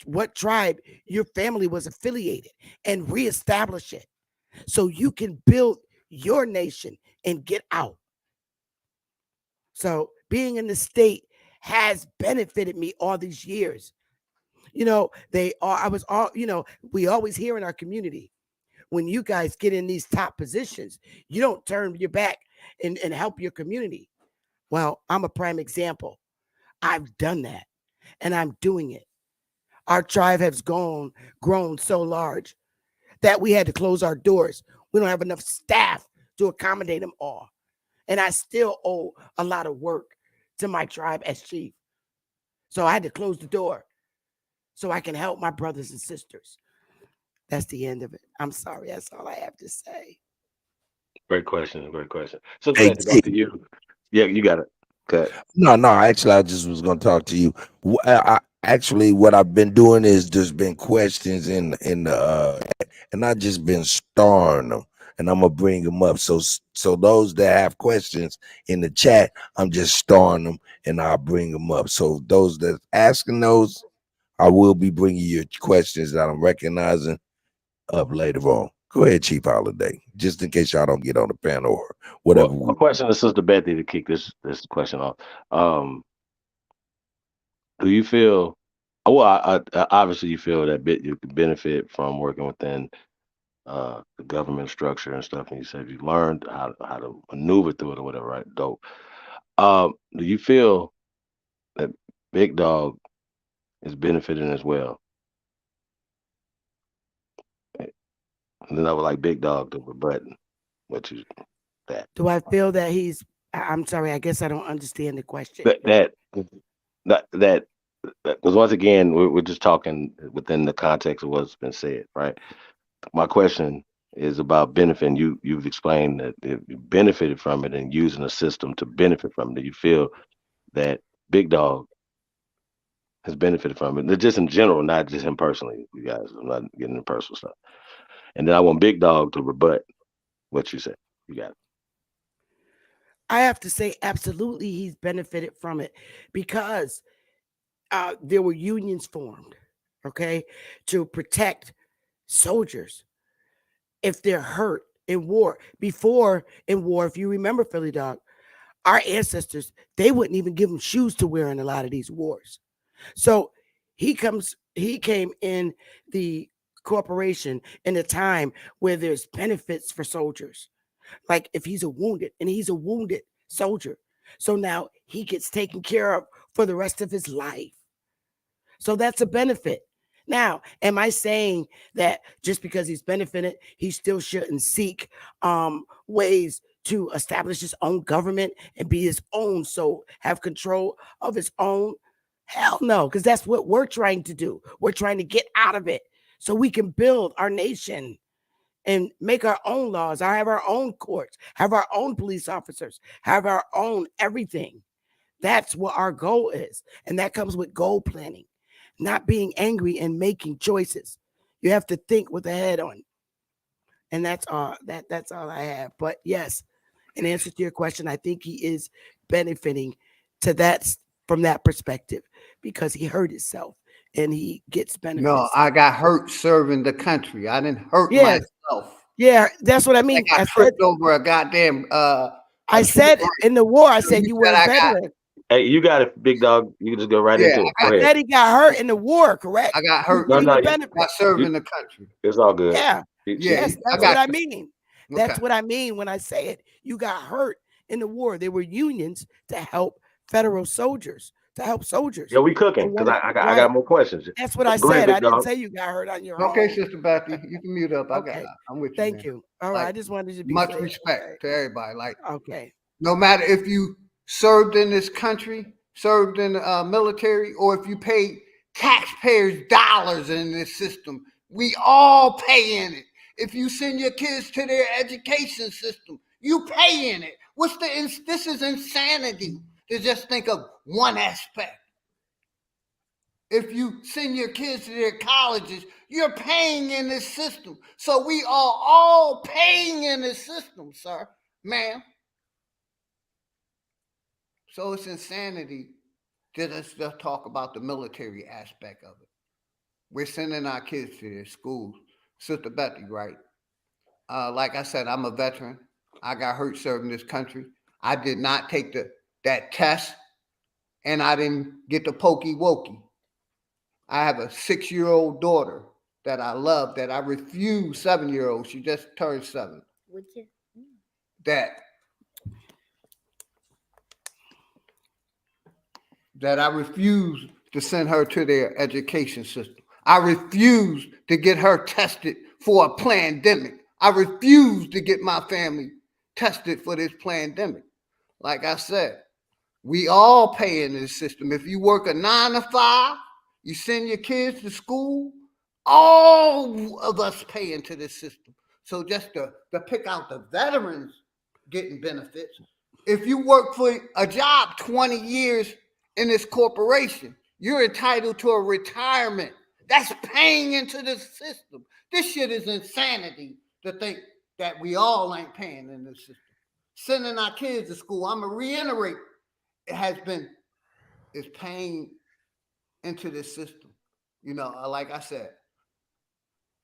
what tribe your family was affiliated, and reestablish it so you can build your nation and get out. So being in the state has benefited me all these years. I was all, we always hear in our community, when you guys get in these top positions, you don't turn your back and help your community. Well, I'm a prime example. I've done that and I'm doing it. Our tribe has grown so large that we had to close our doors. We don't have enough staff to accommodate them all. And I still owe a lot of work to my tribe as chief. So I had to close the door so I can help my brothers and sisters. That's the end of it. I'm sorry. That's all I have to say. Great question. Great question. So Hey, back to you. Yeah, you got it. Cut. no, actually, I just was gonna talk to you. Actually, what I've been doing is there's been questions in the and I just been starring them, and I'm gonna bring them up. So those that have questions in the chat, I'm just starring them, and I'll bring them up. So those that asking those, I will be bringing you questions that I'm recognizing up later on. Go ahead, Chief Holiday, just in case y'all don't get on the panel or whatever. Well, a question to Sister Bethy to kick this question off. Do you feel? Well, obviously you feel that you can benefit from working within the government structure and stuff, and you said you learned how to maneuver through it or whatever, right? Dope. Do you feel that Bigg Dogg is benefiting as well? And then I would like Bigg Dogg to rebut what you that Do I feel that I'm sorry, I guess I don't understand the question. that because once again we're just talking within the context of what's been said, right? My question is about benefiting. You've explained that you benefited from it and using a system to benefit from it. Do you feel that Bigg Dogg has benefited from it? Just in general, not just him personally, you guys. I'm not getting into personal stuff. And then I want Bigg Dogg to rebut what you said. You got it. I have to say, absolutely, he's benefited from it because there were unions formed, okay, to protect soldiers if they're hurt in war. Before in war, if you remember Philly Dog, our ancestors, they wouldn't even give them shoes to wear in a lot of these wars. So he came in the corporation in a time where there's benefits for soldiers. Like if he's a wounded soldier. So now he gets taken care of for the rest of his life. So that's a benefit. Now, am I saying that just because he's benefited, he still shouldn't seek ways to establish his own government and be his own, so have control of his own? Hell no, because that's what we're trying to do. We're trying to get out of it so we can build our nation and make our own laws, have our own courts, have our own police officers, have our own everything. That's what our goal is. And that comes with goal planning, not being angry and making choices. You have to think with the head on. And that's all that's all I have. But yes, in answer to your question, I think he is benefiting to that from that perspective because he hurt himself and he gets benefits. No, I got hurt serving the country. I didn't hurt myself. Yeah, that's what I mean. I tripped over a goddamn I said in the war, I said you were a veteran. Hey, you got it, Big Dog. You can just go right into it. I said he got hurt in the war, correct? I got hurt by serving the country. It's all good. Yeah. Yes, that's what I mean. That's what I mean when I say it. You got hurt in the war. There were unions to help federal soldiers, to help soldiers. Yeah, we cooking because I got more questions. That's what I said. I didn't say you got hurt on your own. Okay, Sister Bethy, you can mute up. I'm with you. Thank you. All right, I just wanted to be much respect to everybody. Like, okay, no matter if you served in this country, served in the military, or if you paid taxpayers' dollars in this system, we all pay in it. If you send your kids to their education system, you pay in it. This is insanity to just think of one aspect. If you send your kids to their colleges, you're paying in this system. So we are all paying in this system, sir, ma'am. So it's insanity to just talk about the military aspect of it. We're sending our kids to their schools. Sister Bethy, right? Like I said, I'm a veteran. I got hurt serving this country. I did not take that test, and I didn't get the pokey wokey. I have a 6-year-old daughter that I love, that I refuse, 7-year-old. She just turned 7. That I refuse to send her to their education system. I refuse to get her tested for a pandemic. I refuse to get my family tested for this pandemic. Like I said, we all pay in this system. If you work a 9 to 5, you send your kids to school, all of us pay into this system. So just to pick out the veterans getting benefits, if you work for a job 20 years in this corporation, you're entitled to a retirement. That's paying into the system. This shit is insanity to think that we all ain't paying in this system. Sending our kids to school, I'm going to reiterate, it's paying into this system. You know, like I said,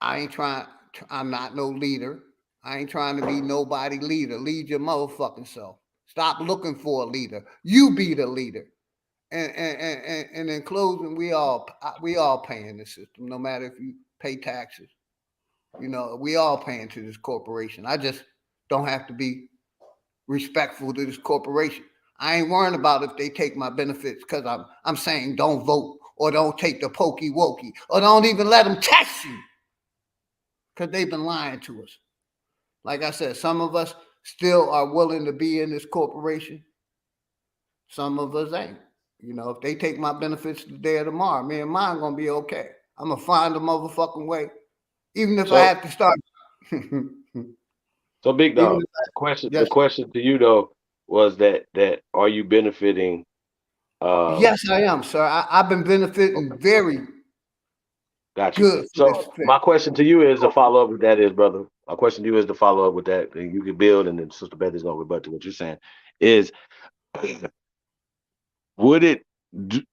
I'm not no leader. I ain't trying to be nobody leader. Lead your motherfucking self. Stop looking for a leader. You be the leader. And in closing, we all pay in the system, no matter if you pay taxes. You know, we all pay into this corporation. I just don't have to be respectful to this corporation. I ain't worrying about if they take my benefits because I'm saying don't vote or don't take the pokey wokey or don't even let them test you because they've been lying to us. Like I said, some of us still are willing to be in this corporation. Some of us ain't. You know, if they take my benefits today or tomorrow, me and mine gonna be okay. I'm gonna find a motherfucking way, even if I have to start. So, Big Dog, the question to you though was that are you benefiting? Yes, I am, sir. I've been benefiting very good. So my question to you is a follow up with that is, brother. My question to you is to follow up with that, and you can build, and then Sister Bethy's gonna rebut to what you're saying. Is would it we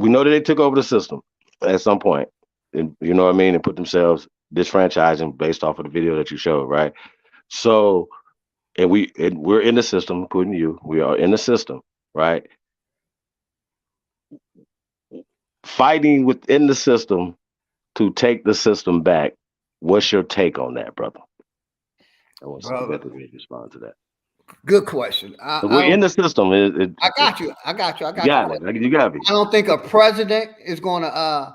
know that they took over the system at some point, and you know what I mean, and put themselves disfranchising based off of the video that you showed, right? So, and we're in the system, including you. We are in the system, right? Fighting within the system to take the system back. What's your take on that, brother? I want Sister Brother, Bethy to respond to that. good question. We're in the system. I got you. I got you. I got You you. got it. You got me. I don't think a president is going to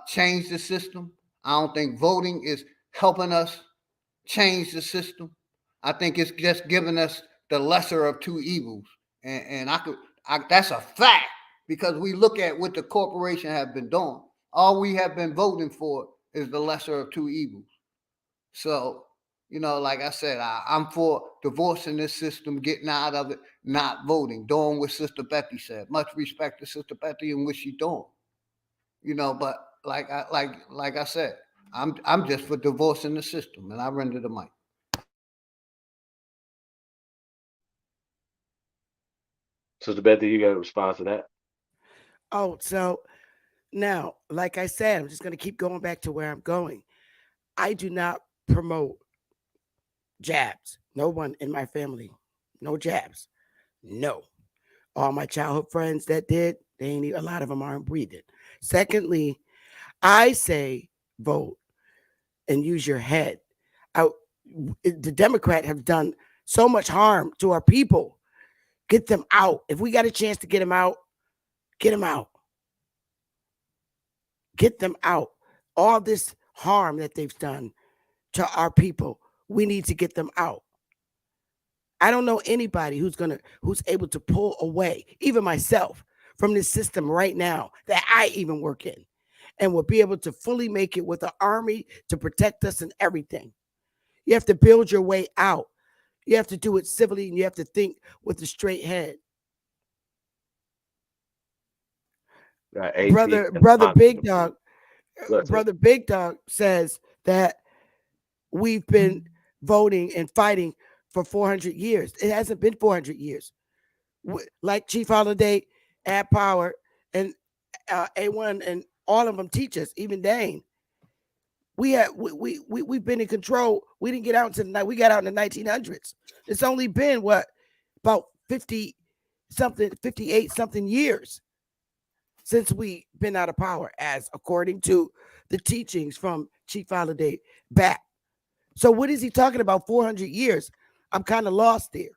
change the system. I don't think voting is helping us change the system. I think it's just giving us the lesser of two evils, and that's a fact because we look at what the corporation have been doing. All we have been voting for is the lesser of two evils. So, like I said, I'm for divorcing this system, getting out of it, not voting, doing what Sister Bethy said. Much respect to Sister Bethy and what she's doing. But like I said, I'm just for divorcing the system, and I render the mic. Sister Bethy, you got a response to that? Oh, so now, like I said, I'm just going to keep going back to where I'm going. I do not promote jabs. No one in my family, no jabs. No. All my childhood friends that did, a lot of them aren't breathing. Secondly, I say vote and use your head. The Democrats have done so much harm to our people. Get them out. If we got a chance to get them out, get them out. Get them out. All this harm that they've done to our people, we need to get them out. I don't know anybody who's able to pull away, even myself, from this system right now that I even work in, and will be able to fully make it with an army to protect us and everything. You have to build your way out. You have to do it civilly, and you have to think with a straight head. Brother Bigg Dogg, Brother Bigg Dogg says that we've been voting and fighting for 400 years. It hasn't been 400 years. Like Chief Holiday, Ad Power, and A1, and all of them teach us, even Dane. We've been in control. We didn't get out until we got out in the 1900s. It's only been about 58 something years since we've been out of power, as according to the teachings from Chief Holiday back. So what is he talking about? 400 years? I'm kind of lost there.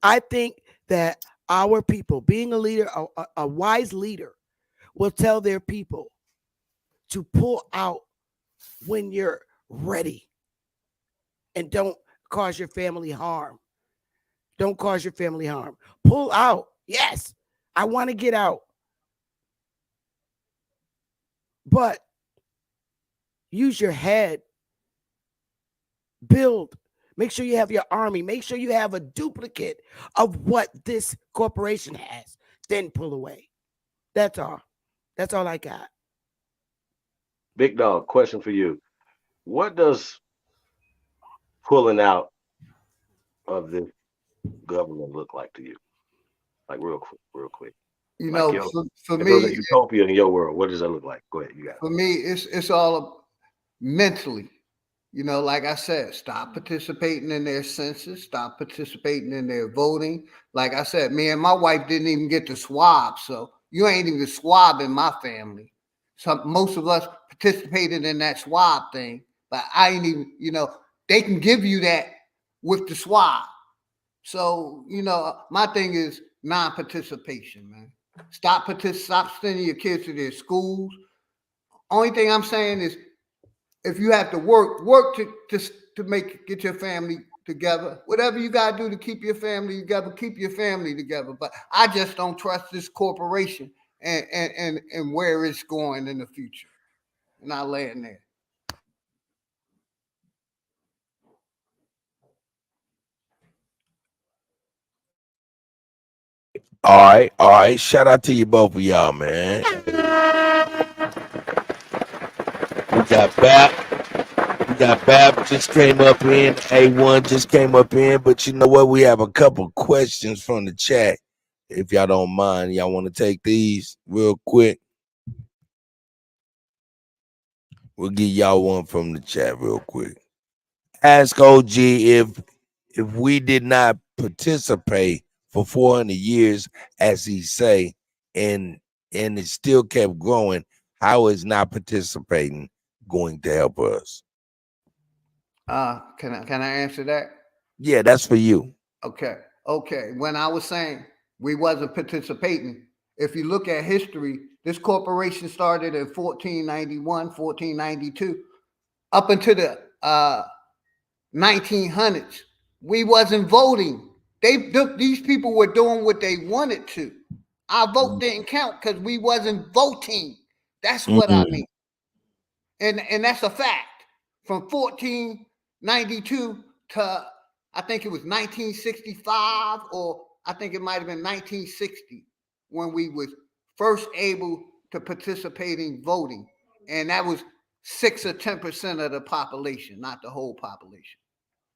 I think that our people, being a leader, a wise leader, will tell their people to pull out when you're ready, and don't cause your family harm. Don't cause your family harm. Pull out. Yes, I want to get out, but use your head. Build. Make sure you have your army. Make sure you have a duplicate of what this corporation has. Then pull away. That's all. That's all I got. Bigg Dogg, question for you. What does pulling out of this government look like to you? Like real quick. For if me, it was a utopia in your world, what does that look like? Go ahead, you got it. For me, it's all mentally. Like I said, stop participating in their census, stop participating in their voting. Like I said, me and my wife didn't even get to swab, so you ain't even swab in my family. So most of us participated in that swab thing, but I ain't even, they can give you that with the swab. So, my thing is non-participation, man. Stop sending your kids to their schools. Only thing I'm saying is, if you have to work to get your family together. Whatever you gotta do to keep your family together, keep your family together. But I just don't trust this corporation and where it's going in the future. And I land there. All right. Shout out to you both of y'all, man. We got Bap just came up in. A1 just came up in. But you know what? We have a couple questions from the chat. If y'all don't mind, y'all want to take these real quick? We'll give y'all one from the chat real quick. Ask OG if we did not participate for 400 years, as he say, and it still kept growing, how is not participating going to help us? Can I answer that? Yeah, that's for you. Okay. Okay. When I was saying we wasn't participating, if you look at history, this corporation started in 1491, 1492, up into the 1900s. We wasn't voting. These people were doing what they wanted to. Our vote didn't count because we wasn't voting. That's what I mean. And that's a fact. From 1492 to I think it was 1965, or I think it might have been 1960 when we was first able to participate in voting. And that was 6 or 10% of the population, not the whole population.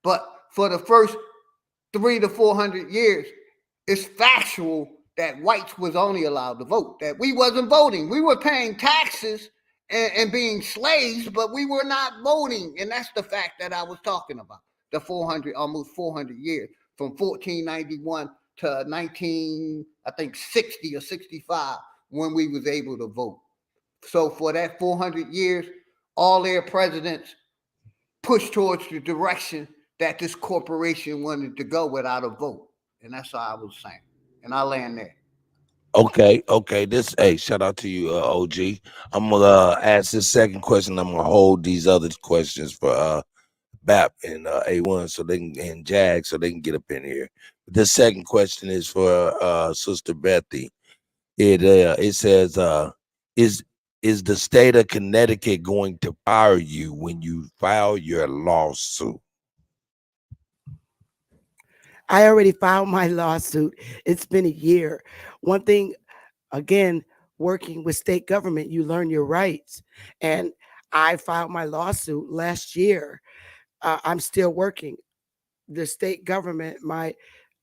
But for the first 300 to 400 years, it's factual that whites was only allowed to vote, that we wasn't voting. We were paying taxes and being slaves, but we were not voting. And that's the fact that I was talking about. The 400, almost 400 years, from 1491 to 19, I think 60 or 65, when we was able to vote. So for that 400 years, all their presidents pushed towards the direction that this corporation wanted to go without a vote. And that's all I was saying. And I land there. Okay, okay. Hey, shout out to you, OG. I'm gonna ask this second question. I'm gonna hold these other questions for BAP and A1 so they can, and Jag, so they can get up in here. This second question is for Sister Bethy. It says is the state of Connecticut going to fire you when you file your lawsuit? I already filed my lawsuit. It's been a year. One thing, again, working with state government, you learn your rights. And I filed my lawsuit last year. I'm still working. The state government, my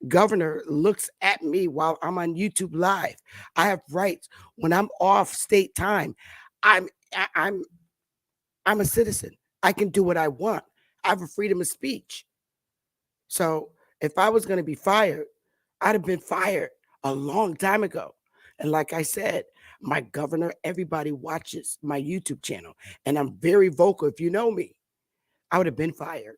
governor looks at me while I'm on YouTube Live. I have rights. When I'm off state time, I'm I'm I'm a citizen. I can do what I want. I have a freedom of speech. So if I was going to be fired, I'd have been fired a long time ago. And like I said, my governor, everybody watches my YouTube channel, and I'm very vocal. If you know me, I would have been fired.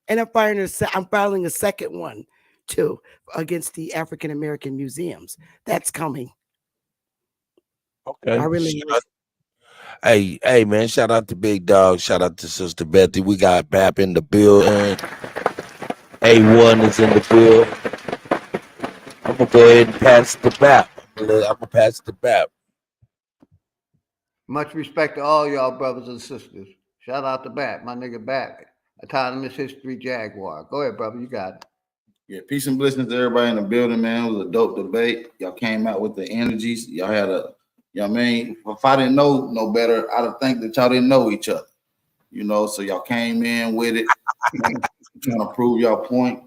And I'm filing a second one too against the African American museums. That's coming. Okay. I really Hey, man, shout out to Bigg Dogg. Shout out to Sister Bethy. We got BAP in the building. A1 is in the field. I'm gonna go ahead and pass the BAP. I'm gonna pass the BAP. Much respect to all y'all brothers and sisters. Shout out to Bat, my nigga Bat. Autonomous History Jaguar. Go ahead, brother. You got it. Yeah, peace and blessings to everybody in the building, man. It was a dope debate. Y'all came out with the energies. Y'all had I mean, if I didn't know no better, I'd have think that y'all didn't know each other. So y'all came in with it, trying to prove y'all point.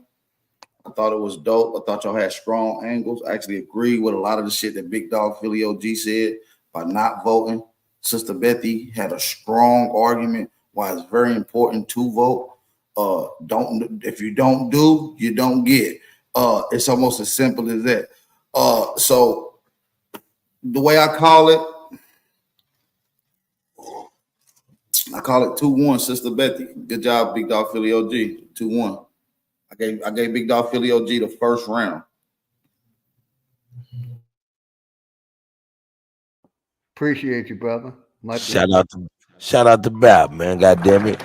I thought it was dope. I thought y'all had strong angles. I actually agree with a lot of the shit that Bigg Dogg Philly OG said by not voting. Sister Bethy had a strong argument why it's very important to vote. If you don't do, you don't get. It's almost as simple as that. So the way I call it 2-1, Sister Bethy. Good job, Bigg Dogg Philly OG. 2-1. I gave Bigg Dogg Philly OG the first round. Appreciate you, brother. Much Shout out to BAP, man. God damn it.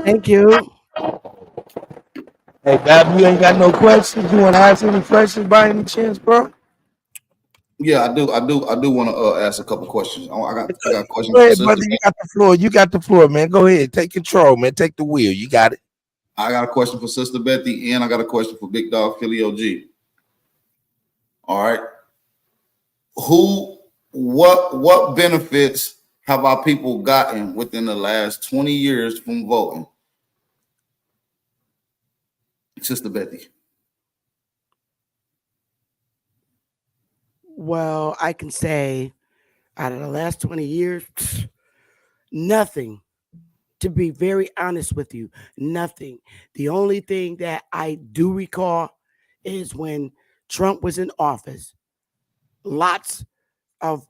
Thank you. Hey, BAP, you ain't got no questions? You want to ask any questions by any chance, bro? Yeah, I do want to ask a couple questions. I got a question. Go ahead, brother. You got the floor. You got the floor, man. Go ahead. Take control, man. Take the wheel. You got it. I got a question for Sister Bethy, and I got a question for Bigg Dogg Philly OG. All right. What benefits have our people gotten within the last 20 years from voting? Sister Bethy. Well, I can say out of the last 20 years, nothing. To be very honest with you, nothing. The only thing that I do recall is when Trump was in office, lots of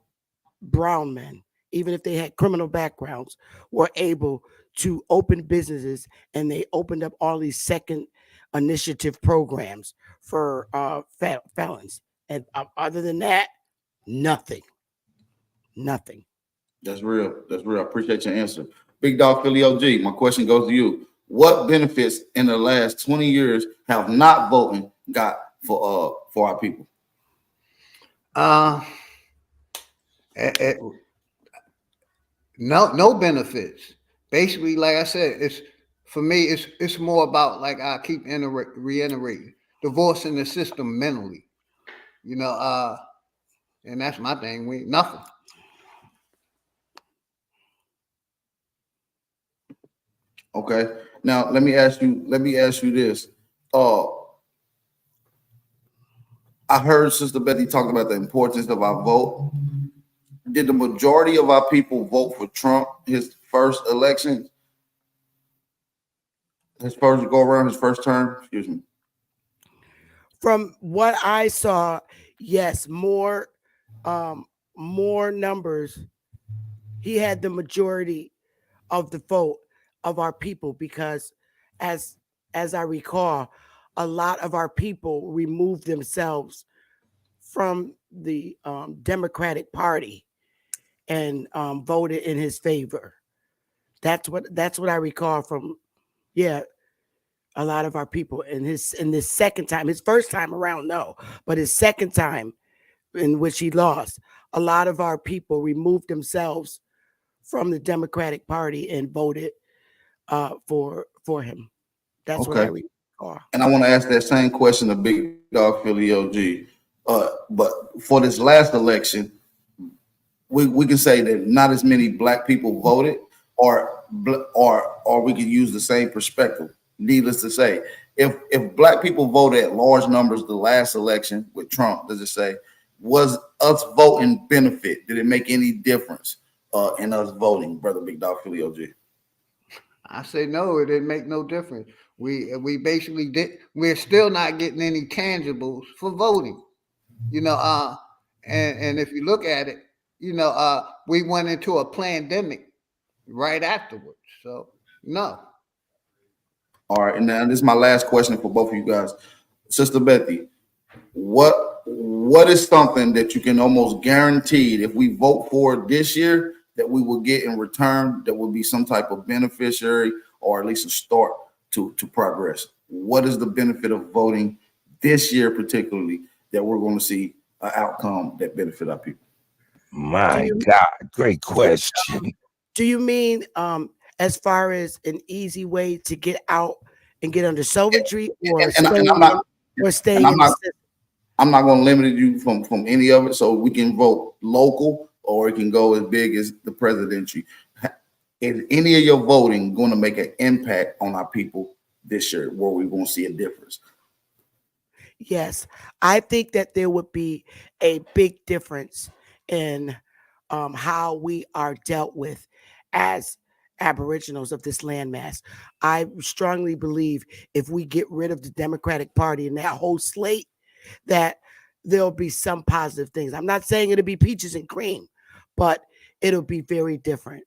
brown men, even if they had criminal backgrounds, were able to open businesses, and they opened up all these second initiative programs for felons. And other than that, nothing. That's real. That's real. I appreciate your answer. Bigg Dogg Philly OG, my question goes to you. What benefits in the last 20 years have not voting got for our people? No benefits. Basically, like I said, it's for me. It's more about, like I keep reiterating, divorcing the system mentally. And that's my thing. We nothing. Okay. Now let me ask you this. I heard Sister Bethy talk about the importance of our vote. Did the majority of our people vote for Trump his first election? His first go around, his first term? Excuse me. From what I saw, yes, more numbers. He had the majority of the vote of our people, because as I recall, a lot of our people removed themselves from the Democratic Party and voted in his favor. That's what I recall from, a lot of our people in this second time. His first time around, no, but his second time, in which he lost, a lot of our people removed themselves from the Democratic Party and voted for him. That's what I recall. And I want to ask that same question to Bigg Dogg Philly OG. But for this last election, we can say that not as many black people voted, or we can use the same perspective. Needless to say, if black people voted at large numbers the last election with Trump, does it say, was us voting benefit? Did it make any difference in us voting, brother Bigg Dogg Philly OG? I say no, it didn't make no difference. We basically did. We're still not getting any tangibles for voting. And if you look at it, we went into a pandemic right afterwards. So no. All right, and now this is my last question for both of you guys. Sister Bethy, what is something that you can almost guarantee if we vote for this year that we will get in return, that will be some type of beneficiary or at least a start to progress? What is the benefit of voting this year particularly that we're going to see an outcome that benefit our people? My God, great question. Do you mean as far as an easy way to get out and get under sovereignty, or staying in the system? I'm not going to limit you from any of it, so we can vote local or it can go as big as the presidency. Is any of your voting going to make an impact on our people this year, where we're going to see a difference? Yes, I think that there would be a big difference in how we are dealt with as Aboriginals of this landmass. I strongly believe if we get rid of the Democratic Party and that whole slate, that there'll be some positive things. I'm not saying it'll be peaches and cream, but it'll be very different.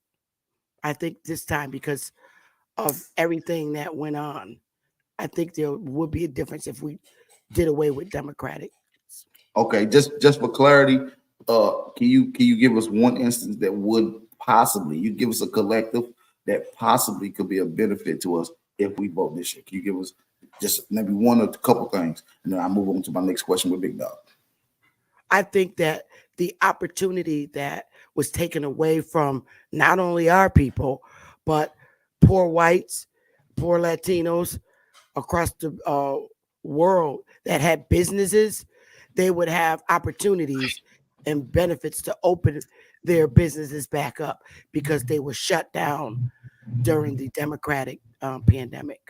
I think this time, because of everything that went on, I think there would be a difference if we did away with Democratic. Okay, just for clarity, can you give us one instance that would possibly, you give us a collective that possibly could be a benefit to us if we vote this year? Can you give us just maybe one or a couple things, and then I'll move on to my next question with Bigg Dogg? I think that the opportunity that was taken away from not only our people, but poor whites, poor Latinos across the world that had businesses, they would have opportunities and benefits to open their businesses back up, because they were shut down during the Democratic pandemic.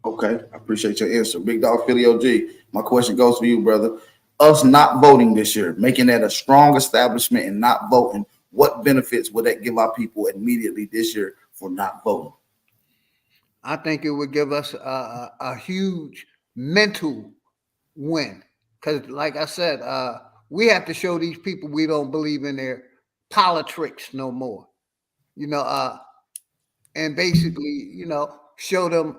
Okay, I appreciate your answer. Bigg Dogg Philly OG, my question goes for you, brother. Us not voting this year, making that a strong establishment and not voting, what benefits would that give our people immediately this year for not voting? I think it would give us a huge mental win, because like I said, we have to show these people we don't believe in their politics no more. And basically, show them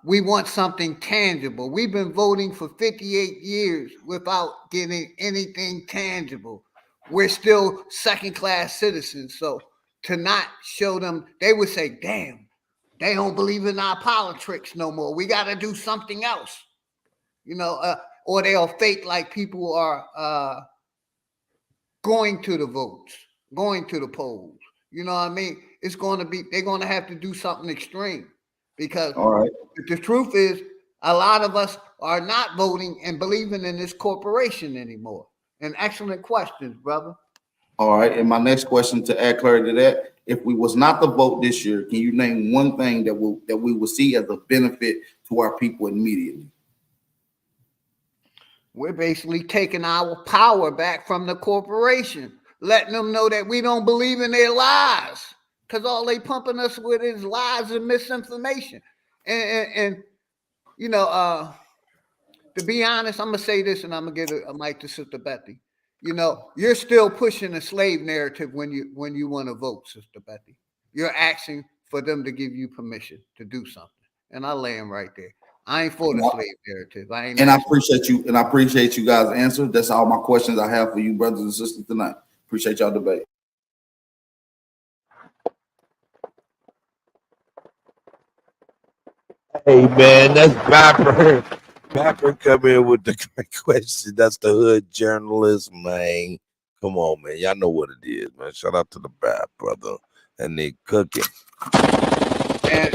we want something tangible. We've been voting for 58 years without getting anything tangible. We're still second class citizens. So to not show them, they would say, damn, they don't believe in our politics no more. We got to do something else, or they'll fake like people are going to the votes, going to the polls. You know what I mean? It's going to be, they're going to have to do something extreme because the truth is a lot of us are not voting and believing in this corporation anymore. An excellent question, brother. All right. And my next question to add clarity to that, if we was not to vote this year, can you name one thing that we will see as a benefit to our people immediately? We're basically taking our power back from the corporation, letting them know that we don't believe in their lies, because all they pumping us with is lies and misinformation. And to be honest, I'm gonna say this, and I'm gonna give a mic to Sister Bethy. You're still pushing a slave narrative when you want to vote, Sister Bethy. You're asking for them to give you permission to do something, and I lay them right there. I ain't for the slave narrative. I appreciate you, and I appreciate you guys' answer. That's all my questions I have for you, brothers and sisters, tonight. Appreciate y'all debate. Hey man, that's Bapper. Bapper come in with the question. That's the hood journalist, man. Come on, man. Y'all know what it is, man. Shout out to the Bap, brother. And they cooking. And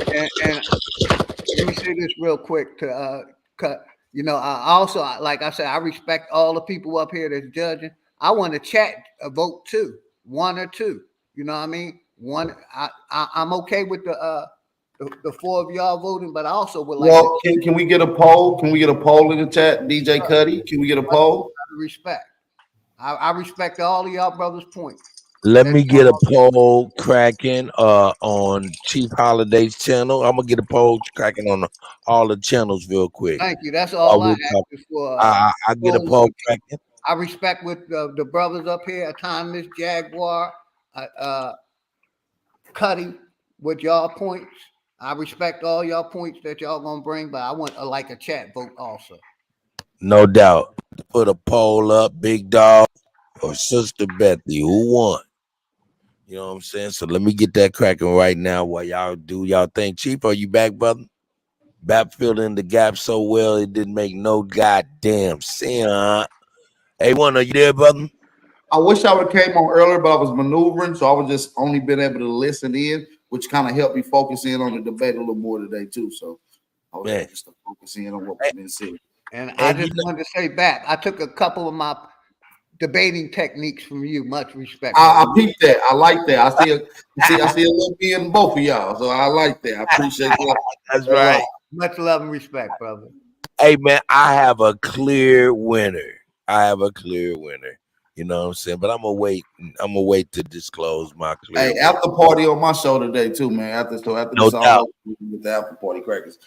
let me say this real quick to cut. I also, like I said, I respect all the people up here that's judging. I want to chat a vote too, one or two. You know what I mean? One, I'm okay with the four of y'all voting, but I also would like. Well, can we get a poll? Can we get a poll in the chat, DJ Cuddy? Can we get a poll? Respect. I respect all of y'all brothers' points. Let me get a poll cracking on Chief Holiday's channel. I'm gonna get a poll cracking on all the channels real quick. Thank you. That's all I ask for. I get a poll cracking. I respect with the brothers up here, Autonomous, Jaguar, Cuddy, with y'all points. I respect all y'all points that y'all gonna bring, but I want a chat vote also. No doubt. Put a poll up, Bigg Dogg or Sister Bethy. Who won? You know what I'm saying? So let me get that cracking right now while y'all do y'all thing. Chief, are you back, brother? Bap filled in the gap so well it didn't make no goddamn sense. Hey, one, are you there, brother? I wish I would have came on earlier, but I was maneuvering, so I was just only been able to listen in, which kind of helped me focus in on the debate a little more today too. So I was able to focus in on what was being said. And I just wanted to say back, I took a couple of my debating techniques from you. Much respect. I peeped that. I like that. I see a little bit in both of y'all, so I like that. I appreciate that. That's right. Much love and respect, brother. Hey man, I have a clear winner. You know what I'm saying? But I'm gonna wait to disclose my clear. Hey, after party on my show today too, man. After no doubt. With the after party crackers.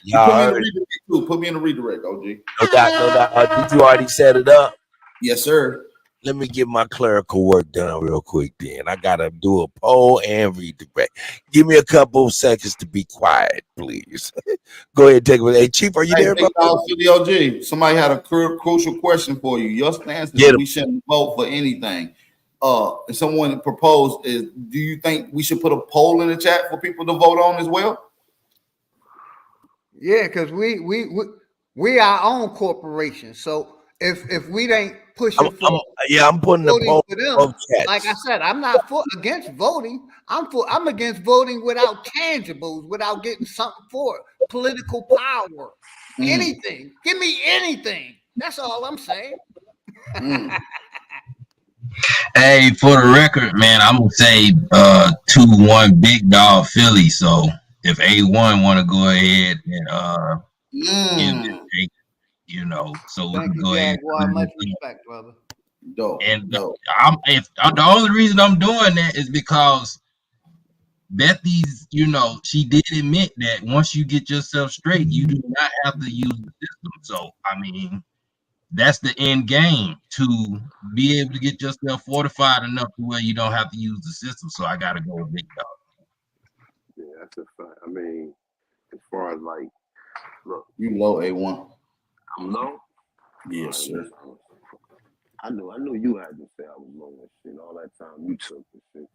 Put me in the redirect, OG. No doubt. Did you already set it up? Yes, sir. Let me get my clerical work done real quick then. I gotta do a poll and redirect. Give me a couple of seconds to be quiet, please. Go ahead, take it. Hey, Chief, are you there, bro? OG. Somebody had a crucial question for you. Your stance is that we shouldn't vote for anything. And someone proposed is, do you think we should put a poll in the chat for people to vote on as well? Yeah, because we our own corporation. So if we ain't pushing I'm putting the poll for them. Like I said, I'm not against voting. I'm against voting without tangibles, without getting something for it. Political power, anything. Give me anything. That's all I'm saying. Hey, for the record, man, I'm gonna say 2-1 Bigg Dogg Philly. So if A1 want to go ahead and so we can go ahead. Much respect, brother. The only reason I'm doing that is because Bethy's, she did admit that once you get yourself straight, you do not have to use the system. So I mean, that's the end game, to be able to get yourself fortified enough to where you don't have to use the system. So I got to go with Bigg Dogg. Yeah, that's a fact. I mean, as far as like, look, You low A1. I'm low. Yes, sir. I knew you had to say I was low and shit. All that time you took and shit.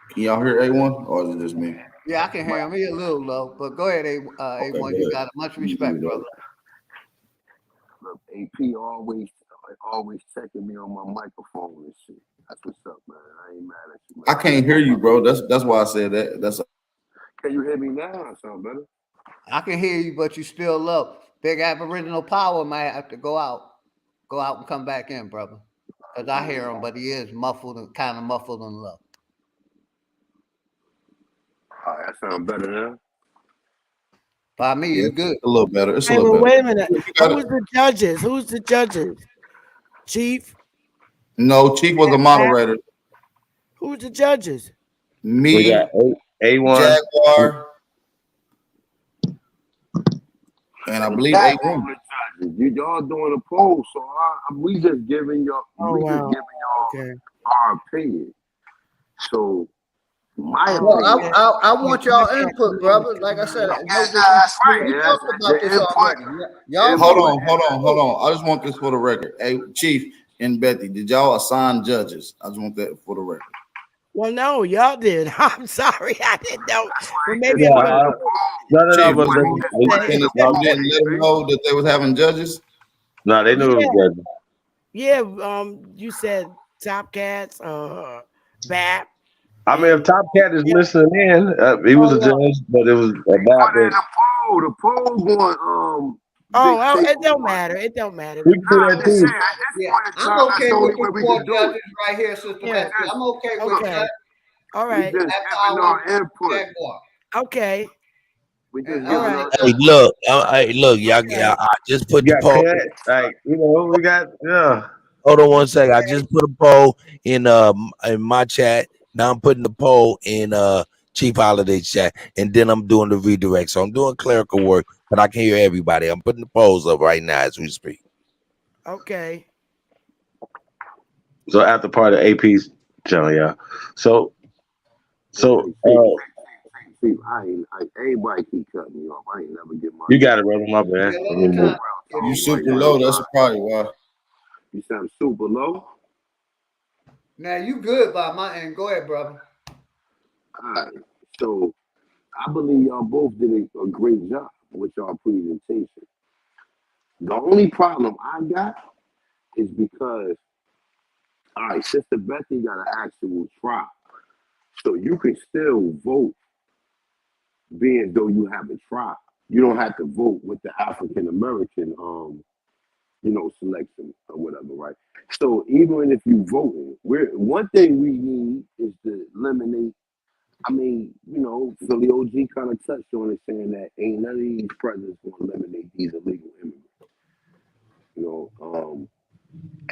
Can y'all hear A1 or is it just me? Yeah, I can hear him. He's a little low, but go ahead, Okay, A1. go You ahead. got much respect, brother. Look, AP always checking me on my microphone and shit. That's what's up, man. I ain't mad at you, man. I can't hear you, bro. That's why I said that. Can you hear me now? I sound better. I can hear you, but you still low. Big Aboriginal Power might have to go out and come back in, brother. Because I hear him, but he is muffled and kind of muffled and low. All right, that sound better now. By me, Yeah, you good. a little better. It's a Hey, little well, better. wait a minute. Who's the judges? Who's the judges? Chief? No, Chief was a moderator. Who's the judges? Me, We got A1. Jaguar, and I believe That's A1. all the judges. Y'all doing a poll, so we just giving y'all. Oh, We just wow. giving y'all Okay. our opinion. So my Well, opinion. I want y'all input, brother. Like I said, That's right. we Yes, talked about the this input. already. Y'all Hold on. I just want this for the record. Hey, Chief and Bethy, did y'all assign judges? I just want that for the record. Well, no, y'all did. I'm sorry, I didn't know. Well, maybe Yeah, I no, Chief, but you didn't let them know that they was having judges? no, they knew it was judges. Yeah, you said Top Cats, BAP. I mean, if Top Cat is listening in, he was a judge, but it was about the poll going. It don't matter. It don't matter. We can do that too. Yeah, I'm okay with the 4 judges right here, Sister Bethy. I'm okay with that. All right. We just giving our input. Okay. We just All right. Hey, look, y'all. I just put the poll. Like, we got Hold on one second. I just put a poll in my chat. Now I'm putting the poll in Chief Holiday chat, and then I'm doing the redirect. So I'm doing clerical work, but I can hear everybody. I'm putting the polls up right now as we speak. Okay. So after part of AP's channel, yeah. So everybody keep cutting me off. I ain't never get my. You got it, brother. My bad. You super low. That's probably why. You sound super low. Now you good by my end. Go ahead, brother. All right. So I believe y'all both did a great job with y'all presentation. The only problem I got is because, all right, Sister Bethy got an actual trial. So you can still vote being though you have a trial. You don't have to vote with the African American selection or whatever, right? So even if you voting, one thing we need is to eliminate. I mean, Philly OG kind of touched on it, saying that ain't none of these presidents going to eliminate these illegal immigrants.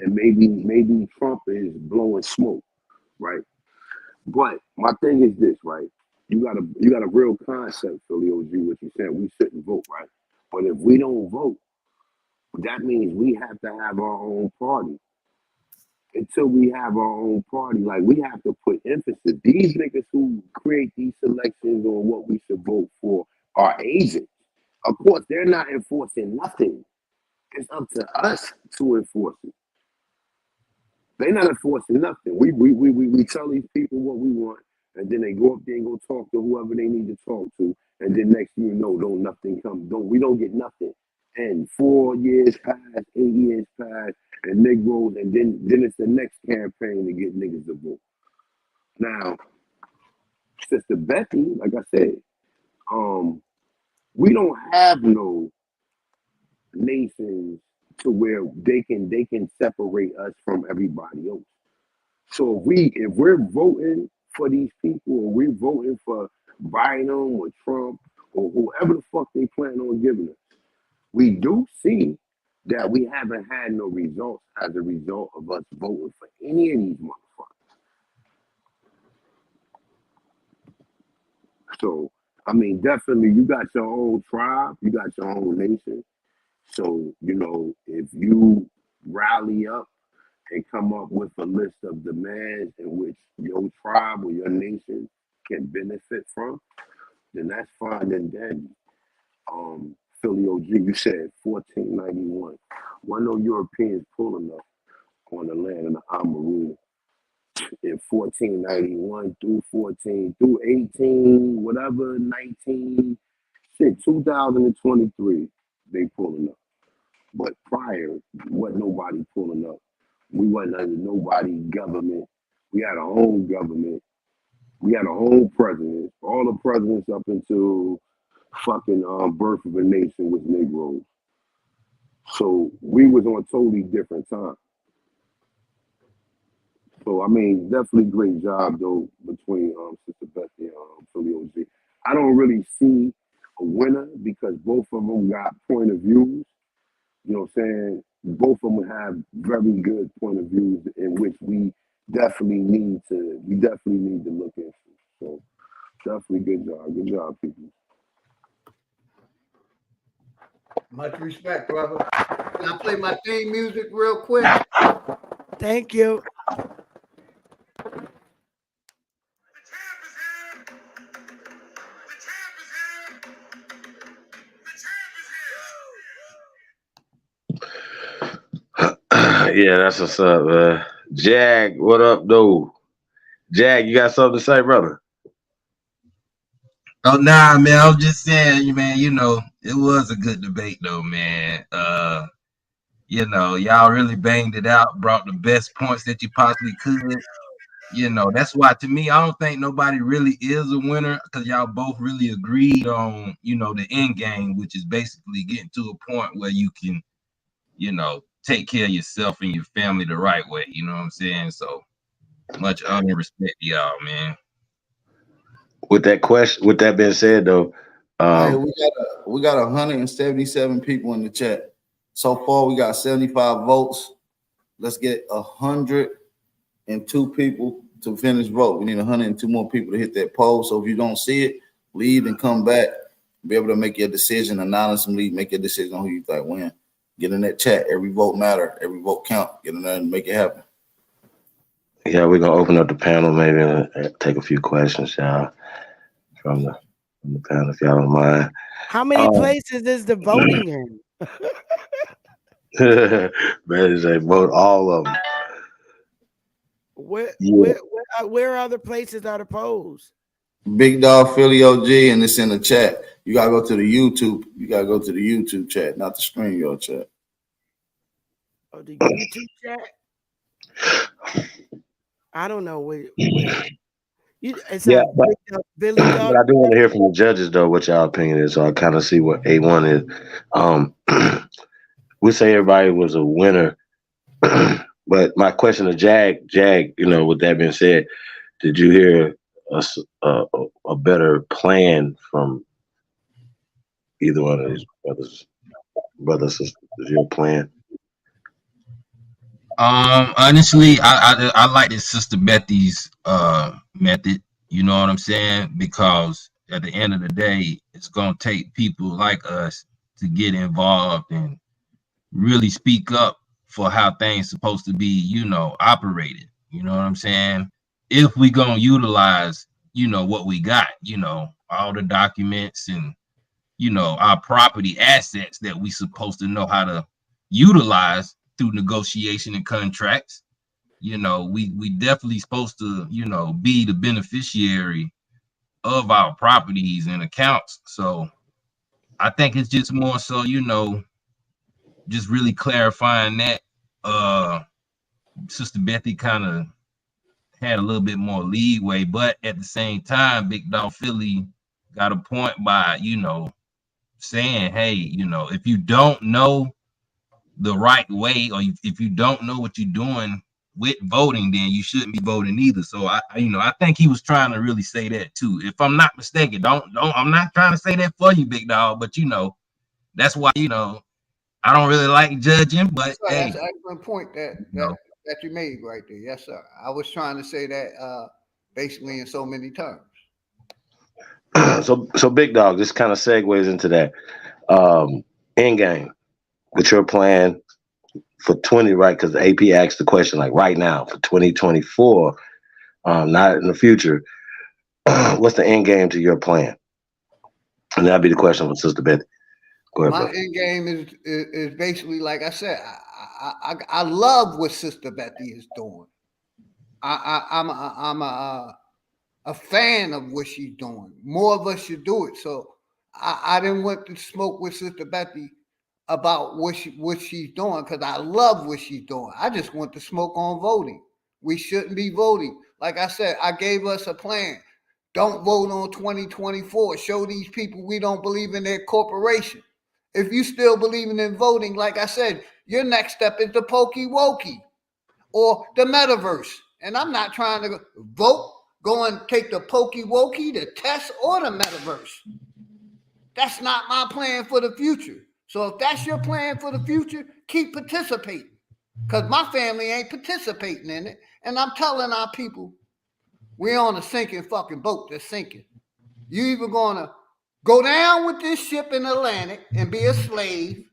And maybe Trump is blowing smoke, right? But my thing is this, right? You got a real concept, Philly OG, what you said. We shouldn't vote, right? But if we don't vote, that means we have to have our own party. Until we have our own party, like we have to put emphasis. These niggas who create these selections on what we should vote for are agents. Of course, they're not enforcing nothing. It's up to us to enforce it. They're not enforcing nothing. We tell these people what we want, and then they go up there and go talk to whoever they need to talk to, and then next thing you know, we don't get nothing. And 4 years pass, 8 years pass, and Negroes, and then it's the next campaign to get niggas to vote. Now, Sister Bethy, like I said, we don't have no nations to where they can separate us from everybody else. So if we're voting for these people, or we're voting for Biden or Trump or whoever the fuck they plan on giving us, we do see that we haven't had no results as a result of us voting for any of these motherfuckers. So, I mean, definitely you got your own tribe, you got your own nation. So, if you rally up and come up with a list of demands in which your tribe or your nation can benefit from, then that's fine and dandy. Philly OG, you said 1491. Why no Europeans pulling up on the land of the Amaru in 1491 through 18, whatever, 19, shit, 2023, they pulling up. But prior, wasn't nobody pulling up. We wasn't under nobody government. We had our own government. We had our own president. All the presidents up until fucking birth of a nation was Negroes. So we was on a totally different time. So I mean, definitely great job though between Sister Bethy and Philly OG. I don't really see a winner because both of them got point of views. You know what I'm saying? Both of them have very good point of views in which we definitely need to look into. So definitely good job, people. Much respect, brother. Can I play my theme music real quick? Thank you. Yeah, that's what's up, man. Jag, what up, though? Jag, you got something to say, brother? Oh nah, man. I was just saying, man. You know, it was a good debate, though, man. You know, y'all really banged it out, brought the best points that you possibly could. You know, that's why to me, I don't think nobody really is a winner because y'all both really agreed on, you know, the end game, which is basically getting to a point where you can, you know, take care of yourself and your family the right way. You know what I'm saying? So much honor and respect to y'all, man. With that being said, though, hey, we got 177 people in the chat. So far, we got 75 votes. Let's get 102 people to finish vote. We need 102 more people to hit that poll. So if you don't see it, leave and come back. Be able to make your decision anonymously. Make your decision on who you think win. Get in that chat. Every vote matter. Every vote count. Get in there and make it happen. Yeah, we're gonna open up the panel, maybe and take a few questions, y'all, from the panel, if y'all don't mind. How many places is the voting in? Better say vote all of them. Where other places are the polls? Bigg Dogg, Philly OG, and it's in the chat. You gotta go to the YouTube. You gotta go to the YouTube chat, not the StreamYard chat. Oh, the YouTube chat. I don't know where it's Yeah, but Billy Dog. I do want to hear from the judges, though, what y'all opinion is, so I kind of see what A1 is. We say everybody was a winner, but my question to Jag, you know, with that being said, did you hear a better plan from either one of these brothers, sisters? Is your plan? Honestly, I like this Sister Bethy's method. You know what I'm saying? Because at the end of the day, it's gonna take people like us to get involved and really speak up for how things supposed to be, you know, operated. You know what I'm saying? If we gonna utilize, you know, what we got, you know, all the documents and, you know, our property assets that we supposed to know how to utilize through negotiation and contracts. You know, we definitely supposed to, you know, be the beneficiary of our properties and accounts. So I think it's just more so, you know, just really clarifying that. Sister Bethy kind of had a little bit more leeway, but at the same time, Bigg Dogg Philly got a point by, you know, saying, hey, you know, if you don't know the right way, or if you don't know what you're doing with voting, then you shouldn't be voting either. So I think he was trying to really say that too. If I'm not mistaken, I'm not trying to say that for you, Bigg Dogg, but you know, that's why, you know, I don't really like judging, but that's an excellent point that you made right there. Yes, sir. I was trying to say that basically in so many terms. So Bigg Dogg, this kind of segues into that end game with your plan. for 20, right? Because the AP asked the question like right now for 2024, not in the future. What's the end game to your plan? And that'd be the question for Sister Bethy. Go ahead, My brother. end game is basically like I said. I love what Sister Bethy is doing. I'm a fan of what she's doing. More of us should do it. So I didn't want to smoke with Sister Bethy about what she's doing because I love what she's doing. I just want to smoke on voting. We shouldn't be voting. Like I said, I gave us a plan. Don't vote on 2024. Show these people we don't believe in their corporation. If you still believing in voting, like I said, your next step is the pokey wokey or the metaverse. And I'm not trying to vote, go and take the pokey wokey, the test, or the metaverse. That's not my plan for the future. So if that's your plan for the future, keep participating. Because my family ain't participating in it. And I'm telling our people, we're on a sinking fucking boat that's sinking. You either gonna go down with this ship in the Atlantic and be a slave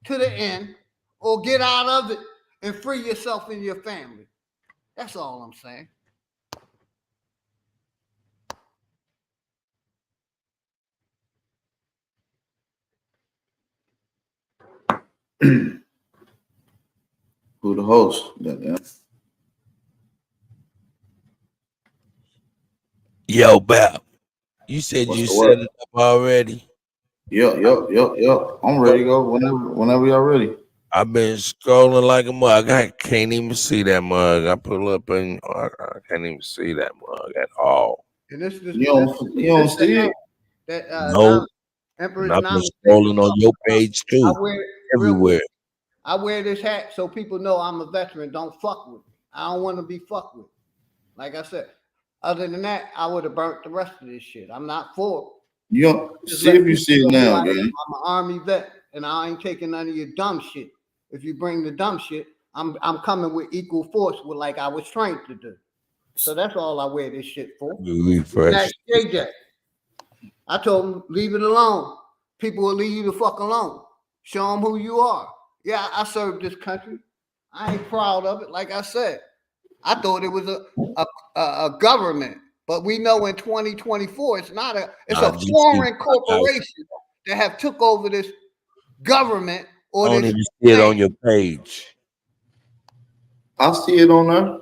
to the end, or get out of it and free yourself and your family. That's all I'm saying. Who the host? Goddamn. Yo, Bap, you said What's you the set word? it up already. Yep. I'm ready to go whenever y'all ready. I've been scrolling like a mug. I can't even see that mug. I pull up and I can't even see that mug at all. And this is You don't see it? that No, Emperor's and I've been Namaste. scrolling on your page I too, wear real everywhere. quick, I wear this hat so people know I'm a veteran. Don't fuck with me. I don't want to be fucked with. Like I said, other than that, I would have burnt the rest of this shit. I'm not for it. You don't Just see let if you people see it know who now, I am. man. I'm an Army vet, and I ain't taking none of your dumb shit. If you bring the dumb shit, I'm coming with equal force with like I was trained to do. So that's all I wear this shit for. You refresh. That's JJ. I told him, leave it alone. People will leave you the fuck alone. Show them who you are. Yeah, I served this country. I ain't proud of it. Like I said, I thought it was a government, but we know in 2024 it's not a. It's a foreign corporation that have took over this government or I don't this. even see it on your page. I'll see it on there.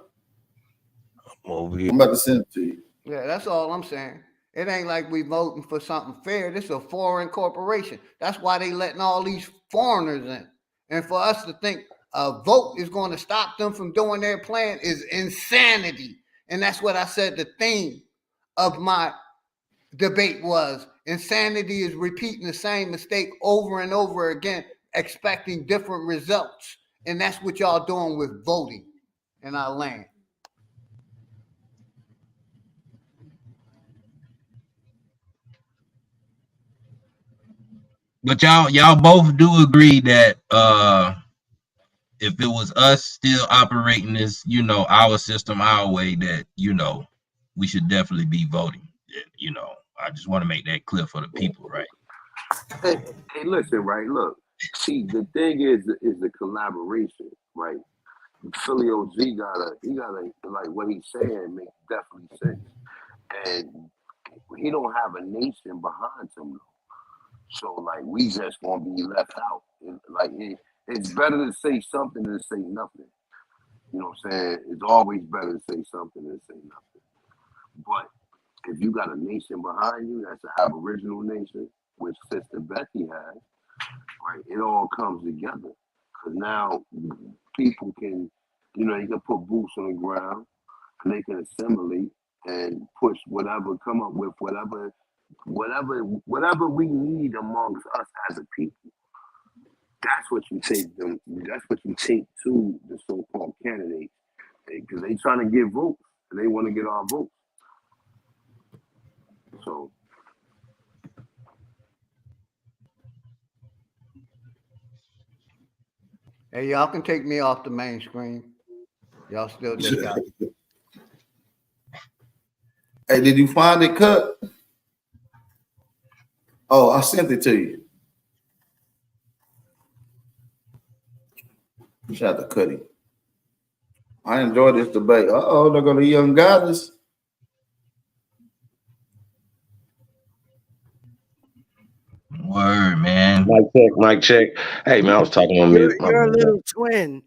I'm over here. I'm about to send it to you. Yeah, that's all I'm saying. It ain't like we voting for something fair. This is a foreign corporation. That's why they letting all these foreigners in. And for us to think a vote is going to stop them from doing their plan is insanity. And that's what I said the theme of my debate was. Insanity is repeating the same mistake over and over again, expecting different results. And that's what y'all doing with voting in our land. But y'all both do agree that if it was us still operating this, our system, our way, that we should definitely be voting. I just want to make that clear for the people, right? Hey, listen, right? Look, see, the thing is the collaboration, right? Philly OG gotta like what he's saying makes definitely sense, and he don't have a nation behind him, so like we just gonna be left out. It's better to say something than to say nothing. You know what I'm saying? It's always better to say something than to say nothing. But if you got a nation behind you, that's an Aboriginal nation, which Sister Bethy has, right? It all comes together. Because now people can, you can put boots on the ground and they can assimilate and push whatever, come up with whatever we need amongst us as a people. That's what you take them. That's what you take to the so-called candidates, because they trying to get votes and they want to get our votes. So, hey, y'all can take me off the main screen. Y'all still just got it. Hey, did you find it, Cut? Oh, I sent it to you. Shout out to Kuttack. I enjoyed this debate. Uh-oh, they're going to young goddess. Word, man. Mic check. Hey, man, I was talking on mute. You're a little twin.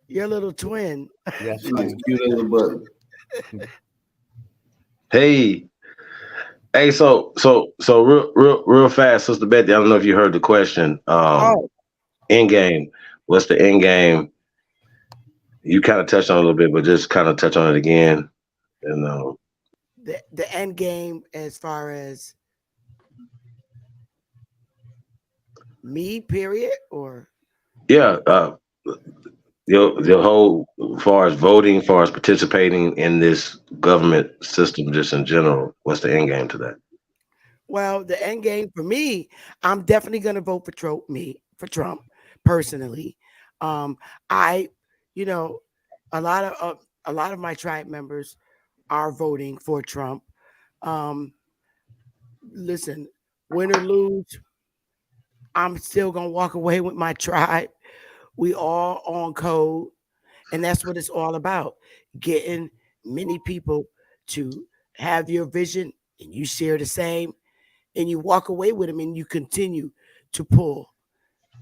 You're a little twin. Yes, She's man. cute as a button. Hey, so real fast, Sister Bethy. I don't know if you heard the question. End game. What's the end game? You kind of touched on it a little bit, but just kind of touch on it again. And the end game as far as me, period, or the whole, as far as voting, as far as participating in this government system, just in general, what's the end game to that? Well, the end game for me, I'm definitely going to vote for Trump personally. I, a lot of my tribe members are voting for Trump. Listen, win or lose, I'm still going to walk away with my tribe. We all on code, and that's what it's all about. Getting many people to have your vision and you share the same, and you walk away with them and you continue to pull,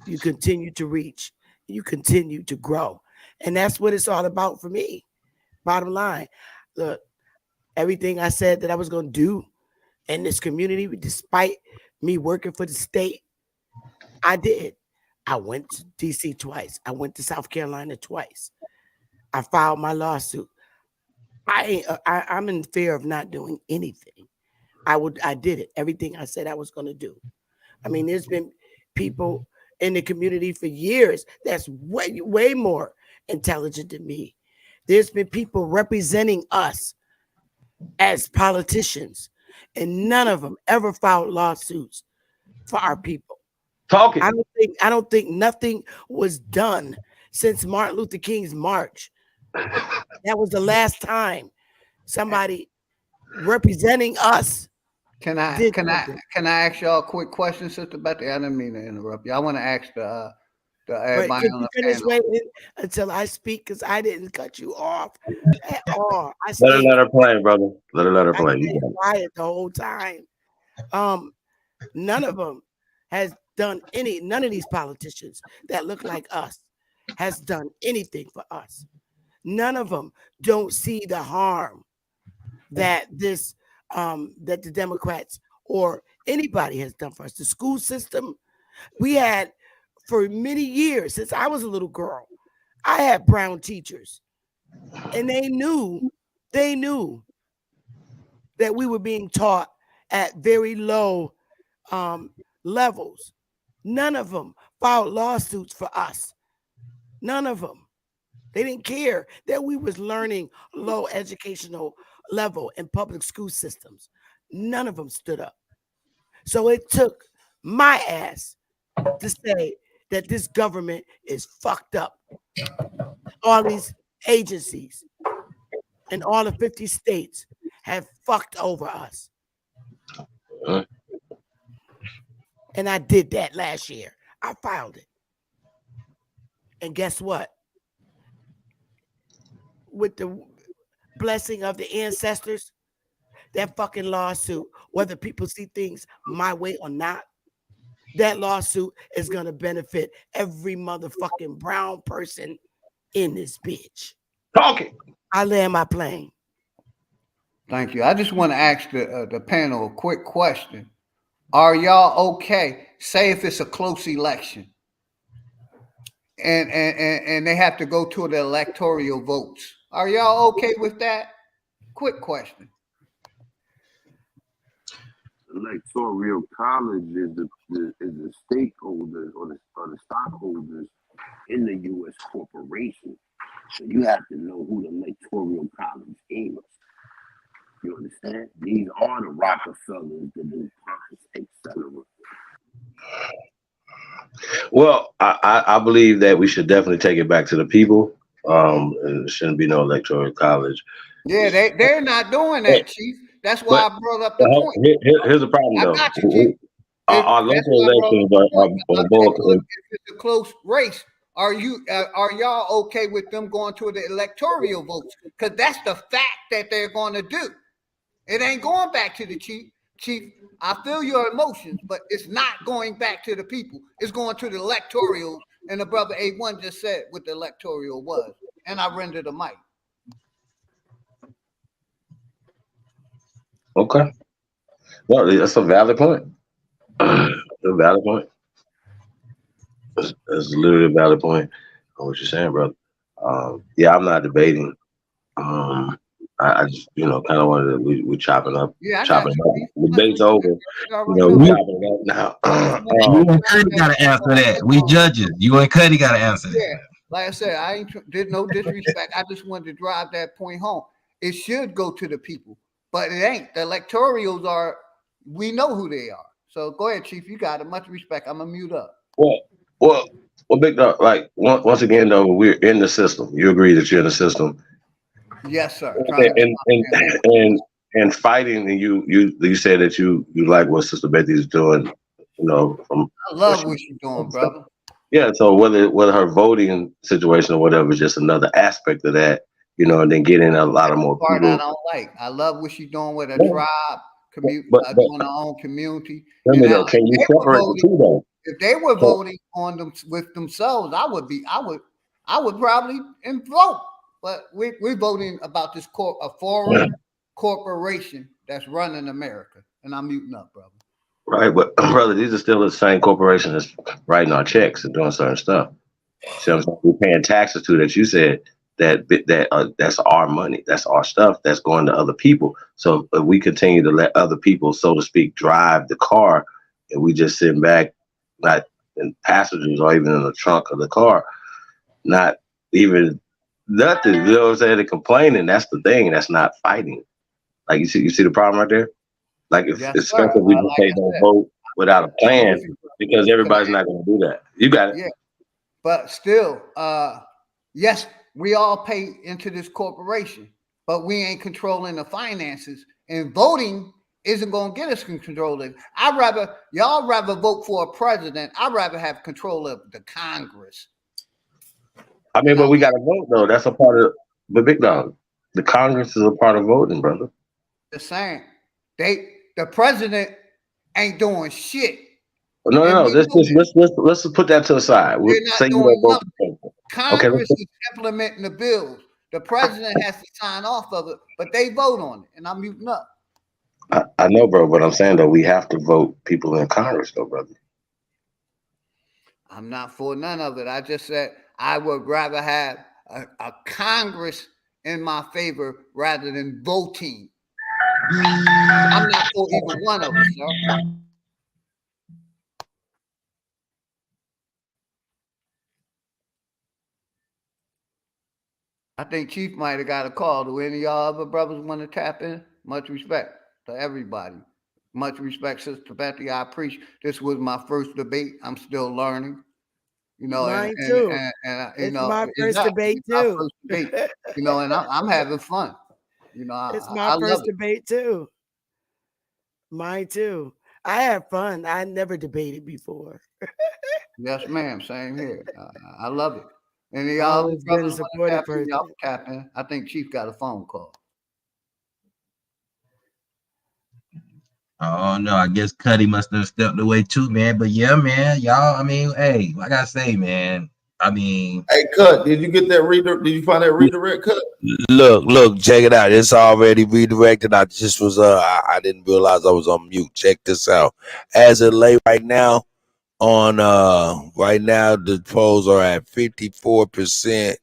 you continue to reach, you continue to grow. And that's what it's all about for me. Bottom line, look, everything I said that I was going to do in this community, despite me working for the state, I did. I went to DC twice. I went to South Carolina twice. I filed my lawsuit. I'm in fear of not doing anything. I did it. Everything I said I was going to do. I mean, there's been people in the community for years that's way more intelligent than me. There's been people representing us as politicians, and none of them ever filed lawsuits for our people. Talking. I don't think nothing was done since Martin Luther King's march. That was the last time somebody representing us. Can I ask y'all a quick question, Sister Bethy? I didn't mean to interrupt you. I want to ask the everybody on the finish panel. waiting until I speak, because I didn't cut you off at all. Let her play, brother. Let her play. I stayed quiet the whole time. None of them has done none of these politicians that look like us has done anything for us. None of them don't see the harm that that the Democrats or anybody has done for us. The school system, we had for many years, since I was a little girl, I had brown teachers, and they knew that we were being taught at very low levels. None of them filed lawsuits for us. None of them. They didn't care that we was learning low educational level in public school systems. None of them stood up. So it took my ass to say that this government is fucked up. All these agencies in all the 50 states have fucked over us. And I did that last year. I filed it. And guess what? With the blessing of the ancestors, that fucking lawsuit, whether people see things my way or not, that lawsuit is going to benefit every motherfucking brown person in this bitch. Talking. I land my plane. Thank you. I just want to ask the panel a quick question. Are y'all okay? Say if it's a close election and they have to go to the electoral votes. Are y'all okay with that? Quick question. Electoral college is the stakeholders or the stockholders in the U.S. corporation. So you have to know who the electoral college is. You understand? These are the Rockefellers, the DuPonts, etc. Well, I believe that we should definitely take it back to the people. And there shouldn't be no electoral college. Yeah, they're not doing that, Chief. That's why I brought up the point. Here's the problem, though. I got you, Chief. Our local elections are both. If it's a close race, are y'all okay with them going to the electoral votes? Because that's the fact that they're going to do. It ain't going back to the chief. Chief, I feel your emotions, but it's not going back to the people. It's going to the electoral. And the brother A1 just said what the electoral was. And I rendered the mic. Okay. No, that's a valid point. A valid point. That's literally a valid point on what you're saying, brother. Yeah, I'm not debating. I just, kind of wanted to, we chopping up. Yeah, chopping up. The debate's over. We chopping it up now. You and Cuddy got to answer that. We judges. You and Cuddy got to answer that. Yeah, like I said, I did no disrespect. I just wanted to drive that point home. It should go to the people, but it ain't. The electorals are, we know who they are. So go ahead, Chief. You got it. Much respect. I'm going to mute up. Well, Big Dog, like, once again, though, we're in the system. You agree that you're in the system. Yes, sir. And fighting, and you said that you like what Sister Bethy is doing, from I love what she's doing, brother. Yeah, so whether her voting situation or whatever is just another aspect of that, and then getting a lot of more part people. I don't like. I love what she's doing with her tribe, doing her own community. Can you separate the two though? If they were voting on them with themselves, I would probably vote. But we're voting about this a foreign corporation that's running America, and I'm muting up, brother. Right, but brother, these are still the same corporation that's writing our checks and doing certain stuff. So we're paying taxes to that. You said that's our money, that's our stuff, that's going to other people. So if we continue to let other people, so to speak, drive the car, and we just sitting back, not in passengers or even in the trunk of the car, not even nothing. You know what I'm saying? They're complaining. That's the thing. That's not fighting. Like you see the problem right there. Like especially if we just say don't vote without a plan, because everybody's not going to do that. You got it. Yeah, but still, yes, we all pay into this corporation, but we ain't controlling the finances, and voting isn't going to get us control of it. Y'all rather vote for a president. I'd rather have control of the Congress. I mean, but we got to vote though. That's a part of the Big Dog. The Congress is a part of voting, brother. The same. The president ain't doing shit. No. Let's put that to the side. They're not doing nothing. Congress is implementing the bills. The president has to sign off of it, but they vote on it, and I'm muting up. I know, bro, but I'm saying though we have to vote people in Congress, though, brother. I'm not for none of it. I just said I would rather have a Congress in my favor rather than voting. I'm not for either one of them, sir. I think Chief might have got a call. Do any of y'all other brothers want to tap in? Much respect to everybody. Much respect, Sister Bethy. I appreciate this was my first debate. I'm still learning. Mine too. It's my first debate too. And I'm having fun. It's my first debate too. Mine too. I have fun. I never debated before. Yes, ma'am. Same here. I love it. And y'all brothers y'all tap in. I think Chief got a phone call. Oh no, I guess Cuddy must have stepped away too, man. But yeah, man, y'all. I mean, hey, like I say, man. I mean, hey, Cut, did you get that reader? Did you find that redirect, Cut? Look, check it out. It's already redirected. I just was I didn't realize I was on mute. Check this out. As it late right now, the polls are at 54%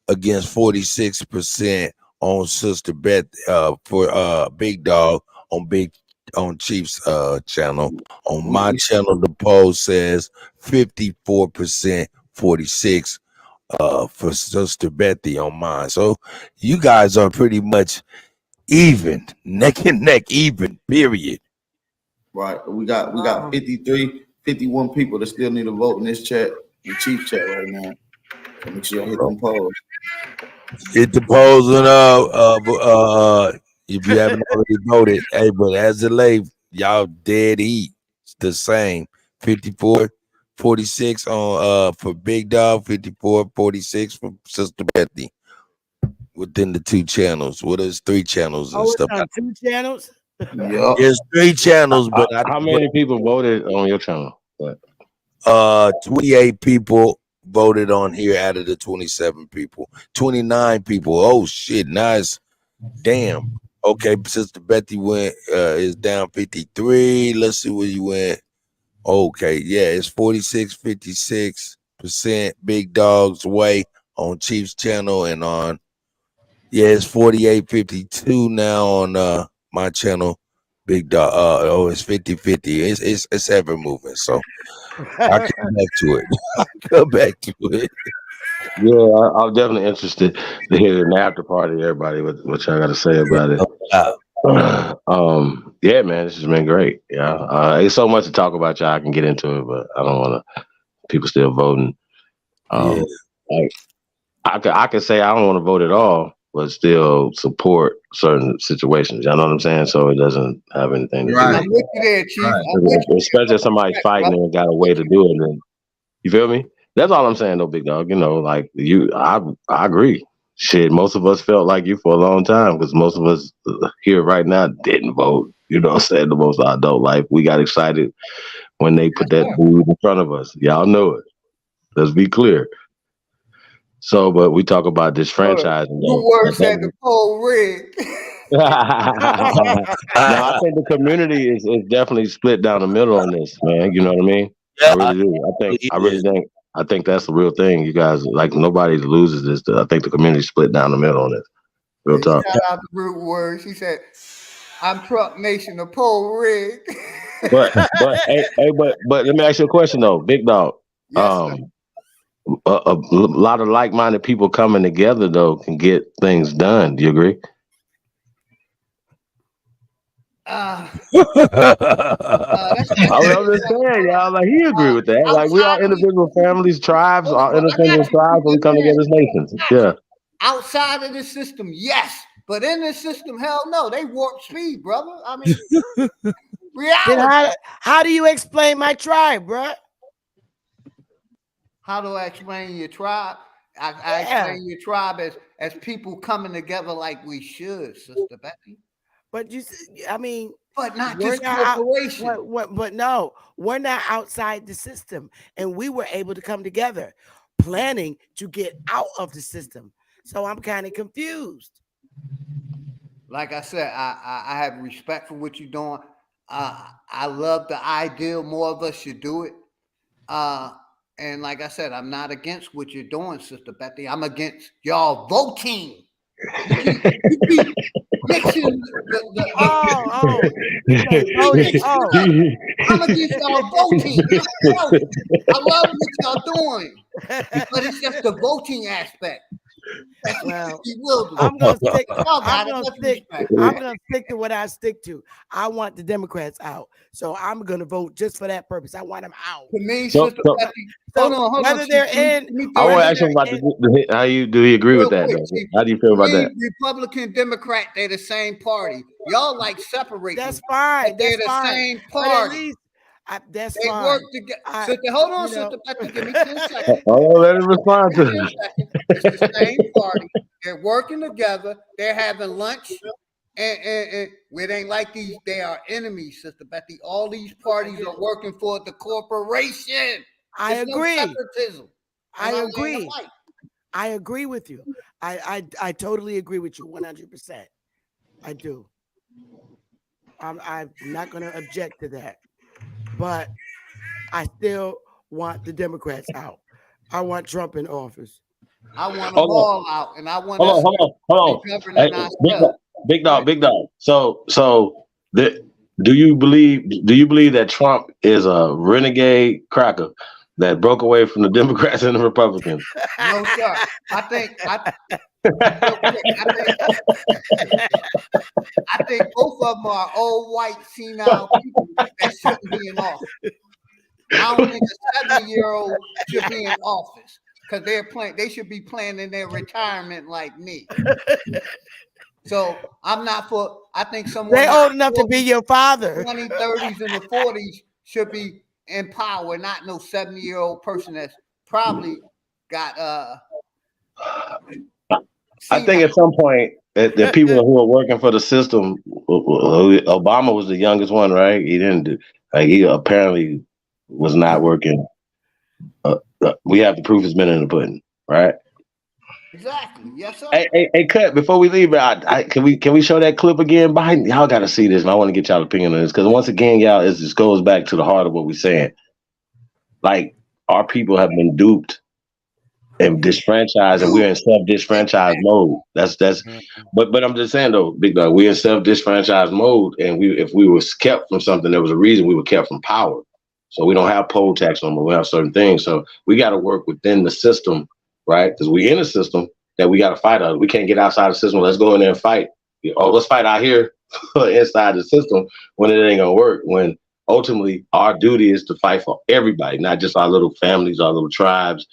against 46% on Sister Beth for Bigg Dogg on Chief's channel. On my channel, the poll says 54%, 46 for Sister Bethy on mine. So you guys are pretty much even, neck and neck, even, period. Right. We got 51 people that still need to vote in this chat, the Chief chat right now. So make sure you hit them polls. Hit the polls and if you haven't already voted. Hey, but as it late, y'all dead heat. It's the same. 54, 46 on for Bigg Dogg, 54, 46 for Sister Bethy within the 2 channels. What is 3 channels and Oh, it's stuff? on 2 channels? Yup. There's 3 channels, but How many people voted on your channel? What? 28 people voted on here out of the 27 people. 29 people. Oh shit, nice. Damn. Okay, Sister Bethy went is down 53. Let's see where you went. Okay, yeah, it's 46, 56% Bigg Dogg's way on Chief's channel, and on it's 48, 52 now on my channel, Bigg Dogg. It's 50-50. It's ever moving. So I'll come back to it. I'll come back to it. Yeah, I'm definitely interested to hear the after party. Everybody, what y'all got to say about it? Yeah, man, this has been great. Yeah, it's so much to talk about, y'all. I can get into it, but I don't want to. People still voting. Yeah. Like, I could say I don't want to vote at all, but still support certain situations. You know what I'm saying? So it doesn't have anything to do. I'm with you there, Chief. Especially if somebody's fighting and got a way to do it. And you feel me? That's all I'm saying, though, Bigg Dogg. You know, like I agree. Shit, most of us felt like you for a long time because most of us here right now didn't vote. You know what I'm saying? The most of our adult life. We got excited when they put that dude in front of us. Y'all know it. Let's be clear. So, but we talk about this franchise. Who works at the poll rig? No, I think the community is definitely split down the middle on this, man. You know what I mean? Yeah, I really do. I think that's the real thing. You guys, like, nobody loses this. I think the community split down the middle on this. Real talk. Shout out to Root Words. He said, "I'm Trump Nation, the poll rig." but let me ask you a question though, Bigg Dogg. Yes, a lot of like-minded people coming together though can get things done. Do you agree? that's I'm just saying, y'all. Like he agree with that. Like we are individual families, tribes, all individual tribes, and we come together as nations. Yeah. Outside of the system, yes, but in the system, hell no. They warp speed, brother. I mean, reality. How do you explain my tribe, bro? How do I explain your tribe? I explain your tribe as people coming together like we should, Sister Bethy. But I mean, but not just corporation. But no, we're not outside the system, and we were able to come together, planning to get out of the system. So I'm kind of confused. Like I said, I have respect for what you're doing. I love the ideal. More of us should do it. And like I said, I'm not against what you're doing, Sister Bethy. I'm against y'all voting. You keep mixing I'm against y'all voting. I love what y'all doing, but it's just the voting aspect. Well, I'm gonna stick to what I stick to. I want the Democrats out, so I'm gonna vote just for that purpose. I want them out. To me, Sister Bethy, hold on. I want to ask him about how do you agree with that? How do you feel about that? Republican, Democrat, they're the same party. Y'all like separate. That's fine. They're the same party. That's they fine. Work together. Hold on, Sister Bethy, give me 10 seconds. Let him respond to it. It's the same party. They're working together. They're having lunch. And it ain't like these. They are enemies, Sister Bethy. All these parties are working for the corporation. I agree. No separatism. I agree. I agree with you. I totally agree with you 100%. I do. I'm not going to object to that. But I still want the Democrats out. I want Trump in office. I want them all out, and I want. Hold on. Hey, Bigg Dogg. So do you believe that Trump is a renegade cracker that broke away from the Democrats and the Republicans? No, sir. I think both of them are old white senile people that shouldn't be in office. I don't think a 70-year-old should be in office because they should be planning their retirement like me. So I'm not for. I think someone they're old enough to be your father. 20s, 30s, and the 40s should be in power, not no 70-year-old person that's probably got I think at some point the people who are working for the system, Obama was the youngest one, right? He didn't do, like, he apparently was not working. We have the proof it's been in the pudding, right? Exactly. Yes, sir. Hey, Cut, before we leave, can we show that clip again? Behind y'all got to see this, and I want to get y'all opinion on this because once again, y'all, it just goes back to the heart of what we're saying. Like, our people have been duped and disfranchised, and we're in self-disfranchised mode. That's but I'm just saying though, Bigg Dogg, we're in self-disfranchised mode, and if we were kept from something, there was a reason we were kept from power. So we don't have poll tax no more. We have certain things. So we got to work within the system, right? Because we in a system that we got to fight out. We can't get outside the system. Let's go in there and fight. Oh, let's fight out here inside the system when it ain't gonna work. When ultimately our duty is to fight for everybody, not just our little families, our little tribes.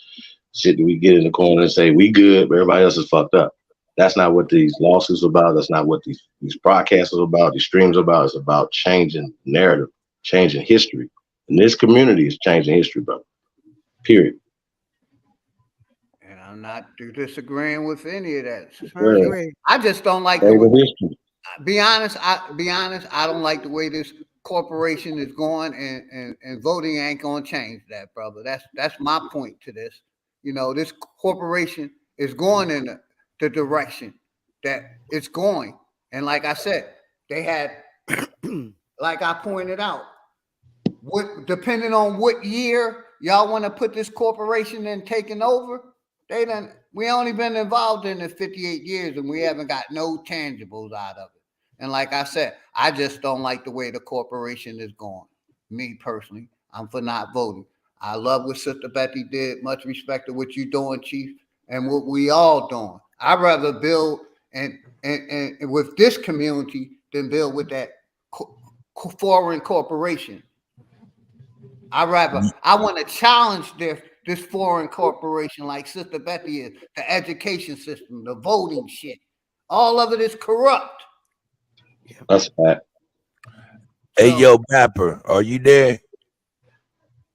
Shit that we get in the corner and say we good, but everybody else is fucked up. That's not what these lawsuits are about. That's not what these broadcasts are about. These streams are about. It's about changing narrative, changing history. And this community is changing history, bro. Period. And I'm not disagreeing with any of that. Yeah. I just don't like the way, be honest, I don't like the way this corporation is going, and voting ain't gonna change that, brother. That's my point to this. You know, this corporation is going in the direction that it's going. And like I said, they had, like I pointed out, depending on what year y'all want to put this corporation in taking over, we only been involved in it 58 years and we haven't got no tangibles out of it. And like I said, I just don't like the way the corporation is going. Me personally, I'm for not voting. I love what Sister Bethy did. Much respect to what you doing, Chief, and what we all doing. I'd rather build and with this community than build with that foreign corporation. I want to challenge this foreign corporation like Sister Bethy is, the education system, the voting shit. All of it is corrupt. That's bad. Hey, yo, Bapper, are you there?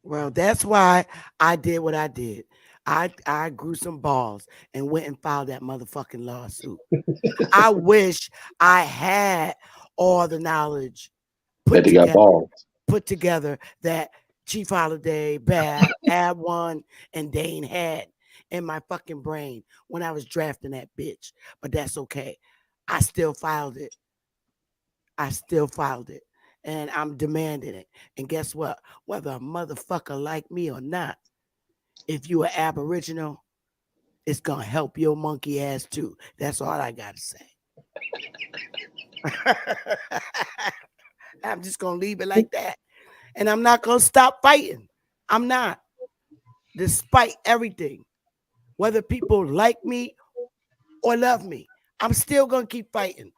Well, that's why I did what I did. I grew some balls and went and filed that motherfucking lawsuit. I wish I had all the knowledge put together that Chief Holiday, Bab, Ab One, and Dane had in my fucking brain when I was drafting that bitch. But that's okay. I still filed it. And I'm demanding it. And guess what? Whether a motherfucker like me or not, if you are Aboriginal, it's going to help your monkey ass too. That's all I got to say. I'm just going to leave it like that. And I'm not going to stop fighting. I'm not. Despite everything, whether people like me or love me, I'm still going to keep fighting.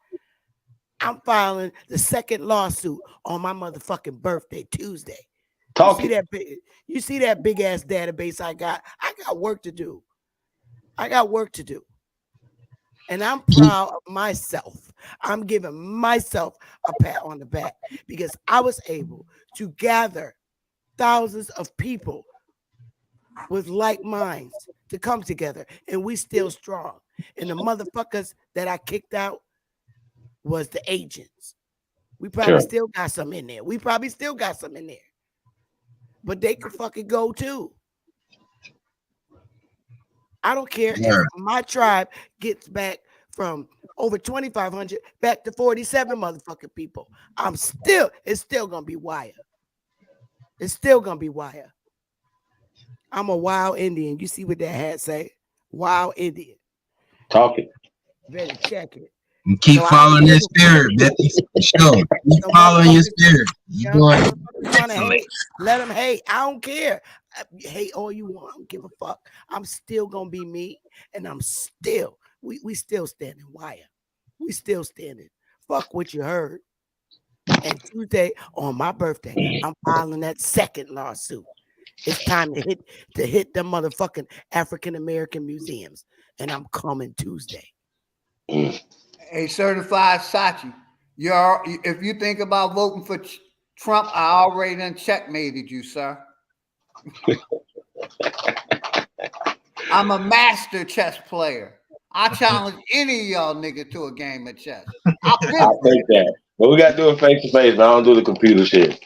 I'm filing the second lawsuit on my motherfucking birthday, Tuesday. You see that big ass database I got? I got work to do. And I'm proud of myself. I'm giving myself a pat on the back because I was able to gather thousands of people with like minds to come together, and we still strong. And the motherfuckers that I kicked out was the agents. We probably still got some in there. But they could fucking go too. I don't care if my tribe gets back from over 2,500 back to 47 motherfucking people. It's still gonna be wire. I'm a wild Indian. You see what that hat say? Wild Indian. Talk it. Better check it. And keep following your spirit, Bethy. For sure. Keep following your spirit. You doing hate, let them hate. I don't care. Hate all you want. I don't give a fuck. I'm still gonna be me, and we still standing wire. We still standing. Fuck what you heard. And Tuesday on my birthday, I'm filing that second lawsuit. It's time to hit the motherfucking African American museums, and I'm coming Tuesday. A certified Sachi. If you think about voting for Trump, I already done checkmated you, sir. I'm a master chess player. I challenge any of y'all niggas to a game of chess. I'll take that. But we gotta do it face to face, man. I don't do the computer shit.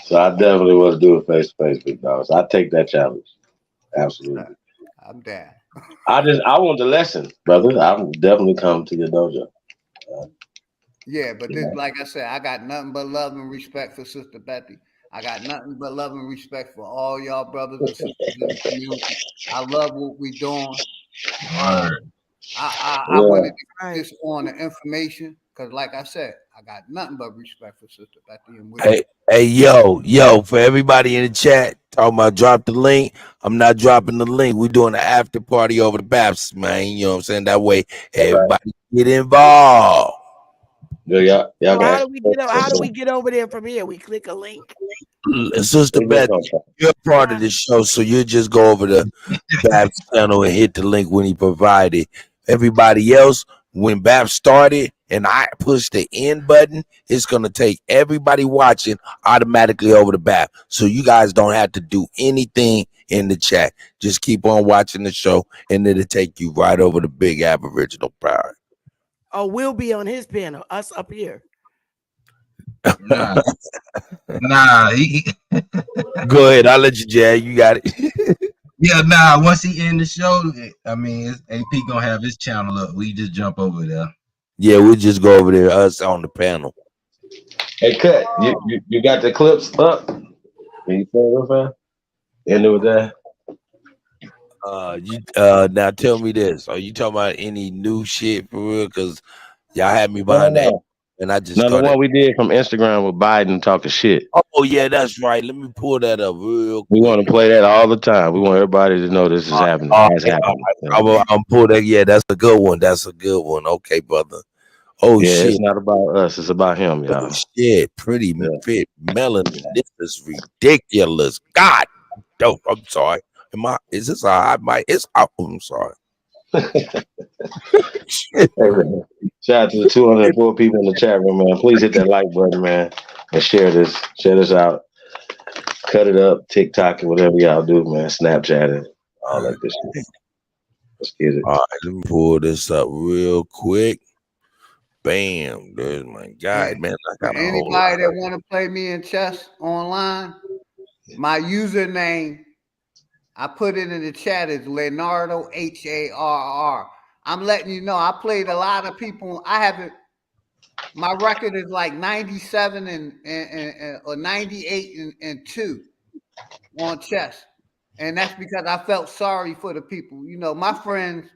So I definitely want to do it face to face, Big Dog. So I take that challenge. Absolutely. I'm down. I want the lesson, brother. I'm definitely come to your dojo. Yeah, but this, like I said, I got nothing but love and respect for Sister Bethy. I got nothing but love and respect for all y'all brothers and sisters in the community. I love what we're doing. I wanted to get this on the information because, like I said, I got nothing but respect for Sister Bethy. And hey, yo, for everybody in the chat talking about drop the link. I'm not dropping the link. We're doing an after party over the Baps, man. You know what I'm saying? That way, everybody get involved. Yeah. So how do we get over there from here? We click a link. Sister Beth, you're part of the show, so you just go over to Bab's channel and hit the link when he provided. Everybody else, when Bab started and I push the end button, it's gonna take everybody watching automatically over to Bab. So you guys don't have to do anything in the chat. Just keep on watching the show, and it'll take you right over to Big Aboriginal Power. Oh, we'll be on his panel. Us up here. Nah. Go ahead. I'll let you, Jay. You got it. Yeah, nah. Once he end the show, I mean, AP gonna have his channel up. We just jump over there. Yeah, we'll just go over there. Us on the panel. Hey, Cut. You got the clips up? Can you say it, man? End it with that. Now tell me this: are you talking about any new shit for real? Because y'all had me behind that, and I just the one we did from Instagram with Biden talking shit. Oh yeah, that's right. Let me pull that up real quick. We want to play that all the time. We want everybody to know this is happening. I'm pull that. Yeah, that's a good one. That's a good one. Okay, brother. Oh yeah, shit, it's not about us. It's about him, y'all. Oh, shit, pretty fit melanin. This is ridiculous. God, dope. I'm sorry. Is this a hot mic? It's out. I'm sorry. Shout out to the 204 people in the chat room, man. Please hit that like button, man, and share this. Share this out. Cut it up, TikTok and whatever y'all do, man. Snapchat it, all that good shit. Let's get it. All right, let me pull this up real quick. Bam, there's my guy, man. I got anybody that want to play me in chess online, my username, I put it in the chat, is Leonardo HARR. I'm letting you know I played a lot of people. I haven't. My record is like 97 and or 98 and 2 on chess, and that's because I felt sorry for the people. You know, my friends.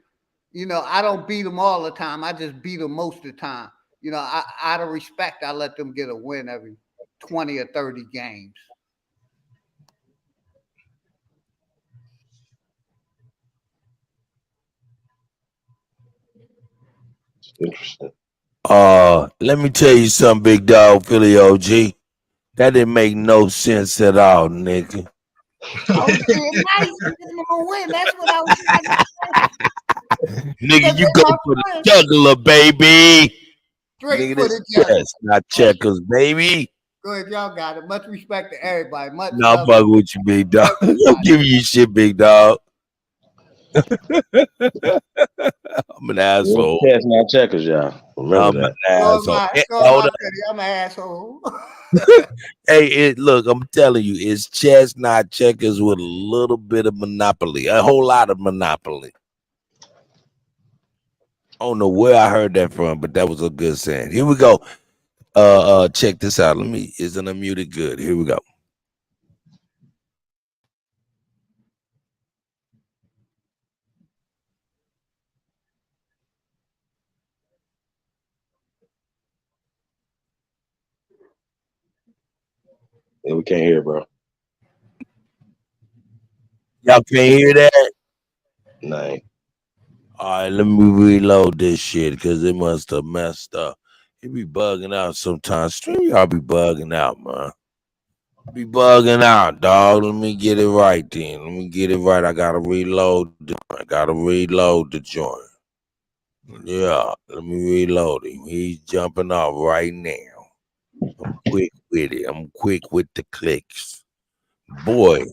You know, I don't beat them all the time. I just beat them most of the time. You know, out of respect, I let them get a win every 20 or 30 games. Interesting. Let me tell you something, Big Dog, Philly OG. That didn't make no sense at all, nigga. I was being nice and getting them a win. That's what I was trying to say. Nigga, you go for the juggler, baby. Straight nigga, for the juggler. Yes, not checkers, baby. Go ahead, y'all got it. Much respect to everybody. Much No, I'm fucking with you, Big Dog. I'm giving you shit, Big Dog. I'm an asshole. Chess, not checkers, y'all. Remember that. I'm an asshole. Hey, look, I'm telling you, it's chess, not checkers, with a little bit of monopoly, a whole lot of monopoly. I don't know where I heard that from, but that was a good saying. Here we go. Check this out. Isn't it muted good? Here we go. Yeah, we can't hear, bro. Y'all can't hear that? No. All right, let me reload this shit because it must have messed up. It be bugging out sometimes. Stream y'all be bugging out, man. Be bugging out, dog. Let me get it right then. Let me get it right. I gotta reload the joint. Yeah, let me reload him. He's jumping off right now. I'm quick with it. I'm quick with the clicks. Boy,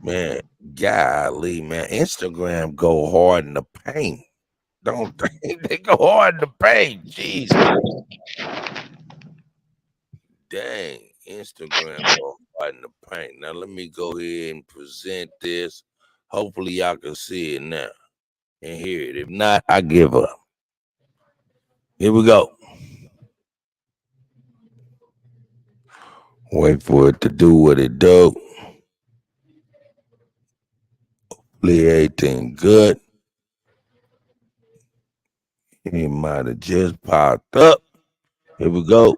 man, golly, man. Instagram go hard in the paint. Don't they? They go hard in the paint. Jeez, man. Dang. Instagram go hard in the paint. Now let me go ahead and present this. Hopefully y'all can see it now and hear it. If not, I give up. Here we go. Wait for it to do what it do. Hopefully everything good. It might have just popped up. Here we go.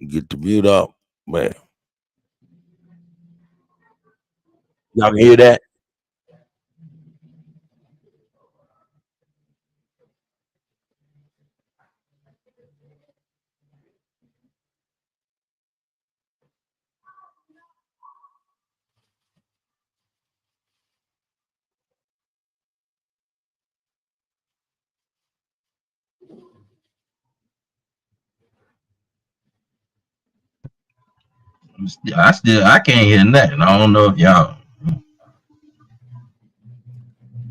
Get the mute up. Man, y'all can hear that? I can't hear nothing. I don't know if y'all.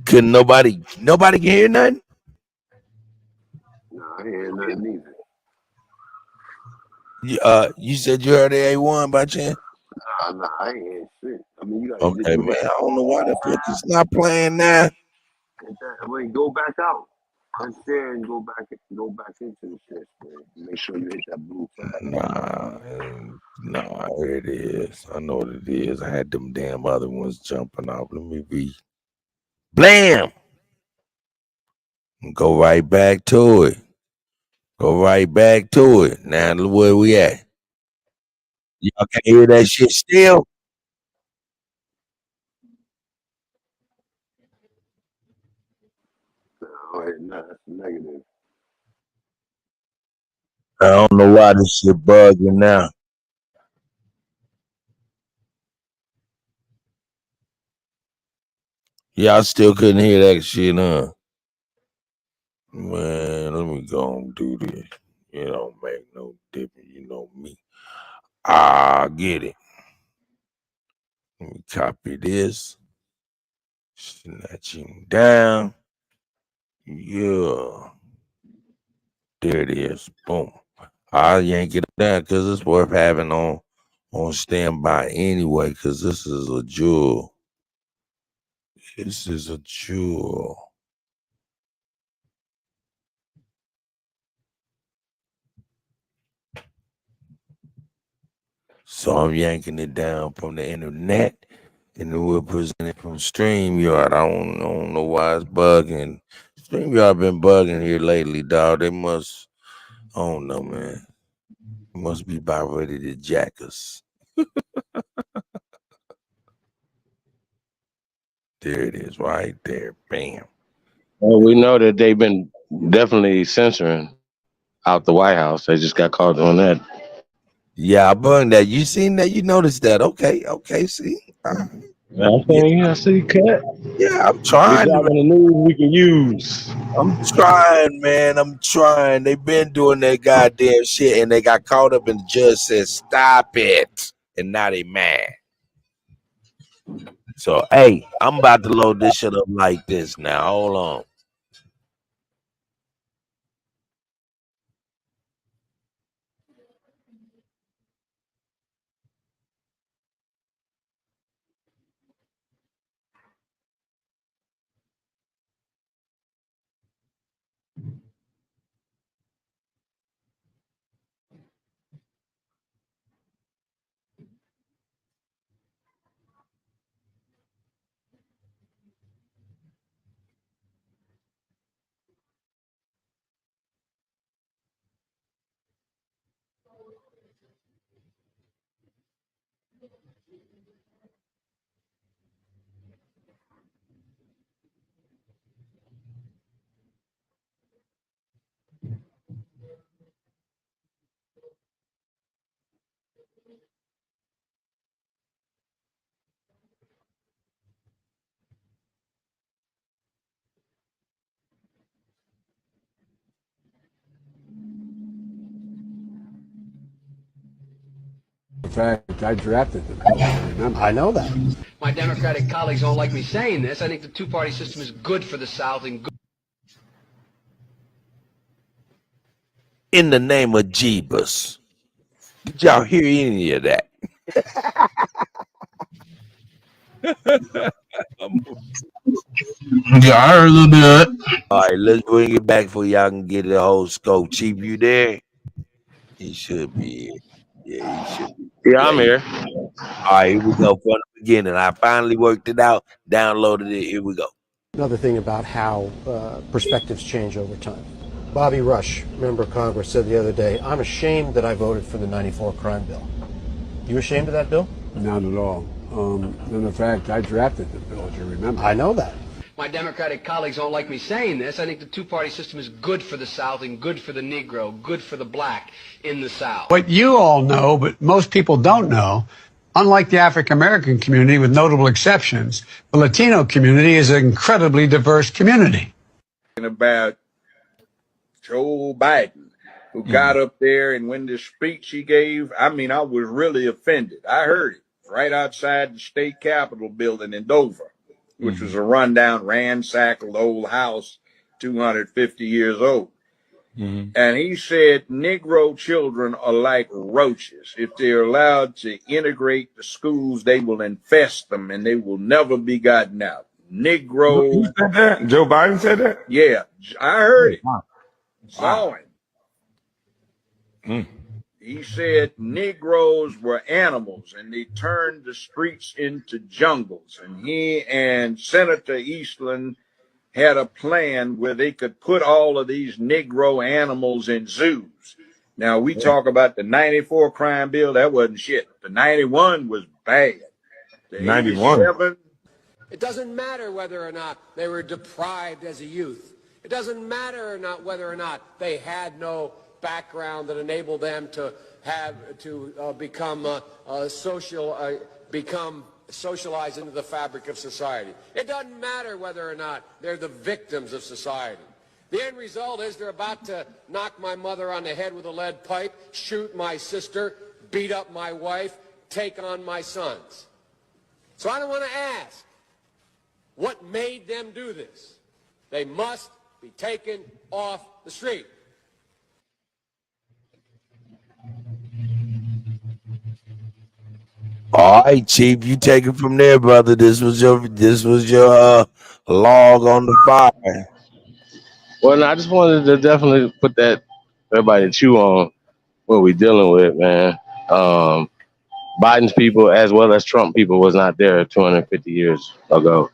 Couldn't nobody can hear nothing? Nah, I ain't hear nothing either. You said you heard the A1 by chance? Nah, I ain't hear shit. I mean, did Okay, you man. hit I don't know why the fuck it's not playing now. that? Wait, go back out. Unshare and go back into the shit, man. Make sure you hit that blue flag. Nah, here it is. I know what it is. I had them damn other ones jumping off. Let me be. Blam! Go right back to it. Go right back to it. Now look where we at. Y'all can't hear that shit still? Oh, nah, that's negative. I don't know why this shit bugging now. Y'all still couldn't hear that shit, huh? Man, let me go and do this. It don't make no difference. You know me. Get it. Let me copy this. Snatch him down. Yeah. There it is. Boom. I'll yank it down because it's worth having on standby anyway, because this is a jewel. This is a jewel. So I'm yanking it down from the internet, and then we'll present it from StreamYard. I don't know why it's bugging. StreamYard been bugging here lately, dog. They must, I don't know, man. Must be about ready to jack us. There it is, right there. Bam. Well, we know that they've been definitely censoring out the White House. They just got caught on that. Yeah, I burned that. You seen that? You noticed that? Okay. See, yeah, I see, cat. yeah. I'm Good trying to. job on the news we can use. I'm trying, man. I'm trying. They been doing that goddamn shit, and they got caught up, and the judge said, "Stop it," and now they mad. So, hey, I'm about to load this shit up like this now. Hold on. fact, I drafted the bill. Remember? I know that. My Democratic colleagues don't like me saying this. I think the two-party system is good for the South and good. In the name of Jeebus. Did y'all hear any of that? Yeah, I heard a little bit of it. All right, let's bring it back for y'all can get the whole scope. Chief, you there? He should be. Yeah, he should be. Yeah, I'm here. All right, here we go from the beginning. I finally worked it out, downloaded it. Here we go. Another thing about how perspectives change over time. Bobby Rush, member of Congress, said the other day, "I'm ashamed that I voted for the 94 crime bill." You ashamed of that bill? Not at all. In fact, I drafted the bill, as you remember. I know that. My Democratic colleagues don't like me saying this. I think the two-party system is good for the South and good for the Negro, good for the black in the South. What you all know, but most people don't know, unlike the African-American community, with notable exceptions, the Latino community is an incredibly diverse community. About Joe Biden, who got up there, and when the speech he gave, I mean, I was really offended. I heard it right outside the state capitol building in Dover, which was a rundown, ransacked old house, 250 years old. And he said, Negro children are like roaches. If they're allowed to integrate the schools, they will infest them and they will never be gotten out. Negro. Who said that? Joe Biden said that? Yeah, I heard it. Saw him. He said Negroes were animals and they turned the streets into jungles. And he and Senator Eastland had a plan where they could put all of these Negro animals in zoos. Now, we talk about the 94 crime bill. That wasn't shit. The 91 was bad. The 91. 87. It doesn't matter whether or not they were deprived as a youth. It doesn't matter or not whether or not they had no background that enabled them to have become socialized into the fabric of society. It doesn't matter whether or not they're the victims of society. The end result is they're about to knock my mother on the head with a lead pipe, shoot my sister, beat up my wife, take on my sons. So I don't want to ask what made them do this. They must be taken off the street. All right, Chief, you take it from there, brother. This was your log on the fire. Well, no, I just wanted to definitely put that everybody to chew on what we're dealing with, man. Biden's people, as well as Trump people, was not there 250 years ago.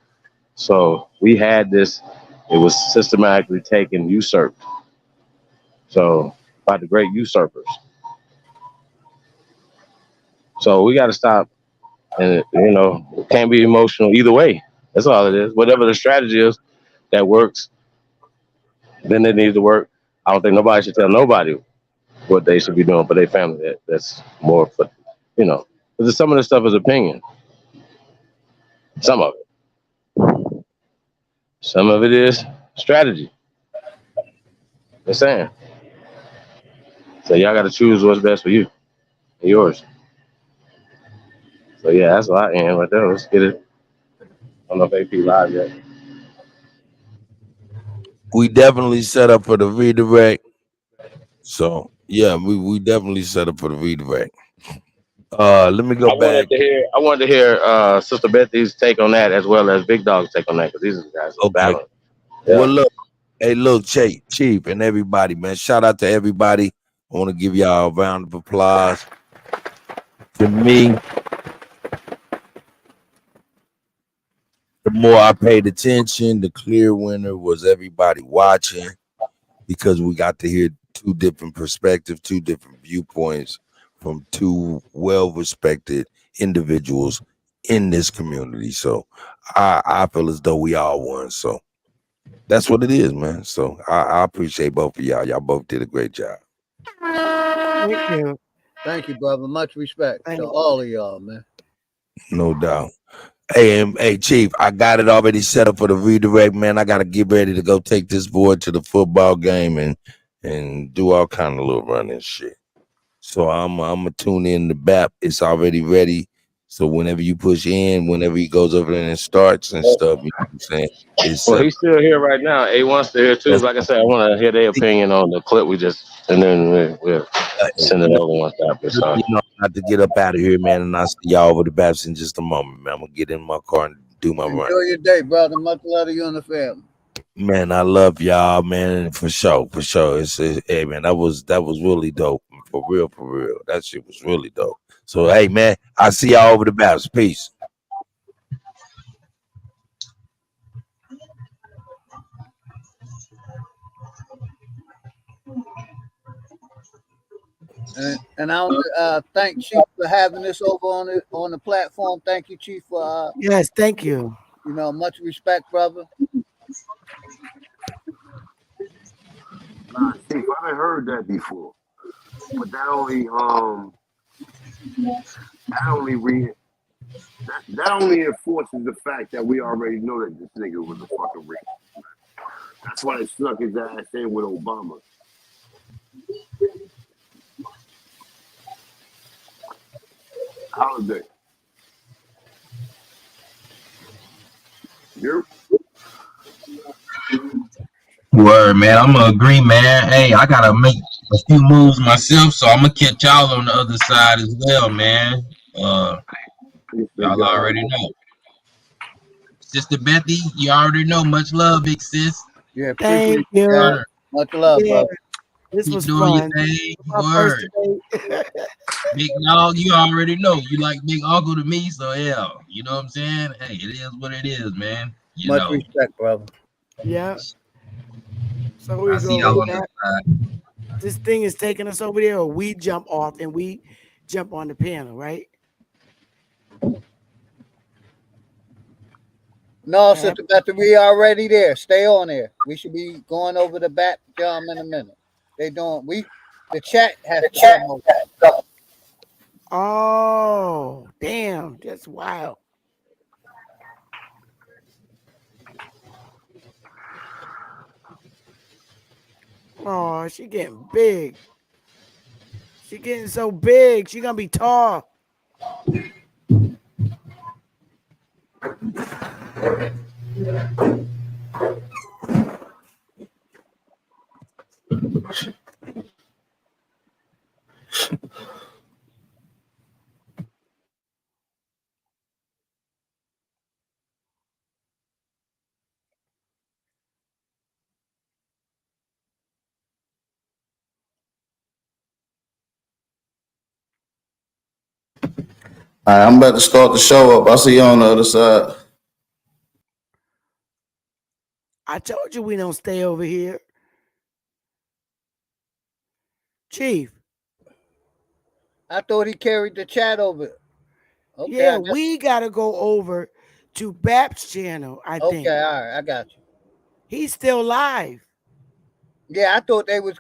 So we had this, it was systematically taken, usurped. So by the great usurpers. So we got to stop, and it can't be emotional either way. That's all it is. Whatever the strategy is that works, then it needs to work. I don't think nobody should tell nobody what they should be doing for their family. That's more for, because some of the stuff is opinion. Some of it. Some of it is strategy. Just saying. So y'all got to choose what's best for you and yours. So yeah, that's what I am right there. Let's get it. I don't know if AP live yet. We definitely set up for the redirect. So yeah, we definitely set up for the redirect. Let me go back. I wanted to hear Sister Bethy's take on that as well as Bigg Dogg's take on that, because these are the guys who balance. Yeah. Well, look, Chief, and everybody, man. Shout out to everybody. I want to give y'all a round of applause. To me, the more I paid attention, the clear winner was everybody watching, because we got to hear two different perspectives, two different viewpoints from two well-respected individuals in this community. So I feel as though we all won. So that's what it is, man. So I appreciate both of y'all. Y'all both did a great job. Thank you. Thank you, brother. Much respect to all of y'all, man. No doubt. Hey, Chief, I got it already set up for the redirect, man. I got to get ready to go take this boy to the football game and do all kind of little running shit. So I'm gonna tune in the BAP. It's already ready. So whenever you push in, whenever he goes over there and starts and stuff, you know what I'm saying? It's Well, he's still here right now. A1's still here too. that's Like I said, I want to hear their opinion on the clip we just, and then we'll send it over once after it's on. you know, not to get up out of here, man, and I'll see y'all over the BAPs in just a moment, man. I'm gonna get in my car and do my run. Enjoy your day, brother. Much love to you and the family. Man, I love y'all, man, for sure, for sure. Hey, man, that was really dope, for real, for real. That shit was really dope. So, hey, man, I see y'all over the BAPs. Peace. And I want to thank Chief for having this over on the platform. Thank you, Chief, for Yes, thank you. you know, much respect, brother. Nah, Chief, I haven't heard that before. But that only enforces the fact that we already know that this nigga was a fucking racist. That's why they snuck his ass in with Obama. Holiday. Yep. Word, man. I'm gonna agree, man. Hey, I gotta make a few moves myself, so I'm gonna catch y'all on the other side as well, man. Y'all already know. Sister Bethy, you already know. Much love, big sis. Yeah, Thank appreciate you, you. God. Much love, Yeah, brother. this Keep was doing your fun. thing. My first Word. debate. Big Dog, you already know. You like big uncle to me, so yeah. You know what I'm saying? Hey, it is what it is, man. You Much know. respect, brother. Yeah. So I we see go y'all with on the that. side. This thing is taking us over there, or we jump off and we jump on the panel, right? No, Sister Betty, we already there. Stay on there. We should be going over the back jump in a minute. The chat has to come over. Oh, damn. That's wild. Oh, she getting big. She getting so big. She gonna be tall. All right, I'm about to start the show up. I'll see you on the other side. I told you we don't stay over here. Chief. I thought he carried the chat over. Okay, Yeah, we gotta go over to BAP's channel, I think. Okay, all right, I got you. He's still live. Yeah, I thought they was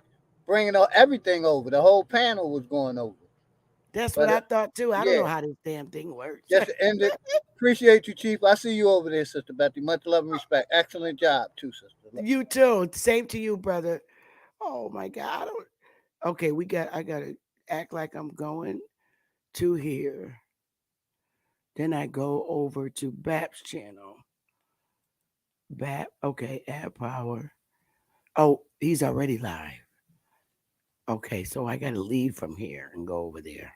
bringing everything over. The whole panel was going over. That's But what I thought too. I don't yeah, know how this damn thing works. just to end it. Appreciate you, Chief. I see you over there, Sister Betty. Much love and respect. Excellent job, too, Sister. You too. Same to you, brother. Oh my God. Okay, I gotta act like I'm going to here. Then I go over to BAP's channel. BAP, okay, add power. Oh, he's already live. Okay, so I gotta leave from here and go over there.